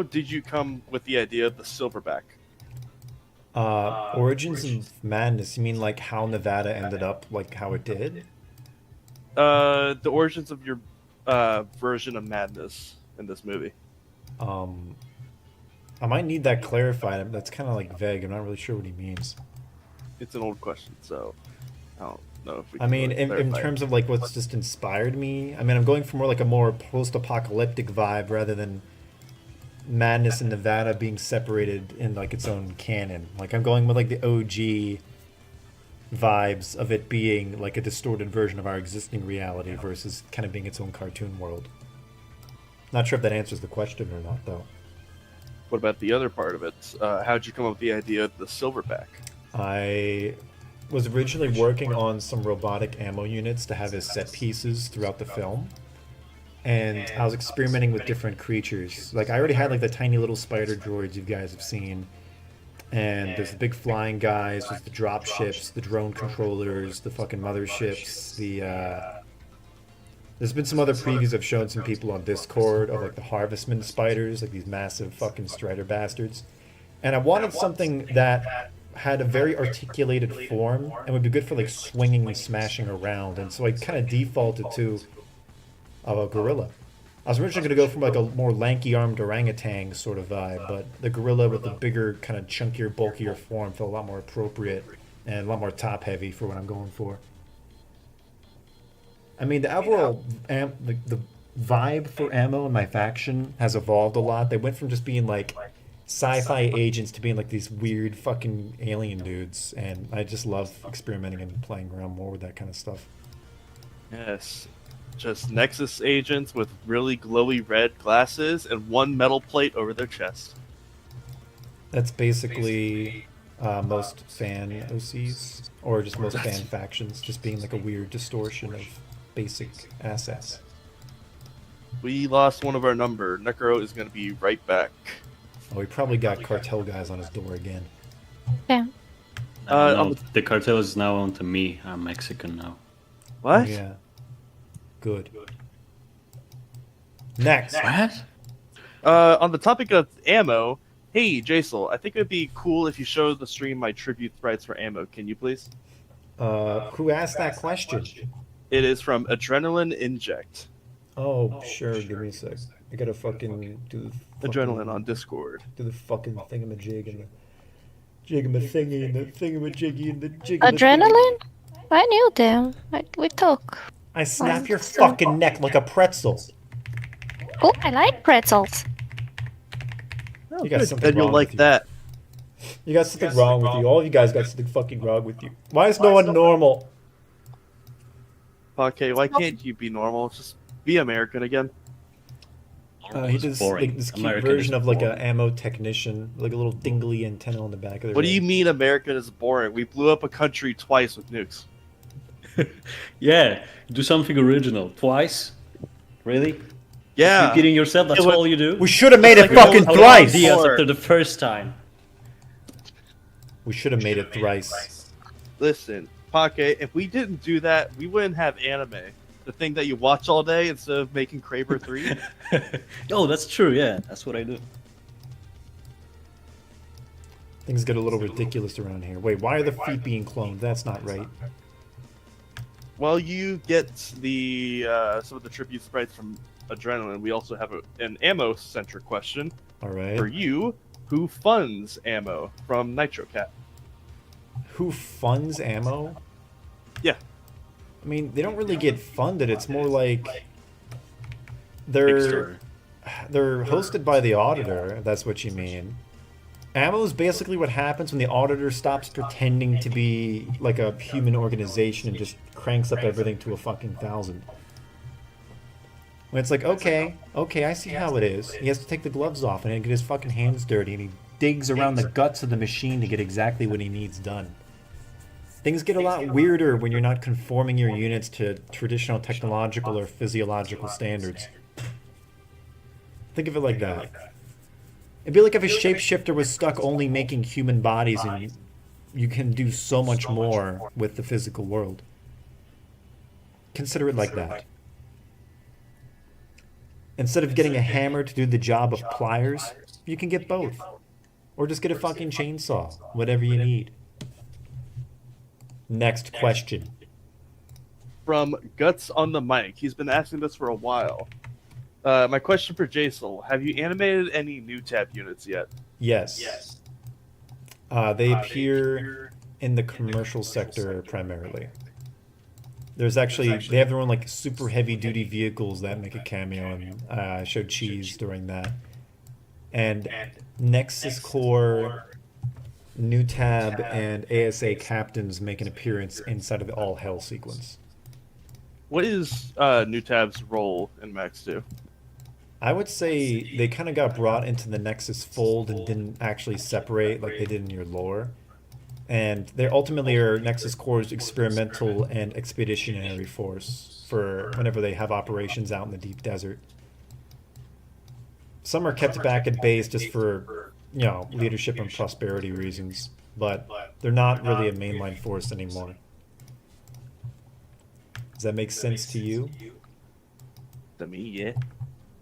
did you come with the idea of the silverback? Origins of Madness, you mean like how Nevada ended up like how it did? The origins of your version of Madness in this movie. I might need that clarified. That's kind of like vague. I'm not really sure what he means. It's an old question, so I don't know if we I can mean, really in clarify it. terms of like what's just inspired me, I mean, I'm going for more like a more post-apocalyptic vibe rather than Madness in Nevada being separated in like its own canon. Like I'm going with like the OG vibes of it being like a distorted version of our existing reality versus kind of being its own cartoon world. Not sure if that answers the question or not, though. What about the other part of it? How'd you come up with the idea of the silverback? I was originally working on some robotic ammo units to have as set pieces throughout the film. And I was experimenting with different creatures. Like I already had like the tiny little spider droids you guys have seen. And there's the big flying guys, there's the drop ships, the drone controllers, the fucking motherships, there's been some other previews I've shown some people on Discord of like the Harvestman spiders, like these massive fucking strider bastards. And I wanted something that had a very articulated form and would be good for like swinging and smashing around. And so I kind of defaulted to a gorilla. I was originally going to go from like a more lanky armed orangutan sort of vibe, but the gorilla with the bigger, kind of chunkier, bulkier form felt a lot more appropriate and a lot more top heavy for what I'm going for. I mean, the overall the vibe for ammo in my faction has evolved a lot. They went from just being like sci-fi agents to being like these weird fucking alien dudes, and I just love experimenting and playing around more with that kind of stuff. Yes. Just Nexus agents with really glowy red glasses and one metal plate over their chest. That's basically most fan OCs, or just most fan factions, just being like a weird distortion of basic assets. We lost one of our number. Necro is going to be right back. Oh, he probably got cartel guys on his door again. Yeah. No, the cartel is now on to me. I'm Mexican now. What? Yeah. Good. Next. What? On the topic of ammo, hey, Jason, I think it would be cool if you showed the stream my tribute sprites for ammo. Can you please? Who asked that question? It is from Adrenaline Inject. Oh, sure. Give me a sec. I gotta fucking do the Adrenaline on Discord. Do the fucking thingamajig and the jigamathingy and the thingamajiggy and the jigamathingy. Adrenaline? I knew them. We talk. I snap your fucking neck like a pretzel. Oh, I like pretzels. Oh, You got good. something Then you'll wrong like with you. that. You got something wrong with you. All of you guys got something fucking wrong with you. Why is no one normal? Okay, why can't you be normal? Just be American again. He does like, this cute American version is of like an boring. ammo technician, like a little dingly antenna on the back of their What do head. you mean American is boring? We blew up a country twice with nukes. Yeah, do something original. Twice? Really? Yeah. Repeating yourself, that's It was- all you do? We should have made it like fucking all thrice! Ideas Four. after the first time. We should have made it thrice. Listen, Potke, if we didn't do that, we wouldn't have anime. The thing that you watch all day instead of making Creber 3. Oh, that's true, yeah. That's what I do. Things get a little ridiculous around here. Wait, why are the feet being cloned? That's not right. Well, you get the some of the tribute sprites from Adrenaline. We also have an ammo-centric question All right. for you. Who funds ammo from Nitro Cat? Who funds ammo? Yeah. I mean, they don't really get funded. It's more like they're Kickstarter. They're hosted by the auditor, if that's what you mean. Ammo is basically what happens when the auditor stops pretending to be like a human organization and just cranks up everything to a fucking 1,000. When it's like, okay, I see how it is. He has to take the gloves off and get his fucking hands dirty, and he digs around the guts of the machine to get exactly what he needs done. Things get a lot weirder when you're not conforming your units to traditional technological or physiological standards. Think of it like that. It'd be like if a shapeshifter was stuck only making human bodies and you can do so much more with the physical world. Consider it like that. Instead of getting a hammer to do the job of pliers, you can get both. Or just get a fucking chainsaw, whatever you need. Next question. From Guts on the Mic. He's been asking this for a while. My question for Jason: have you animated any new tab units yet? Yes. They appear in the commercial sector primarily. There's actually, they have their own like super heavy duty vehicles that make a cameo, and I showed Cheese during that. And Nexus Core, New Tab, and ASA Captains make an appearance inside of the All Hell sequence. What is New Tab's role in Max 2? I would say they kind of got brought into the Nexus fold and didn't actually separate like they did in your lore. And they ultimately are Nexus Core's experimental and expeditionary force for whenever they have operations out in the deep desert. Some are kept back at base just for, you know, leadership and prosperity reasons, but they're not really a mainline force anymore. Does that make sense to you? To me, yeah.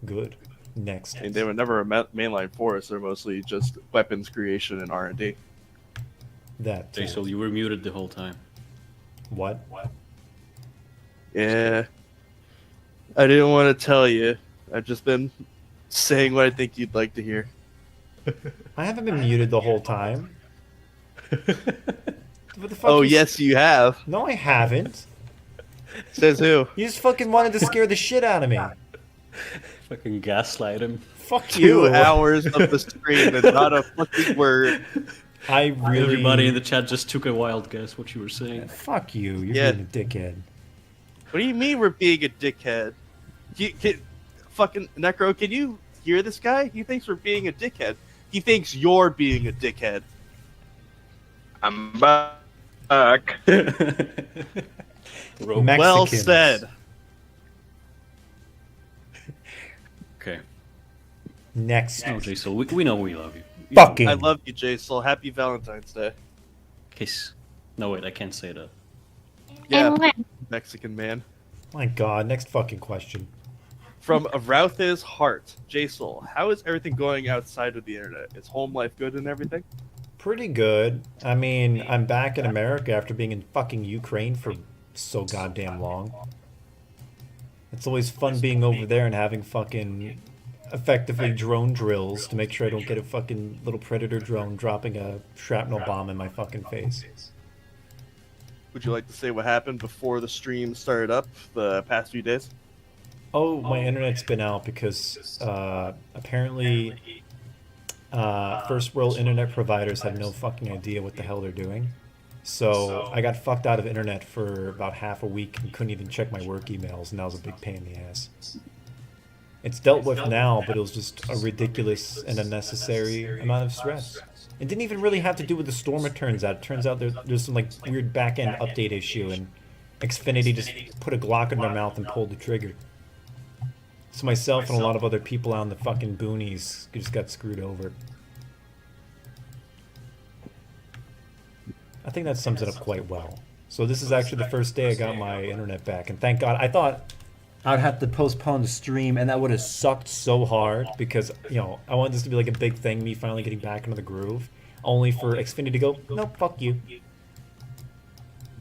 Good. Next. I mean, they were never a mainline force. They're mostly just weapons creation and R&D. That too. Jason, you were muted the whole time. What? Yeah. I didn't want to tell you. I've just been saying what I think you'd like to hear. I haven't been muted the whole time. What the fuck Oh, you yes, you have. No, I haven't. Says who? You just fucking wanted to scare the shit out of me. Fucking gaslight him. Fuck you. 2 hours of the stream and not a fucking word. I really... Everybody in the chat just took a wild guess what you were saying. Fuck you. You're Yeah. being a dickhead. What do you mean we're being a dickhead? Fucking Necro, can you hear this guy? He thinks we're being a dickhead. He thinks you're being a dickhead. I'm back. Well Mexicans. said. Okay. Next. Oh, Jason, we know we love you. Fucking. I love you, Jason. Happy Valentine's Day. Kiss. No, wait, I can't say that. Yeah, And when? Mexican man. My god, next fucking question. From Routh's Heart, Jason, how is everything going outside of the internet? Is home life good and everything? Pretty good. I mean, I'm back in America after being in fucking Ukraine for so goddamn long. It's always fun being over there and having fucking effectively drone drills to make sure I don't get a fucking little predator drone dropping a shrapnel bomb in my fucking face. Would you like to say what happened before the stream started up the past few days? Oh, my internet's been out because apparently first world internet providers have no fucking idea what the hell they're doing. So I got fucked out of internet for about half a week and couldn't even check my work emails, and that was a big pain in the ass. It's dealt with now, but it was just a ridiculous and unnecessary amount of stress. It didn't even really have to do with the storm, it turns out. It turns out there's some like weird back-end update issue, and Xfinity just put a Glock in their mouth and pulled the trigger. So myself and a lot of other people out in the fucking boonies just got screwed over. I think that sums it up quite well. So this is actually the first day I got my internet back, and thank God. I thought I'd have to postpone the stream, and that would have sucked so hard because, you know, I wanted this to be like a big thing, me finally getting back into the groove, only for Xfinity to go, nope, fuck you.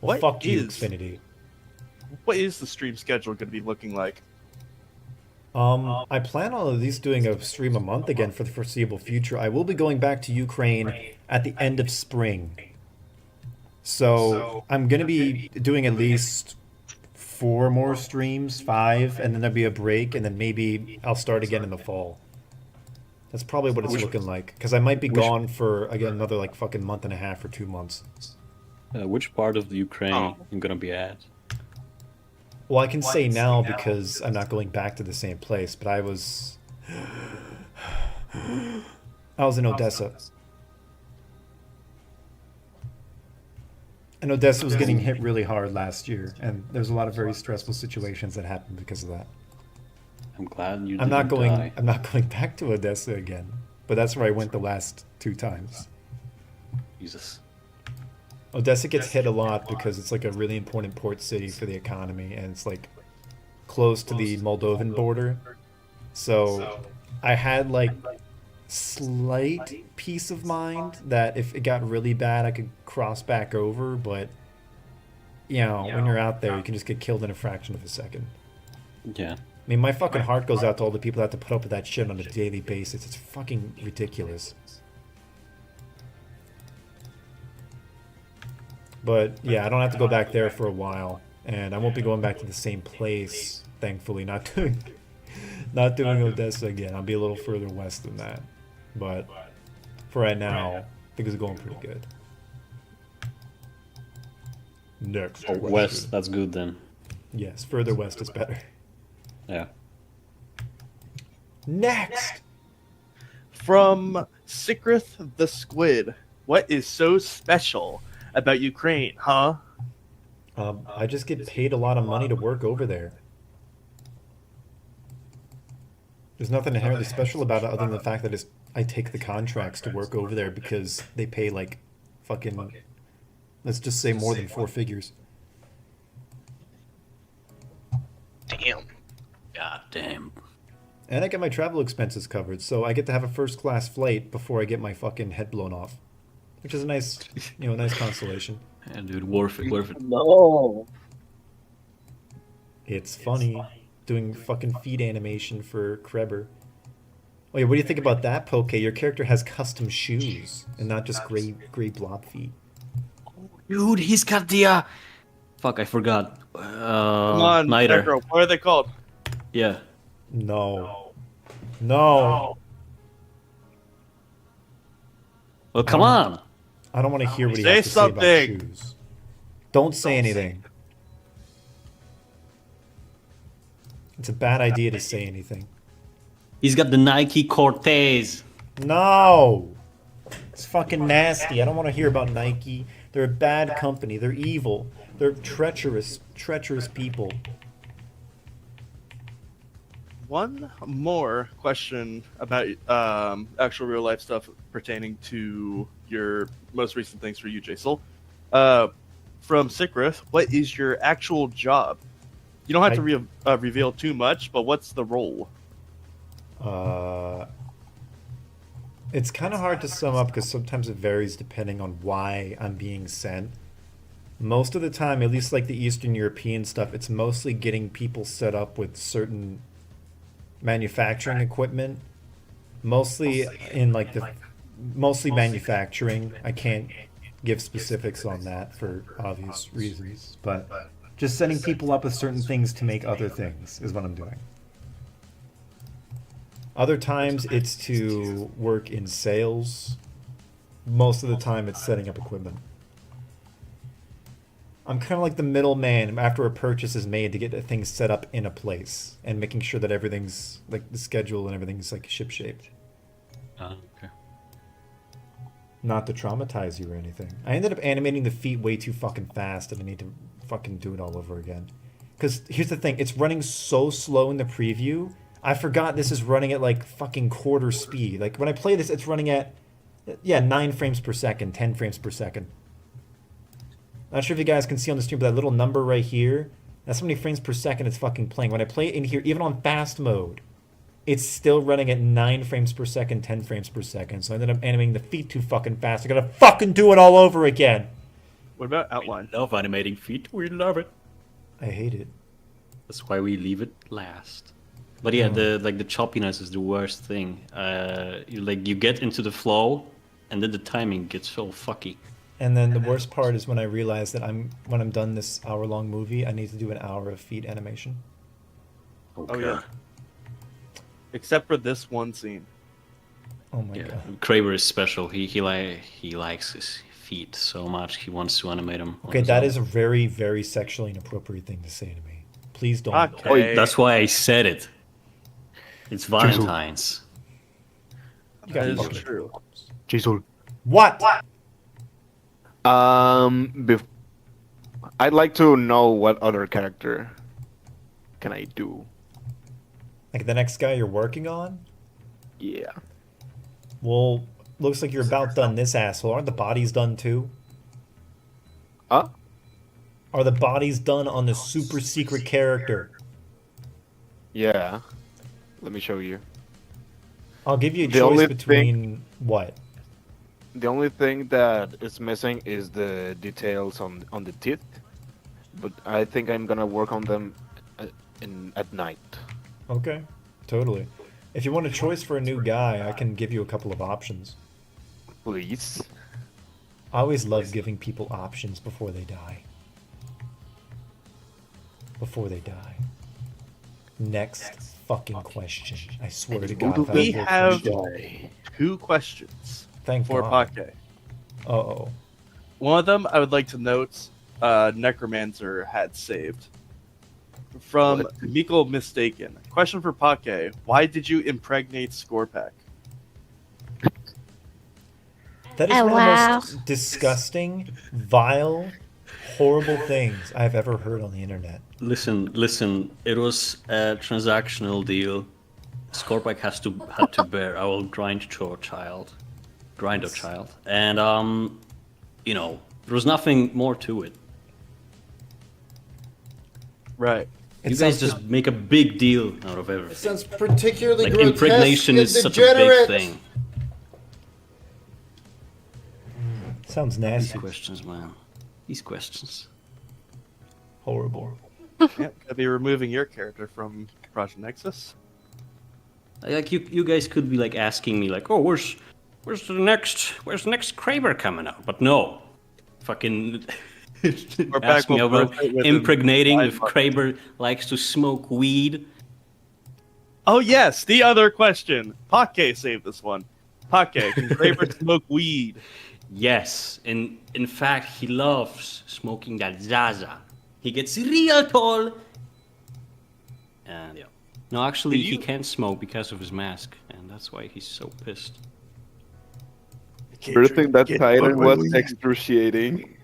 Well, fuck you, Xfinity. What is the stream schedule going to be looking like? I plan on at least doing a stream a month again for the foreseeable future. I will be going back to Ukraine at the end of spring. So I'm going to be doing at least 4 more streams, 5, and then there'll be a break, and then maybe I'll start again in the fall. That's probably what it's looking like. Because I might be gone for, again, another, like, fucking month and a half or 2 months. Which part of the Ukraine you gonna be at? Well, I can say now because I'm not going back to the same place, but I was in Odessa. And Odessa was getting hit really hard last year, and there's a lot of very stressful situations that happened because of that. I'm glad you. I'm not didn't going. die. I'm not going back to Odessa again, but that's where I went the last 2 times. Jesus. Odessa gets hit a lot because it's like a really important port city for the economy, and it's like close to the Moldovan border. So I had like slight peace of mind that if it got really bad, I could cross back over. But you know, when you're out there, you can just get killed in a fraction of a second. Yeah. I mean, my fucking heart goes out to all the people that have to put up with that shit on a daily basis. It's fucking ridiculous. But yeah, I don't have to go back there for a while, and I won't be going back to the same place. Thankfully, not doing Odessa again. I'll be a little further west than that, but for right now, things are going pretty good. Next, Oh, west. That's good then. Yes, further west is better. Yeah. Next. From Sikrith the Squid, what is so special about Ukraine, huh? I just get paid a lot of money to work over there. There's nothing inherently special about it other than the fact that I take the contracts to work over there because they pay like fucking, let's just say more than 4 figures. Damn. God damn. And I get my travel expenses covered, so I get to have a first class flight before I get my fucking head blown off. Which is a nice, nice consolation. Yeah, dude, worth it, worth it. No. It's funny doing fucking feet animation for Creber. Oh yeah, what do you think about that, Poke? Your character has custom shoes and not just gray blob feet. Dude, he's got the fuck, I forgot. Come on, Niter. Necro, what are they called? Yeah. No. Well, come on. I don't want to hear what he Say has to say about something. shoes. Don't say anything. It's a bad idea to say anything. He's got the Nike Cortez. No! It's fucking nasty. I don't want to hear about Nike. They're a bad company. They're evil. They're treacherous people. One more question about actual real life stuff pertaining to your most recent things for you, Jaisal. From Sikrith, what is your actual job? You don't have to reveal too much, but what's the role? It's kind of hard to sum up because sometimes it varies depending on why I'm being sent. Most of the time, at least like the Eastern European stuff, it's mostly getting people set up with certain manufacturing equipment. Mostly manufacturing. I can't give specifics on that for obvious reasons, but just setting people up with certain things to make other things is what I'm doing. Other times it's to work in sales. Most of the time it's setting up equipment. I'm kind of like the middleman after a purchase is made to get things set up in a place and making sure that everything's like the schedule and everything's like ship-shaped. Okay. Not to traumatize you or anything. I ended up animating the feet way too fucking fast and I need to fucking do it all over again. Because here's the thing, it's running so slow in the preview, I forgot this is running at like fucking quarter speed. Like when I play this, it's running at, 9 frames per second, 10 frames per second. Not sure if you guys can see on the stream, but that little number right here, that's how many frames per second it's fucking playing. When I play it in here, even on fast mode, it's still running at 9 frames per second, 10 frames per second. So I ended up animating the feet too fucking fast. I gotta fucking do it all over again. What about outline? Love animating feet. We love it. I hate it. That's why we leave it last. But yeah, the choppiness is the worst thing. You get into the flow, and then the timing gets so fucky. And then the worst part is when I realize that when I'm done this hour-long movie, I need to do an hour of feet animation. Oh yeah. Except for this one scene. Oh my Yeah, god. Creber is special. He likes his feet so much. He wants to animate them. Okay, that is a very, very sexually inappropriate thing to say to me. Please don't. Okay. That's why I said it. It's Valentine's. You That got is fucking- true. Jason. What? I'd like to know what other character can I do. Like the next guy you're working on? Yeah. Well, looks like you're about done this asshole. Aren't the bodies done too? Huh? Are the bodies done on the super secret character? Yeah. Let me show you. I'll give you a The choice only between what? The only thing that is missing is the details on the teeth, but I think I'm gonna work on them at night. Okay, totally. If you want a choice for a new guy, I can give you a couple of options. Please. I always love giving people options before they die. Before they die. Next fucking question. I swear to God. if I We work for have you- 2 questions Thank for God. Potke. Uh-oh. One of them I would like to note Necromancer had saved. From Mikkel Mistaken. Question for Potke. Why did you impregnate Scorpack? That is Oh, one wow. of the most disgusting, vile, horrible things I've ever heard on the internet. Listen. It was a transactional deal. Scorpack had to bear. I will grind your child, and there was nothing more to it. Right. It You guys sounds- just make a big deal out of everything. Sounds particularly Like grotesque impregnation and is such a big degenerate. thing. sounds These nasty. questions, man. These questions. Horrible. Yeah, could be removing your character from Project Nexus. Like you guys could be like asking me like, oh, where's the next Creber coming out? But no, fucking back ask me will about rotate within impregnating 5 if months. Creber likes to smoke weed. Oh yes, the other question. Potke saved this one. Potke, can Kraber smoke weed? Yes, in fact, he loves smoking that Zaza. He gets real tall. And yeah. No, actually, Did he you- can't smoke because of his mask, and that's why he's so pissed. Everything that Titan was excruciating.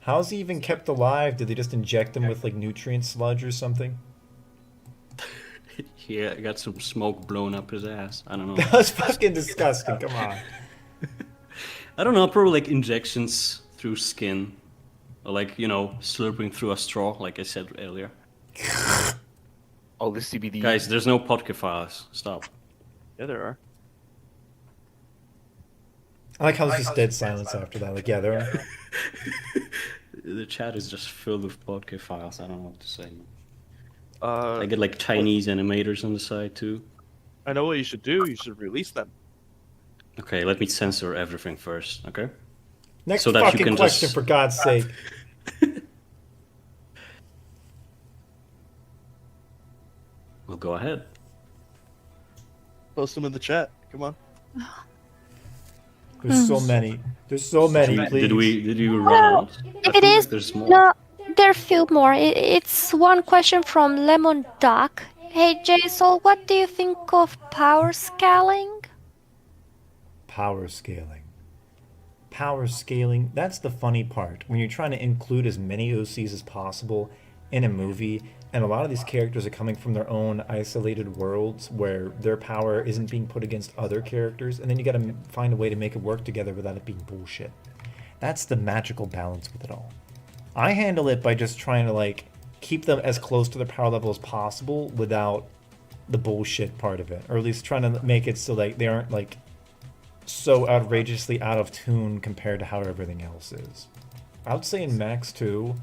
How's he even kept alive? Did they just inject him with like nutrient sludge or something? He got some smoke blown up his ass. I don't know. That was fucking disgusting. Come on. I don't know, probably like injections through skin. Or like, slurping through a straw, like I said earlier. All the CBD. Guys, there's no podcast files. Stop. Yeah, there are. I like how there's just dead silence after that. Like, yeah, there are. The chat is just filled with podcast files. I don't know what to say. Uh, I get like Chinese animators on the side too. I know what you should do. You should release them. Okay, let me censor everything first, okay? Next So that you fucking can question, just- for God's sake. We'll go ahead. Post them in the chat. Come on. There's so many. There's so many, please. Did you run out? If I it feel is, like there's more. no, there are a few more. It's one question from Lemon Duck. Hey, Jason, what do you think of power scaling? Power scaling. Power scaling, that's the funny part. When you're trying to include as many OCs as possible in a movie, and a lot of these characters are coming from their own isolated worlds where their power isn't being put against other characters, and then you gotta find a way to make it work together without it being bullshit. That's the magical balance with it all. I handle it by just trying to, like, keep them as close to their power level as possible without the bullshit part of it. Or at least trying to make it so, like, they aren't, like, so outrageously out of tune compared to how everything else is. I would say in Max 2,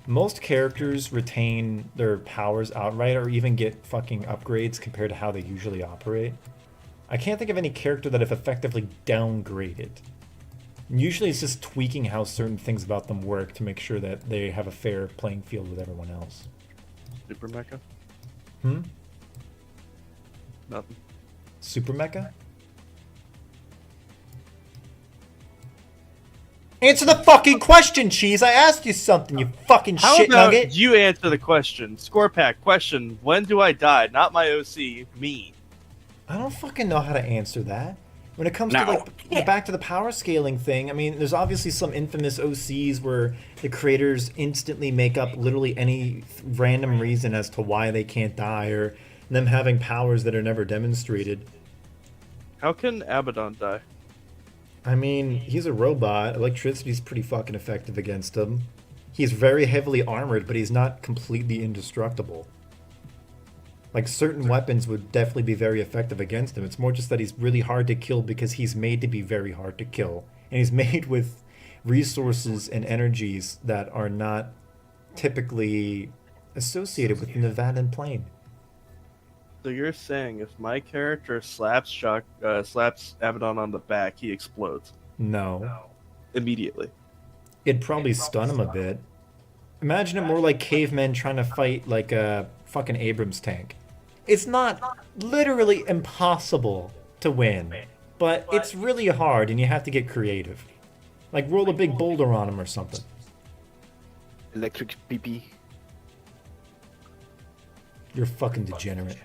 most characters retain their powers outright or even get fucking upgrades compared to how they usually operate. I can't think of any character that have effectively downgraded. Usually it's just tweaking how certain things about them work to make sure that they have a fair playing field with everyone else. Super Mecha? Hmm? Nothing. Super Mecha? Answer the fucking question, Cheese! I asked you something, you fucking How shit about nugget! you answer the question? Scorepack, question, when do I die? Not my OC, me. I don't fucking know how to answer that. When it comes to Now. like back to the power scaling thing, I mean, there's obviously some infamous OCs where the creators instantly make up literally any random reason as to why they can't die, or them having powers that are never demonstrated. How can Abaddon die? I mean, he's a robot. Electricity's pretty fucking effective against him. He's very heavily armored, but he's not completely indestructible. Like, certain weapons would definitely be very effective against him. It's more just that he's really hard to kill because he's made to be very hard to kill. And he's made with resources and energies that are not typically associated with the Nevadan plane. So you're saying if my character slaps Abaddon on the back, he explodes No. immediately. It'd probably stun him a bit. Imagine it more like cavemen trying to fight like a fucking Abrams tank. It's not literally impossible to win, but it's really hard and you have to get creative. Like roll a big boulder on him or something. Electric PP. You're fucking degenerate.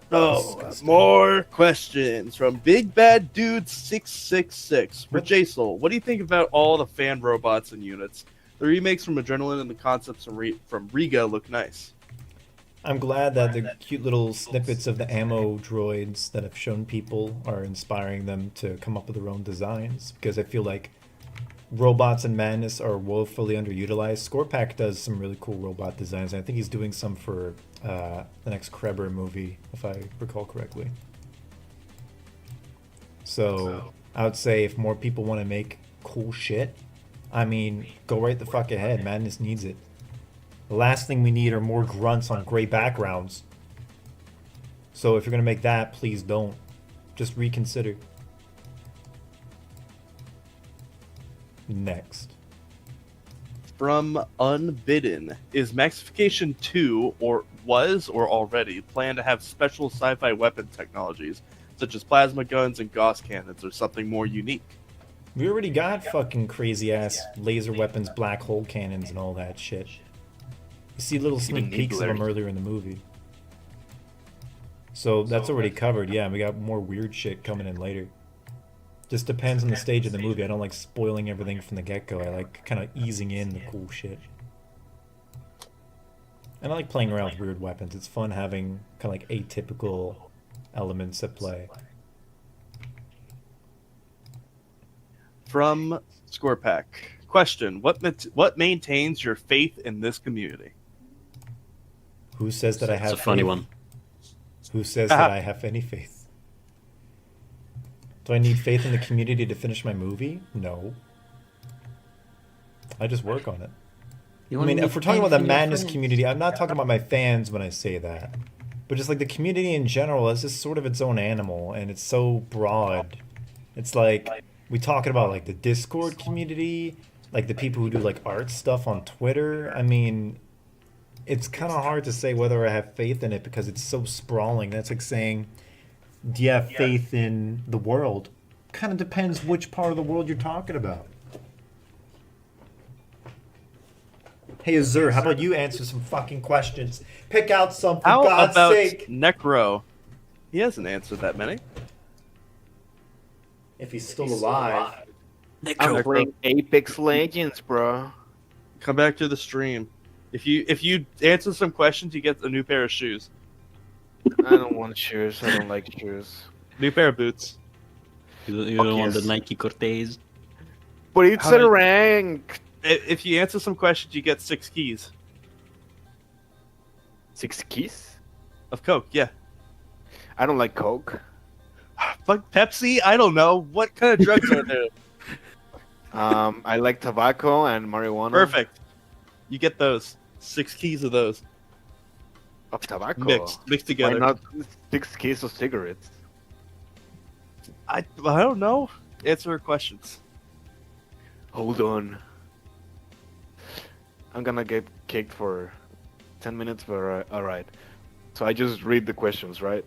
So, Disgusting. more questions from Big Bad Dude 666 for What? Jason. What do you think about all the fan robots and units? The remakes from Adrenaline and the concepts from Riga look nice. I'm glad that the cute little snippets of the ammo droids that have shown people are inspiring them to come up with their own designs, because I feel like Robots and Madness are woefully underutilized. Scorepack does some really cool robot designs, and I think he's doing some for the next Creber movie, if I recall correctly. So I would say if more people want to make cool shit, I mean, go right the fuck ahead. Madness needs it. The last thing we need are more grunts on gray backgrounds. So if you're gonna make that, please don't. Just reconsider. Next. From Unbidden, is Maxification 2 or already planned to have special sci-fi weapon technologies such as plasma guns and Gauss cannons or something more unique? We already got fucking crazy ass laser weapons, black hole cannons, and all that shit. You see little sneak peeks of them earlier in the movie. So that's already covered, yeah, and we got more weird shit coming in later. Just depends on the stage of the movie. I don't like spoiling everything from the get-go. I like kind of easing in the cool shit. And I like playing around with weird weapons. It's fun having kind of like atypical elements at play. From Scorepack, question: What maintains your faith in this community? Who says that I have It's a funny faith? one. Who says that I have any faith? Do I need faith in the community to finish my movie? No. I just work on it. I mean, if we're talking about the Madness community, I'm not talking about my fans when I say that. But just like the community in general is just sort of its own animal, and it's so broad. It's like, we talking about like the Discord community, like the people who do like art stuff on Twitter. I mean, it's kind of hard to say whether I have faith in it because it's so sprawling. That's like saying, do you have faith in the world? Kind of depends which part of the world you're talking about. Hey Azur, how about you answer some fucking questions? Pick out some for How God's about sake. Necro? He hasn't answered that many. If he's still alive. I'm playing Apex Legends, bro. Come back to the stream. If you answer some questions, you get a new pair of shoes. I don't want shoes. I don't like shoes. New pair of boots. You don't want the yes. Nike Cortez? But it's How a many- rank. If you answer some questions, you get 6 keys 6 keys? of Coke. Yeah. I don't like Coke. Fuck Pepsi? I don't know. What kind of drugs are there? I like tobacco and marijuana. Perfect. You get those. 6 keys of those. Of tobacco. Mixed Why together. not 6 keys of cigarettes? I don't know. Answer her questions. Hold on. I'm gonna get kicked for 10 minutes, but alright. So I just read the questions, right?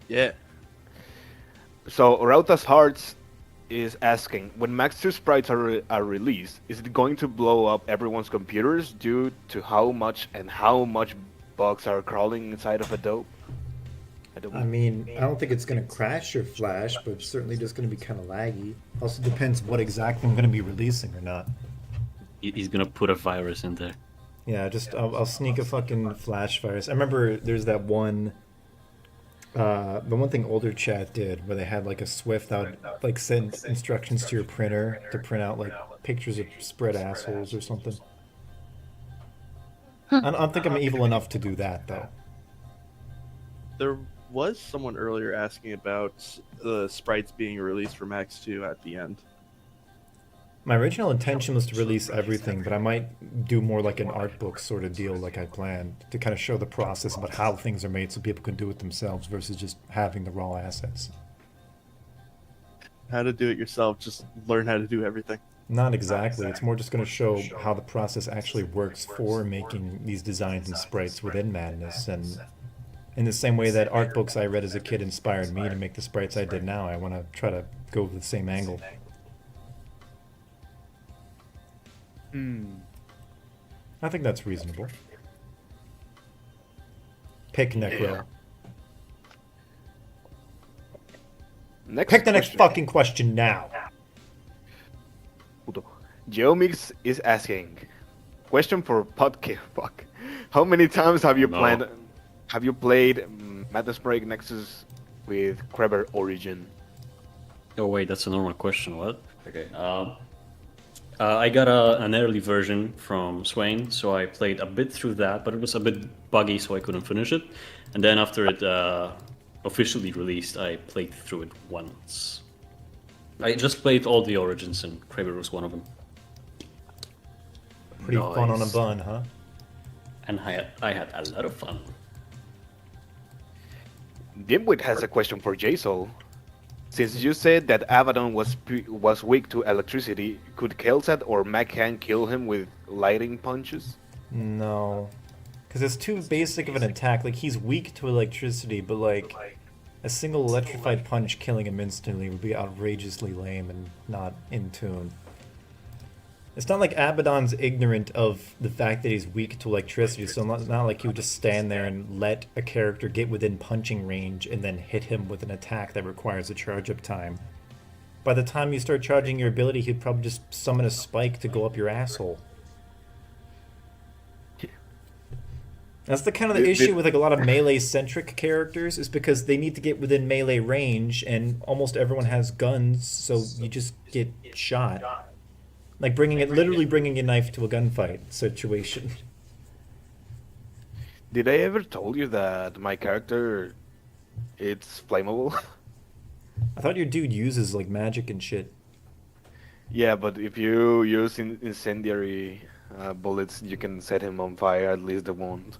Yeah. So Rauta's Hearts is asking, when Max 2 sprites are released, is it going to blow up everyone's computers due to how much bugs are crawling inside of Adobe? I mean, I don't think it's going to crash your Flash, but it's certainly just going to be kind of laggy. Also depends what exactly I'm going to be releasing or not. He's gonna put a virus in there. Yeah, I'll sneak a fucking Flash virus. I remember there's that one, the one thing older chat did where they had like a Swift that would like send instructions to your printer to print out like pictures of spread assholes or something. I don't think I'm evil enough to do that though. There was someone earlier asking about the sprites being released for Max 2 at the end. My original intention was to release everything, but I might do more like an art book sort of deal like I planned, to kind of show the process about how things are made so people can do it themselves versus just having the raw assets. How to do it yourself, just learn how to do everything. Not exactly. It's more just going to show how the process actually works for making these designs and sprites within Madness. And in the same way that art books I read as a kid inspired me to make the sprites I did now, I want to try to go with the same angle. I think that's reasonable. Pick Necro. Yeah. Pick the next fucking question now. Geomix is asking, question for Potke. Fuck. How many times have you played Madness Break Nexus with Creber Origin? Oh wait, that's a normal question. What? Okay. I got an early version from Swain, so I played a bit through that, but it was a bit buggy, so I couldn't finish it. And then after it officially released, I played through it once. I just played all the Origins, and Creber was one of them. Pretty fun on a bun, huh? And I had a lot of fun. Dimwit has a question for Jason. Since you said that Abaddon was weak to electricity, could Kelsat or Machan kill him with lightning punches? No. Because it's too basic of an attack. Like, he's weak to electricity, but like, a single electrified punch killing him instantly would be outrageously lame and not in tune. It's not like Abaddon's ignorant of the fact that he's weak to electricity, so it's not like he would just stand there and let a character get within punching range and then hit him with an attack that requires a charge-up time. By the time you start charging your ability, he'd probably just summon a spike to go up your asshole. That's the kind of the issue with like a lot of melee-centric characters, is because they need to get within melee range, and almost everyone has guns, so you just get shot. Like literally bringing a knife to a gunfight situation. Did I ever told you that my character, it's flammable? I thought your dude uses like magic and shit. Yeah, but if you use incendiary bullets, you can set him on fire, at least the won't.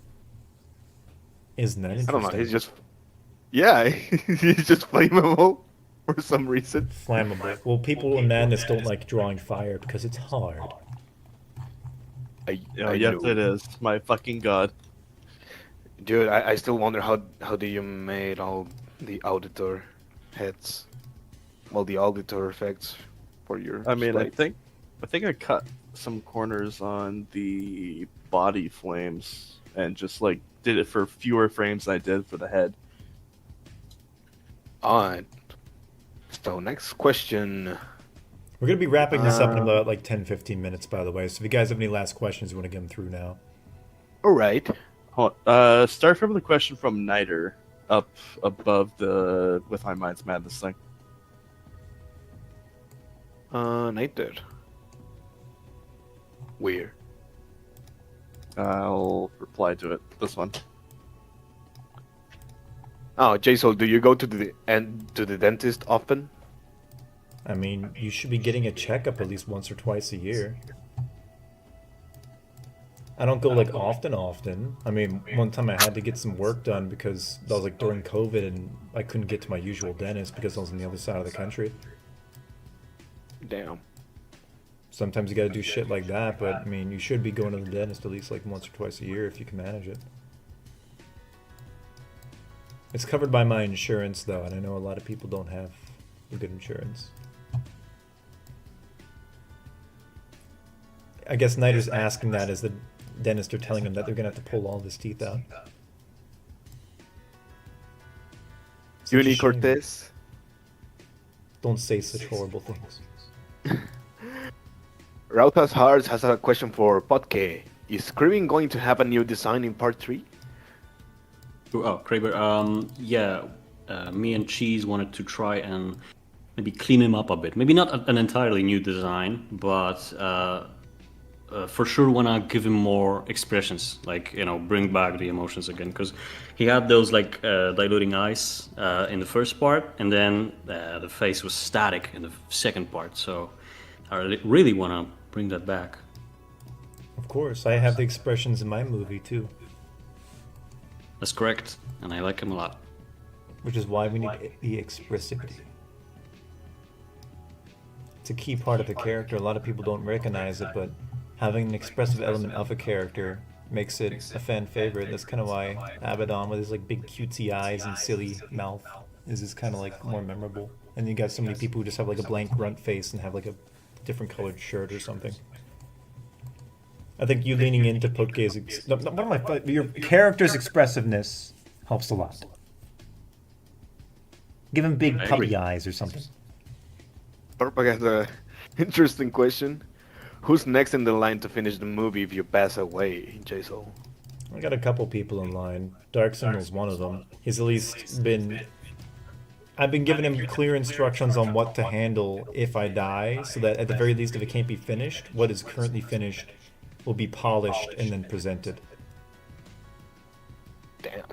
Isn't that interesting? I don't know, he's just... Yeah, he's just flammable for some reason. Flammable. Well, people in Madness don't like drawing fire because it's hard. Yes, it is. My fucking god. Dude, I still wonder how do you made all the auditor heads, well, the auditor effects for your. I mean, slate. I think I cut some corners on the body flames and just like did it for fewer frames than I did for the head. Alright. So next question. We're going to be wrapping this up in about like 10-15 minutes, by the way. So if you guys have any last questions you want to get them through now. Alright. Start from the question from Niter up above the With My Mind's Madness thing. Niter. Weird. I'll reply to it. This one. Oh, Jason, do you go to the dentist often? I mean, you should be getting a checkup at least once or twice a year. I don't go like often. I mean, one time I had to get some work done because that was like during COVID and I couldn't get to my usual dentist because I was on the other side of the country. Damn. Sometimes you gotta do shit like that, but I mean, you should be going to the dentist at least like once or twice a year if you can manage it. It's covered by my insurance though, and I know a lot of people don't have good insurance. I guess Nider's asking that as the dentist are telling him that they're gonna have to pull all of his teeth out. Such a Uni shame. Cortez. Don't say such horrible things. Rautas Hearts has a question for Potke. Is Creeping going to have a new design in part 3? Oh, Creber. Yeah, me and Cheese wanted to try and maybe clean him up a bit. Maybe not an entirely new design, but for sure wanna give him more expressions, like, you know, bring back the emotions again, because he had those like diluting eyes in the first part, and then the face was static in the second part. So I really wanna bring that back. Of course, I have the expressions in my movie too, That's correct, and I like him a lot. which is why we need the expressivity. It's a key part of the character. A lot of people don't recognize it, but having an expressive element of a character makes it a fan favorite. That's kind of why Abaddon, with his like big cutesy eyes and silly mouth, is kind of like more memorable. And you got so many people who just have like a blank grunt face and have like a different colored shirt or something. I think you leaning into Potke's your character's expressiveness helps a lot. Give him big I puppy agree. eyes or something. Propaganda. Interesting question. Who's next in the line to finish the movie if you pass away, Jason? I got a couple people in line. Dark Signal's one of them. He's at least been... I've been giving him clear instructions on what to handle if I die, so that at the very least, if it can't be finished, what is currently finished will be polished and then presented. Damn.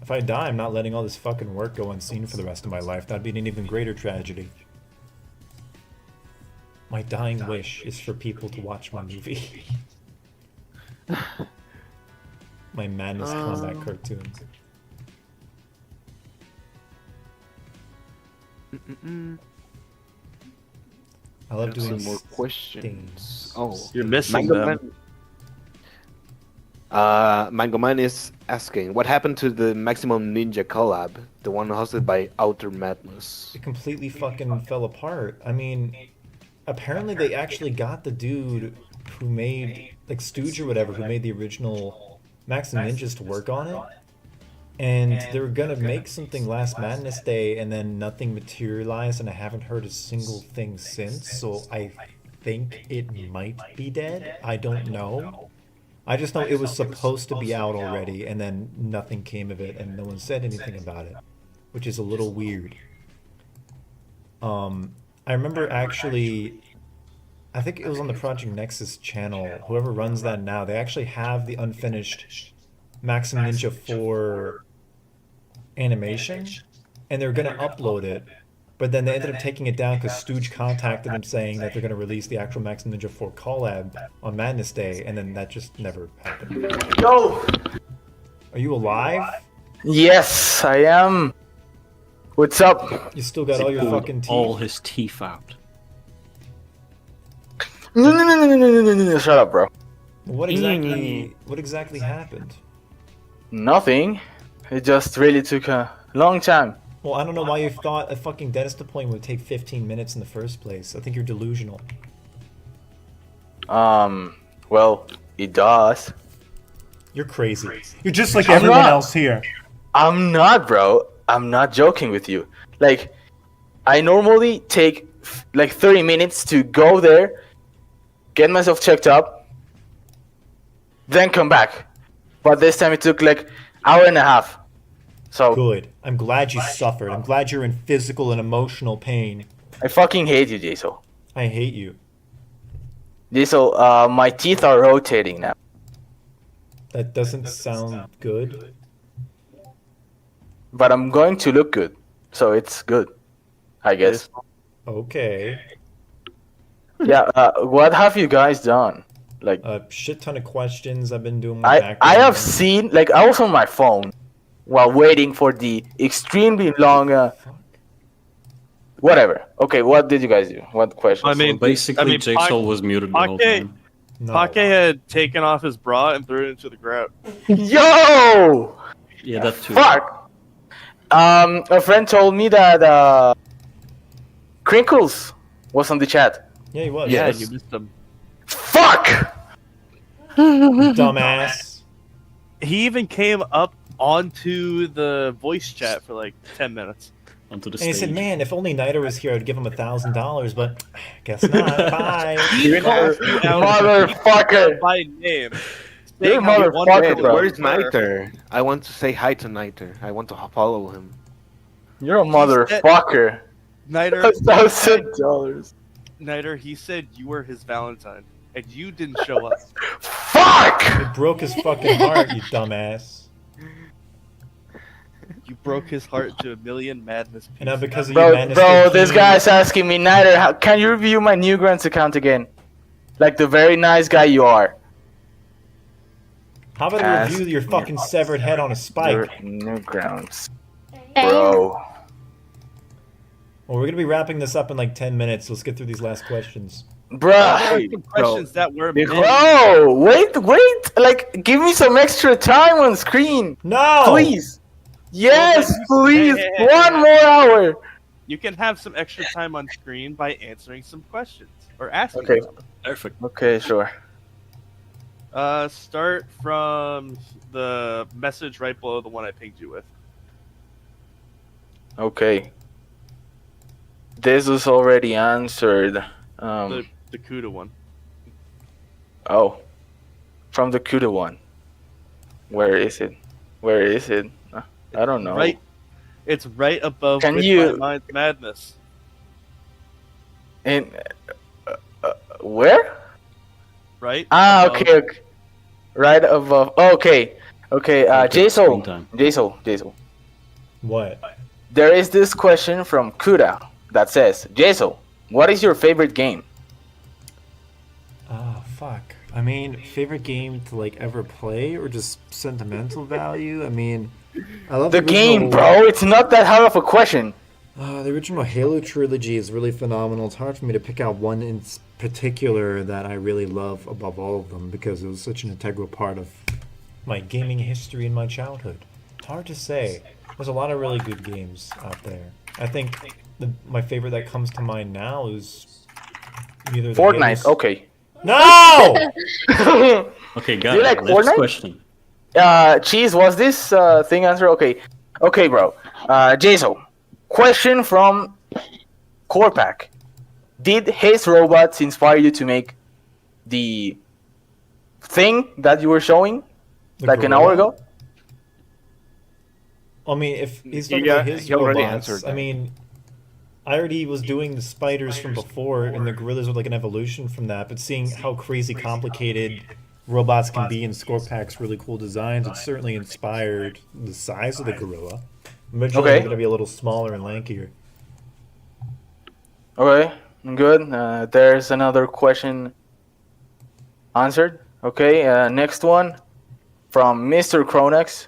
If I die, I'm not letting all this fucking work go unseen for the rest of my life. That'd be an even greater tragedy. My dying wish is for people to watch my movie. My Madness Combat cartoons. I love doing Some more questions. things. Oh, You're missing Mango them. Man. Mango Man is asking, what happened to the Maximum Ninja collab, the one hosted by Outer Madness? It completely fucking fell apart. I mean, apparently they actually got the dude who made, like Stooge or whatever, who made the original Maximum Ninjas to work on it. And they were gonna make something last Madness Day, and then nothing materialized, and I haven't heard a single thing since, so I think it might be dead. I don't know. I just know it was supposed to be out already, and then nothing came of it, and no one said anything about it, which is a little weird. I remember actually, I think it was on the Project Nexus channel, whoever runs that now, they actually have the unfinished Maxim Ninja 4 animation, and they're gonna upload it, but then they ended up taking it down because Stooge contacted them saying that they're gonna release the actual Maxim Ninja 4 collab on Madness Day, and then that just never happened. Yo! Are you alive? Yes, I am. What's up? You still got all your Pulled fucking teeth? all his teeth out. No, shut up, bro. What exactly happened? Nothing. It just really took a long time. Well, I don't know why you thought a fucking dentist deployment would take 15 minutes in the first place. I think you're delusional. Well, it does. You're crazy. You're just like I'm everyone not. else here. I'm not, bro. I'm not joking with you. Like, I normally take like 30 minutes to go there, get myself checked up, then come back. But this time it took like hour and a half. So Good. I'm glad you suffered. I'm glad you're in physical and emotional pain. I fucking hate you, Jason. I hate you. Jason, my teeth are rotating now. That doesn't sound good. But I'm going to look good. So it's good, I guess. Okay. Yeah, what have you guys done? Like A shit ton of questions. I've been doing. I have seen, like, I was on my phone while waiting for the extremely long whatever. Okay, what did you guys do? What questions? I mean, Basically, J-Soul was muted the whole Potke- time. No. Potke had taken off his bra and threw it into the ground. Yo! Yeah, that too. Fuck! A friend told me that Crinkles was on the chat. Yeah, he was. Yeah, Yes. you missed him. Fuck! Dumbass. He even came up onto the voice chat for like 10 minutes. Onto the And he stage. said, "Man, if only Niter was here, I'd give him $1,000." But guess not. Bye. He called you out Motherfucker! by name. You saying how motherfucker, wonderful bro. Where's you were. Niter? I want to say hi to Niter. I want to follow him. You're a motherfucker. Niter, $1,000. Niter, he said you were his Valentine, and you didn't show up. Fuck! It broke his fucking heart, you dumbass. You broke his heart to a million madness pieces. And now because of you, man, Bro, this guy's asking me, Niter, can you review my Newgrounds account again? Like the very nice guy you are. How about a review of your fucking severed head on a spike? Newgrounds. Hey. Bro. Well, we're gonna be wrapping this up in like 10 minutes. So let's get through these last questions. Bruh. Some questions that were Bro, wait. Like, give me some extra time on screen. No! Please. Yes, Well, then please. hey. One more hour. You can have some extra time on screen by answering some questions or asking. Okay. them. Perfect. Okay, sure. Start from the message right below the one I pinged you with. Okay. This was already answered. The CUDA one. Oh. From the CUDA one. Where is it? I don't know. Right. It's right above Can With you- My Mind's Madness. In where? Right? Ah, above- okay. Right above. Okay. Screen Jason. time. Jason. What? There is this question from Kuda that says, Jason, what is your favorite game? Oh, fuck. I mean, favorite game to like ever play or just sentimental value? I mean, I love The game, bro. It's not that hard of a question. The original Halo trilogy is really phenomenal. It's hard for me to pick out one in particular that I really love above all of them because it was such an integral part of my gaming history in my childhood. It's hard to say. There's a lot of really good games out there. I think my favorite that comes to mind now is either the Fortnite. Halos- Okay. No! Okay, Do got you it. like Next Fortnite? question. Cheese, was this thing answered? Okay, bro. Jason, question from Corpac. Did his robots inspire you to make the thing that you were showing The like an hour gorilla? ago? I mean, if he's You talking about got- his he already robots, answered I that. mean, I already was doing the spiders from before, and the gorillas were like an evolution from that. But seeing how crazy complicated robots can be in Scorpac's really cool designs, it certainly inspired the size of the gorilla. Eventually, Okay. they're going to be a little smaller and lankier. Okay, good. There's another question answered. Okay, next one from Mr. Cronex.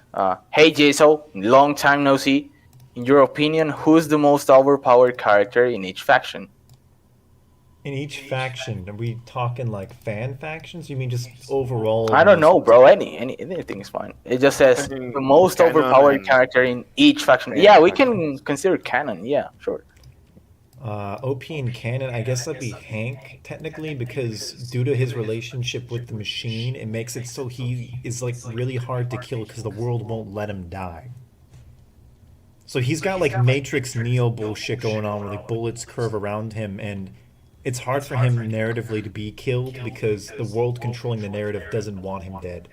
Hey Jason, long time no see. In your opinion, who's the most overpowered character in each faction? In each faction, are we talking like fan factions? You mean just overall? I don't know, bro. Anything is fine. It just says think the most canon overpowered and- character in each faction. Yeah, Yeah, we faction. can consider canon. Yeah, sure. OP and canon, I guess that'd be Hank, technically, because due to his relationship with the machine, it makes it so he is like really hard to kill because the world won't let him die. So he's got like Matrix Neo bullshit going on where like bullets curve around him, and it's hard for him narratively to be killed because the world controlling the narrative doesn't want him dead.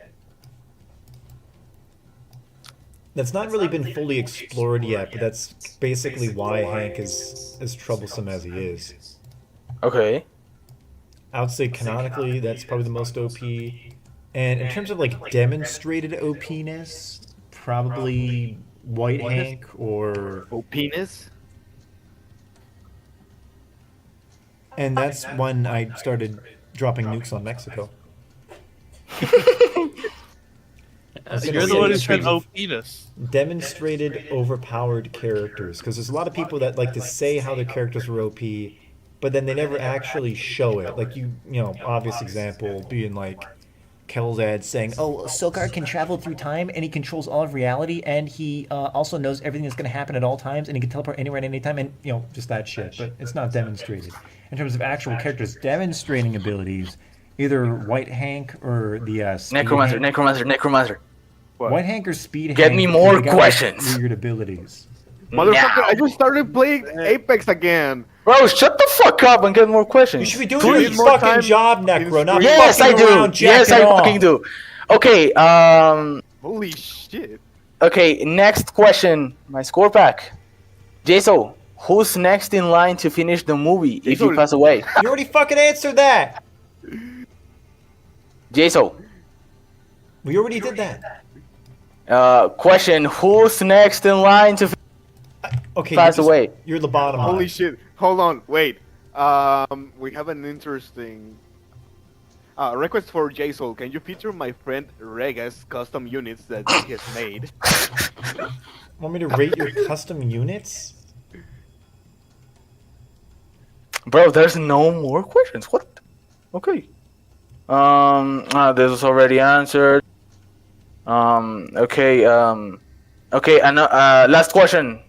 That's not really been fully explored yet, but that's basically why Hank is as troublesome as he is. Okay. I would say canonically, that's probably the most OP. And in terms of like demonstrated OP-ness, probably White Hank or... Oh, penis? And that's when I started dropping nukes on Mexico. You're the one who said OPness. Demonstrated overpowered characters, because there's a lot of people that like to say how their characters were OP, but then they never actually show it. Like you know, obvious example being like Kel's ad saying, "Oh, Sokar can travel through time and he controls all of reality, and he also knows everything that's going to happen at all times, and he can teleport anywhere at any time," and you know, just that shit. But it's not demonstrated in terms of actual characters demonstrating abilities. Either White Hank or the Speed Necromancer. What? White Hank or Speed Get Hank, me more they got, questions. Weird abilities. Motherfucker, I just started playing Apex again. Bro, shut the fuck up and get more questions. You should be doing Please. your More fucking time job, Necro, not Yes, I fucking around do. Yes, jacking I off. fucking do. Okay, Holy shit. okay, next question. My score pack. Jaso, who's next in line to finish the movie if you Jaso- pass away? You already fucking answered that. Jaso, We already did that. question, who's next in line to Okay, pass away? You're the bottom Holy line. shit. Hold on, wait. We have an interesting request for JSOL. Can you feature my friend Rega's custom units that he has made? Want me to rate your custom units? Bro, there's no more questions. What? Okay. This was already answered. Okay, and last question.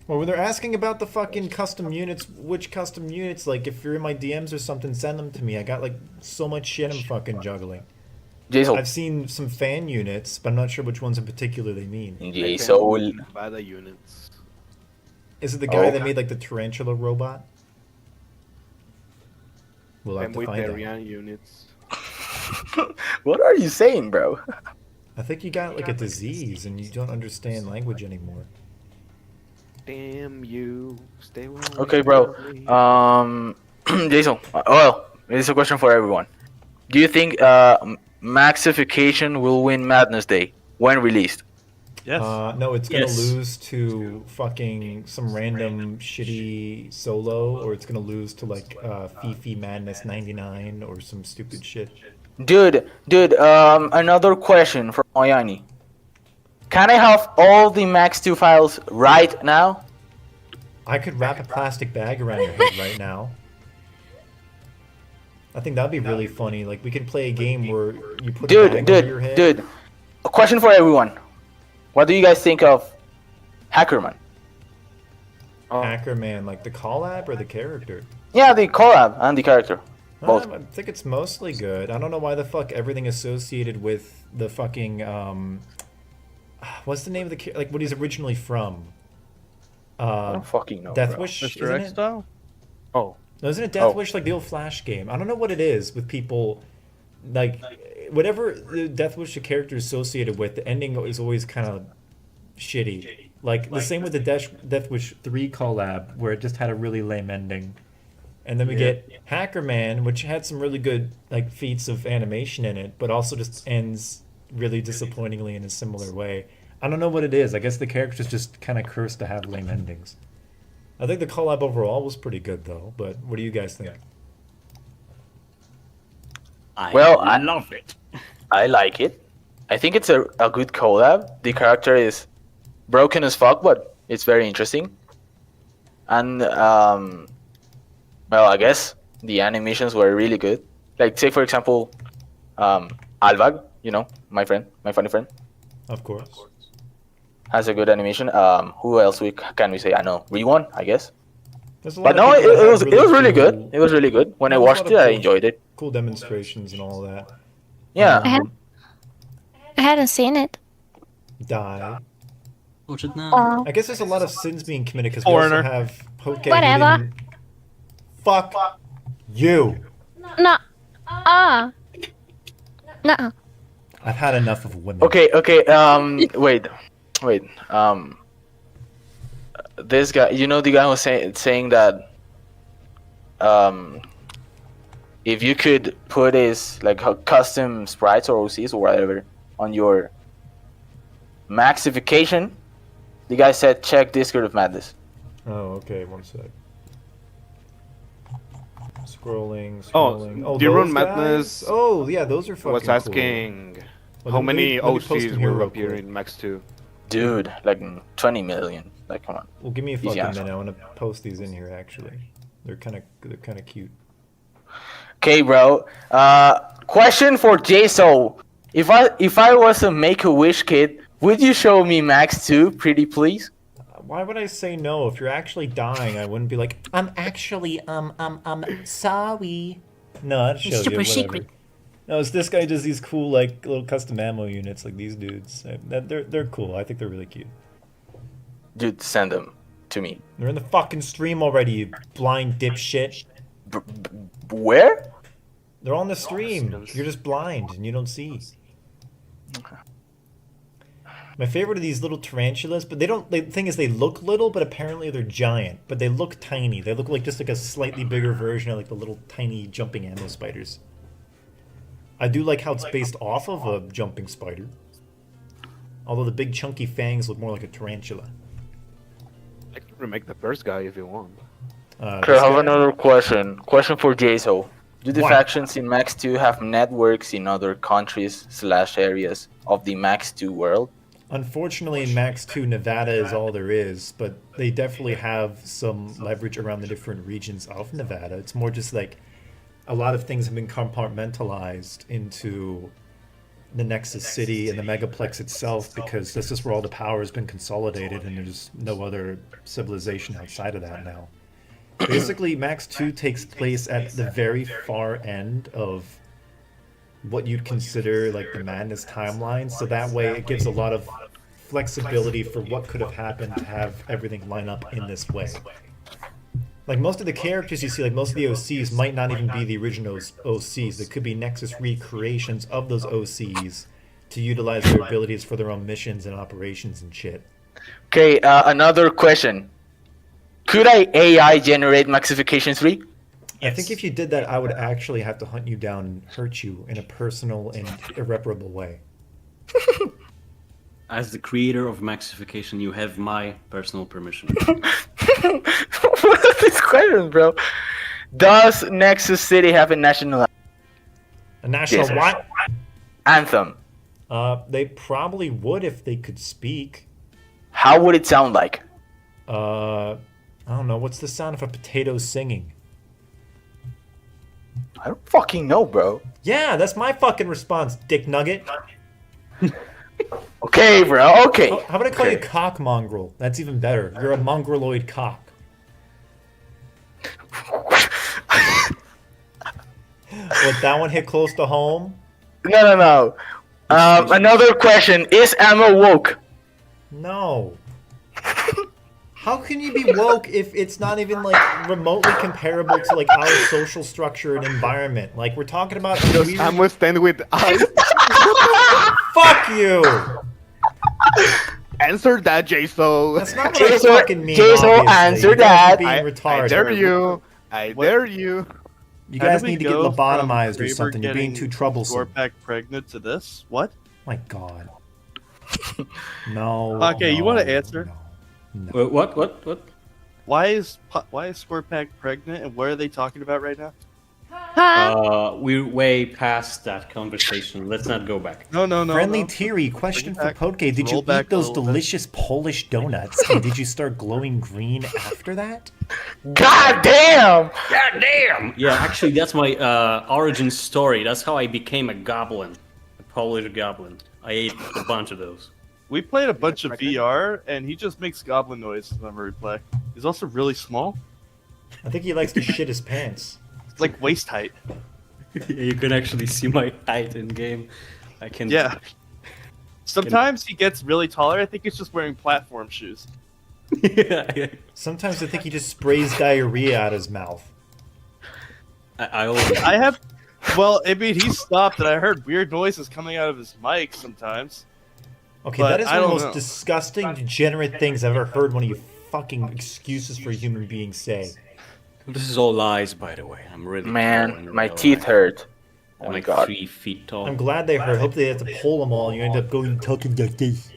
Well, they're asking about the fucking custom units. Which custom units? Like, if you're in my DMs or something, send them to me. I got like so much shit I'm fucking juggling. Jason. I've seen some fan units, but I'm not sure which ones in particular they mean. Jason. Bada units. Is it the guy that Okay. made like the tarantula robot? We'll have And to with find out. Darian units. What are you saying, bro? I think you got like a disease and you don't understand language anymore. Damn you. Stay away Okay, bro. from me. Jason. Well, this is a question for everyone. Do you think Maxification will win Madness Day when released? Yes. No, it's gonna Yes. lose to fucking some random shitty solo, or it's gonna lose to like Fifi Madness 99 or some stupid shit. Dude, another question from Oyani. Can I have all the Max 2 files right now? I could wrap a plastic bag around your head right now. I think that'd be really funny. Like we could play a game where you put a bag over your head. Dude. A question for everyone. What do you guys think of Hackerman? Hacker Man, like the collab or the character? Yeah, the collab and the character. Both. I think it's mostly good. I don't know why the fuck everything associated with the fucking what's the name of the like what he's originally from? I don't fucking know. Death bro. Wish, Mr. isn't X it? style? Oh. No, isn't it Death Oh. Wish like the old Flash game? I don't know what it is with people, like whatever the Death Wish the character is associated with, the ending is always kind of shitty. Like the same with the Death Wish 3 collab, where it just had a really lame ending. And then we get Hacker Man, which had some really good like feats of animation in it, but also just ends really disappointingly in a similar way. I don't know what it is. I guess the character's just kind of cursed to have lame endings. I think the collab overall was pretty good though, but what do you guys think? I I love it. I like it. I think it's a good collab. The character is broken as fuck, but it's very interesting. And well, I guess the animations were really good. Like, say for example, Alvag, you know, my friend, my funny friend, Of course. has a good animation. Who else can we say? I know Rewan, I guess. There's a lot But of no, people that it have was really cool- good. It was really good. When I There's a lot watched of it, I cool- enjoyed it. Cool demonstrations and all that. Yeah. I hadn't seen it. Die. Watch it now. Oh. I guess there's a lot of sins being committed because we also Foreigner. have Potke. who Whatever. didn't- Fuck you. No. No. I've had enough of women. Okay. Wait. This guy, you know, the guy was saying that if you could put his like custom sprites or OCs or whatever on your Maxification, the guy said check Discord of Madness. Oh, okay. One sec. Scrolling. Oh, Oh, Deron those Madness guys? Oh, yeah, those are fucking was cool. asking Well, how let me- many let me post OCs them here will real appear quick. in Max 2. Dude, like 20 million. Like, come on. Well, give me a Easy fucking answer. minute. I want to post these in here. Actually, they're kind of cute. Okay, bro. Question for JSO. If I was a Make-A-Wish kid, would you show me Max 2, pretty please? Why would I say no? If you're actually dying, I wouldn't be like, I'm actually sorry. No, I'd show Super you. Whatever. secret. No, it's this guy does these cool like little custom ammo units, like these dudes. They're cool. I think they're really cute. Dude, send them to me. They're in the fucking stream already, you blind dipshit. Where? They're on the stream. You're just blind and you don't see. My favorite are these little tarantulas, but they don't. The thing is, they look little, but apparently they're giant. But they look tiny. They look like just like a slightly bigger version of like the little tiny jumping ammo spiders. I do like how it's based off of a jumping spider. Although the big chunky fangs look more like a tarantula. I can remake the first guy if you want. Okay, I have another question. Question for JSO. Do the What? factions in Max 2 have networks in other countries/areas of the Max 2 world? Unfortunately, in Max 2, Nevada is all there is, but they definitely have some leverage around the different regions of Nevada. It's more just like a lot of things have been compartmentalized into the Nexus City and the Megaplex itself because this is where all the power has been consolidated and there's no other civilization outside of that now. Basically, Max 2 takes place at the very far end of what you'd consider like the Madness timeline, so that way it gives a lot of flexibility for what could have happened to have everything line up in this way. Like most of the characters you see, like most of the OCs might not even be the original OCs. They could be Nexus recreations of those OCs to utilize their abilities for their own missions and operations and shit. Okay, another question. Could I AI generate Maxification 3? I think if you did that, I would actually have to hunt you down and hurt you in a personal and irreparable way. As the creator of Maxification, you have my personal permission. What are these questions, bro? Does Nexus City have a national A national Yes. what? anthem? They probably would if they could speak. How would it sound like? I don't know. What's the sound of a potato singing? I don't fucking know, bro. Yeah, that's my fucking response, dick nugget. Okay, bro. Okay. Oh, how about I call you Okay. cock mongrel? That's even better. You're a mongroloid cock. Let that one hit close to home? No. Another question. Is Ammo woke? No. How can you be woke if it's not even like remotely comparable to like our social structure and environment? Like we're talking about Does weird... Ammo stand with eyes? Fuck you! Answer that, JSO. That's not what I Jason- fucking mean. Jason, obviously. answer You guys are that. being I retarded. dare you. I What? dare you. You How guys did we need to get go from lobotomized or Creber something. You're being getting too troublesome. Scorepack pregnant to this? What? My God. No. Okay, you no, wanna answer? No. What? Why is Scorepack pregnant, and what are they talking about right now? Huh? We're way past that conversation. Let's not go back. No. Friendly no. Thierry, question for back. Potke. Did you Roll back eat those a little bit. delicious Polish donuts? And did you start glowing green after that? God damn! Yeah, actually, that's my origin story. That's how I became a goblin, a Polish goblin. I ate a bunch of those. We played a bunch of VR, and he just makes goblin noises whenever we play. He's also really small. I think he likes to shit his pants. It's like waist height. You can actually see my height in game. I can. Yeah. Sometimes he gets really taller. I think he's just wearing platform shoes. Yeah. Sometimes I think he just sprays diarrhea out his mouth. I always. I have. Well, I mean, he stopped, and I heard weird noises coming out of his mic sometimes. Okay, But that is I one of the don't most know. disgusting, degenerate things I've ever heard one of you fucking excuses for a human being say. This is all lies, by the way. I'm really. tall in Man, my real teeth life. hurt. I'm Oh my like god. 3 feet tall. I'm glad they hurt. Hope they have to pull them all and you end up going talking like this.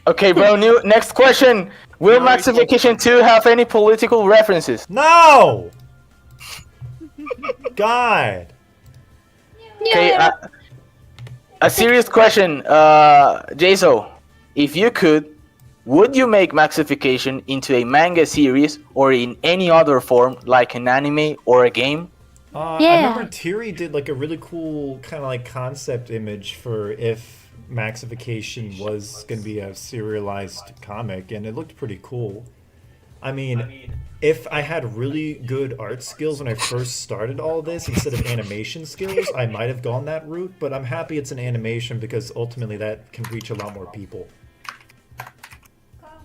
Okay, bro. Next question. Will No, Maxification 2 have any political references? No! God. Okay, a serious question, Jaso. If you could, would you make Maxification into a manga series or in any other form, like an anime or a game? I Yeah. remember Thierry did like a really cool kind of like concept image for if Maxification was going to be a serialized comic, and it looked pretty cool. I mean, if I had really good art skills when I first started all this instead of animation skills, I might have gone that route, but I'm happy it's an animation because ultimately that can reach a lot more people.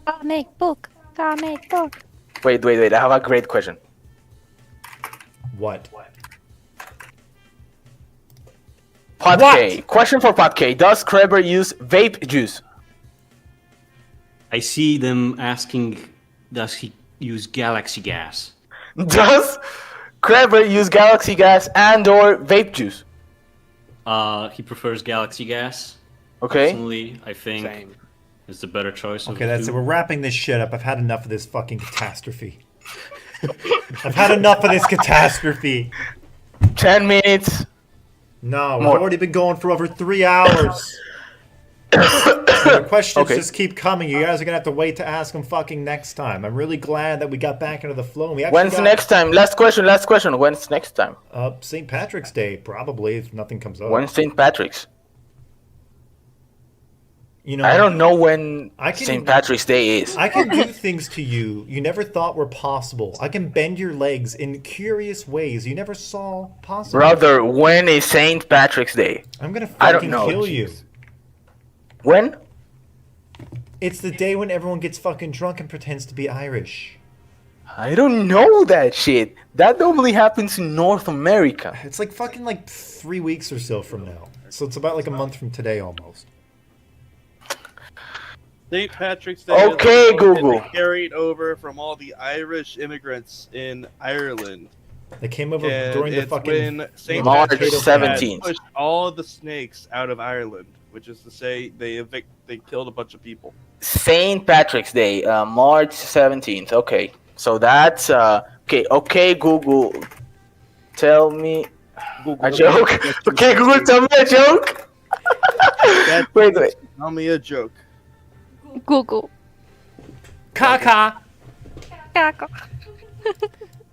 Comic book. Comic book. Wait, I have a great question. What? Potke. Question for Potke. Does Creber use vape juice? I see them asking, does he use galaxy gas? Does Creber use galaxy gas and or vape juice? He prefers galaxy gas. Okay. Personally, I think Same. it's the better choice. Of Okay, the that's it. two. We're wrapping this shit up. I've had enough of this fucking catastrophe. I've had enough of this catastrophe. 10 minutes. No, we've More. already been going for over 3 hours. The questions Okay. just keep coming. You guys are gonna have to wait to ask them fucking next time. I'm really glad that we got back into the flow. And we actually When's got, next time? Last question. When's next time? St. Patrick's Day, probably, if nothing comes up. When's St. Patrick's? You know, I don't know when I can- St. Patrick's Day is. I can do things to you you never thought were possible. I can bend your legs in curious ways you never saw possible. Brother, when is St. Patrick's Day? I'm gonna I don't fucking know, kill you. When? It's the day when everyone gets fucking drunk and pretends to be Irish. I don't know that shit. That normally happens in North America. It's like fucking like 3 weeks or so from now. So it's about like a month from today almost. St. Patrick's Day. Okay, is Google. carried over from all the Irish immigrants in Ireland. They came over And during the it's fucking when St. March Patrick's Day 17th. pushed all the snakes out of Ireland, which is to say they killed a bunch of people. St. Patrick's Day, March 17th. Okay, so that's okay. Okay, Google, tell me a joke. Okay, Google, tell me a joke. Wait. Tell me a joke. Google. Caca. Caco.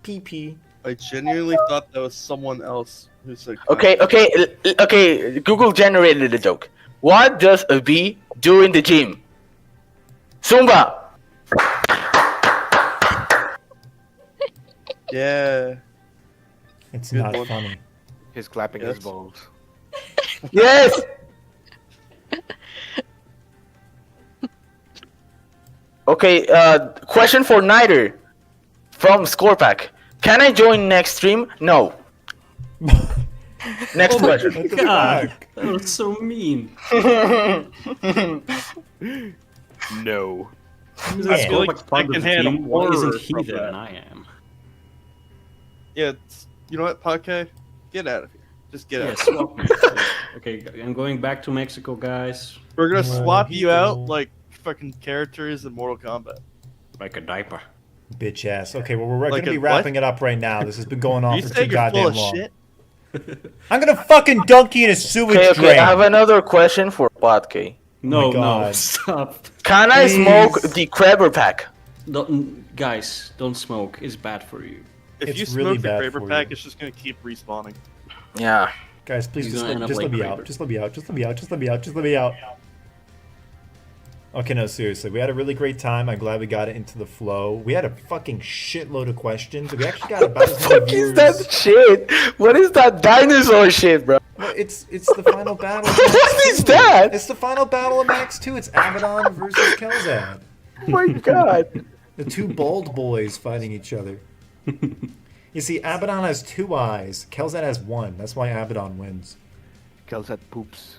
PP. I genuinely thought that was someone else who said. Okay. Google generated a joke. What does a bee do in the gym? Zumba. Yeah. It's Good not one. funny. He's clapping his Yes. balls. Yes. Okay. Question for Nider from Scorepack. Can I join next stream? No. Next question. What the God, fuck? that was so mean. No. Yeah. feel like Scorepack's part of the secondhand team. Why isn't horror he from there that. and I am? Yeah. You know what, Potke? Get out of here. Just get Yeah, out. swap me. Okay, I'm going back to Mexico, guys. We're gonna Oh, swap you out people. like fucking characters in Mortal Kombat. Like a diaper. Bitch ass. Okay, well, we're Like gonna be a wrapping what? it up right now. This has been going on You for too say you're full goddamn of long. shit? I'm gonna fucking dunk you in a sewage Okay. drain. I have another question for Potke. No, no, God. stop. Can I Please. smoke the Creber pack? Guys, don't smoke. It's bad for you. If It's you really smoke the bad Kraber for pack, you. it's just gonna keep respawning. Yeah. Guys, please He's just, gonna end up just like let me Kraber. out. Just let me out. Just let me out. Just let me out. Just let me out. Okay, no, seriously. We had a really great time. I'm glad we got it into the flow. We had a fucking shitload of questions. We actually got about as many Fuck is viewers. that shit? What is that dinosaur shit, bro? Well, it's the final battle. Of What Max is 2. that? It's the final battle of Max 2. It's Abaddon versus Kelzad. Oh my god. The two bald boys fighting each other. You see, Abaddon has 2 eyes. Kelzad has 1. That's why Abaddon wins. Kills that poops.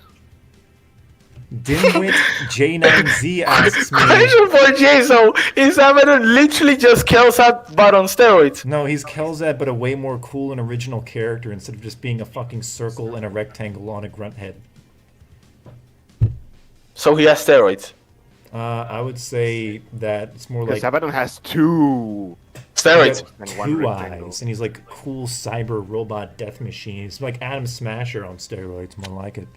Dimwit J9Z asks me. Question for Jason. Is Abaddon literally just Kelsat but on steroids? No, he's Kelzad, but a way more cool and original character instead of just being a fucking circle and a rectangle on a grunt head. So he has steroids. I would say that it's more like Because Abaddon has two. Steroids. And one two rectangle. eyes, and he's like a cool cyber robot death machine. He's like Adam Smasher on steroids, more like it.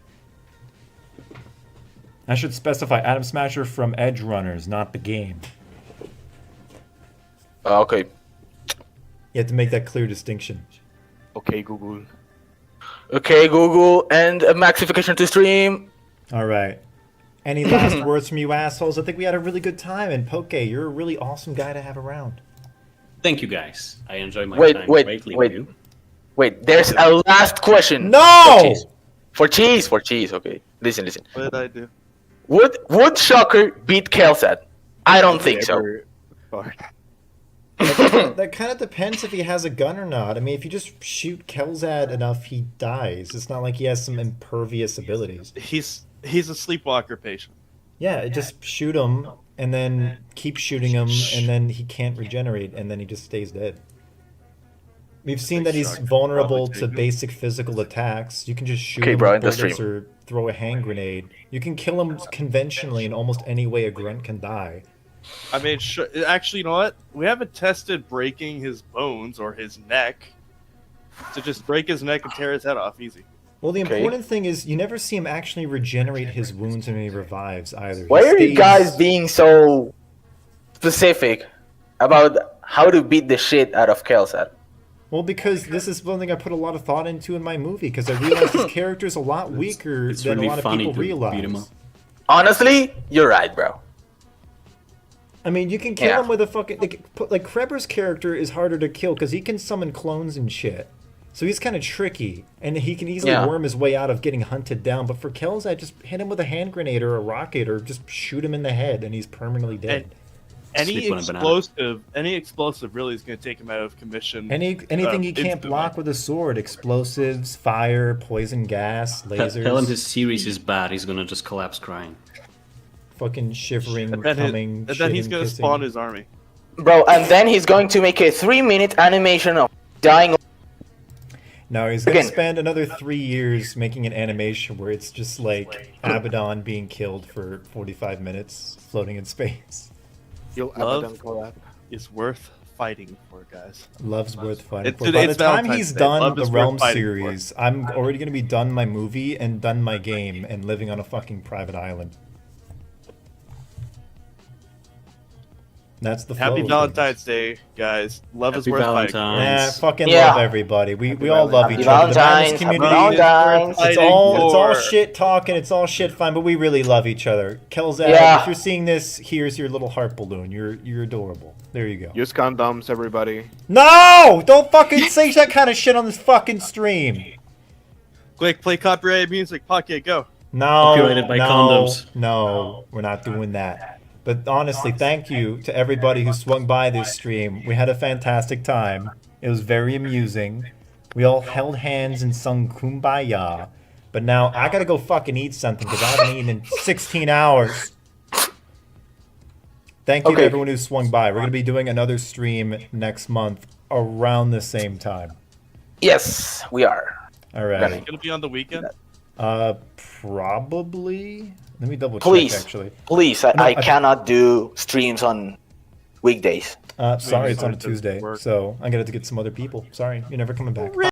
I should specify Adam Smasher from Edge Runners, not the game. Okay. You have to make that clear distinction. Okay, Google. Okay, Google, and a Maxification to stream. All right. Any last words from you assholes? I think we had a really good time, and Potke, you're a really awesome guy to have around. Thank you guys. I enjoy my Wait, time wait, greatly wait. with you. Wait, there's a last question. No! For cheese. Okay, listen. What did I do? Would Shocker beat Kelsat? I don't think so. That kind of depends if he has a gun or not. I mean, if you just shoot Kelzad enough, he dies. It's not like he has some impervious abilities. He's a sleepwalker patient. Yeah, just shoot him, and then keep shooting him, and then he can't regenerate, and then he just stays dead. We've seen that he's vulnerable to basic physical attacks. You can just shoot him bro, with in the bullets stream. or throw a hand grenade. You can kill him conventionally in almost any way a grunt can die. I mean, actually, you know what? We haven't tested breaking his bones or his neck. So just break his neck and tear his head off easy. Well, the Okay. important thing is you never see him actually regenerate his wounds when he revives either. Why He are you stays- guys being so specific about how to beat the shit out of Kelsat? Well, because this is something I put a lot of thought into in my movie, because I realized his character is a lot weaker It's than really a lot of funny people to beat him up. realize. Honestly, you're right, bro. I mean, you can kill Yeah. him with a fucking like Kreber's character is harder to kill because he can summon clones and shit. So he's kind of tricky, and he can easily Yeah. worm his way out of getting hunted down. But for Kelzad, just hit him with a hand grenade or a rocket, or just shoot him in the head, and he's permanently dead. Sleep on a banana. Any explosive really is going to take him out of commission. Anything he can't instantly. block with a sword, explosives, fire, poison gas, lasers, Tell him his series is bad. He's gonna just collapse crying. fucking shivering, And then, coming, and then he's shitting, going to kissing. spawn his army. Bro, and then he's going to make a 3-minute animation of dying. No, he's gonna Again. spend another 3 years making an animation where it's just like Abaddon being killed for 45 minutes, floating in space. You'll Love. Abaddon collab. Is worth fighting for, guys. Love's worth fighting It's- for. By the it's time Valentine's he's Day. done Love the is worth Realm fighting series, I'm already gonna be done my movie and done my game and living on a fucking private island. That's the flow Happy of Valentine's Day, guys. Love is Happy worth fighting. Valentine's. Nah, fucking Yeah. love everybody. We all love Happy each other. The madness Valentine's, happy community. Valentine's. It's all for. shit talking. It's all shit fun, but we really love each other. Kelzad, Yeah. if you're seeing this, here's your little heart balloon. You're adorable. There you go. Use condoms, everybody. No! Don't fucking say that kind of shit on this fucking stream. Quick, play copyrighted music. Potke, go. No, Copyrighted by no, condoms. no, we're not doing that. But honestly, thank you to everybody who swung by this stream. We had a fantastic time. It was very amusing. We all held hands and sung Kumbaya. But now I gotta go fucking eat something because I haven't eaten in 16 hours. Thank you to Okay. everyone who swung by. We're gonna be doing another stream next month around the same time. Yes, we are. All right. Gonna be on the weekend. Probably. Let me double check. Please. Actually. Please, No, I I- cannot do streams on weekdays. Sorry, it's on a Sorry, it doesn't Tuesday, work. so I'm gonna have to get some other people. Sorry, you're never coming back.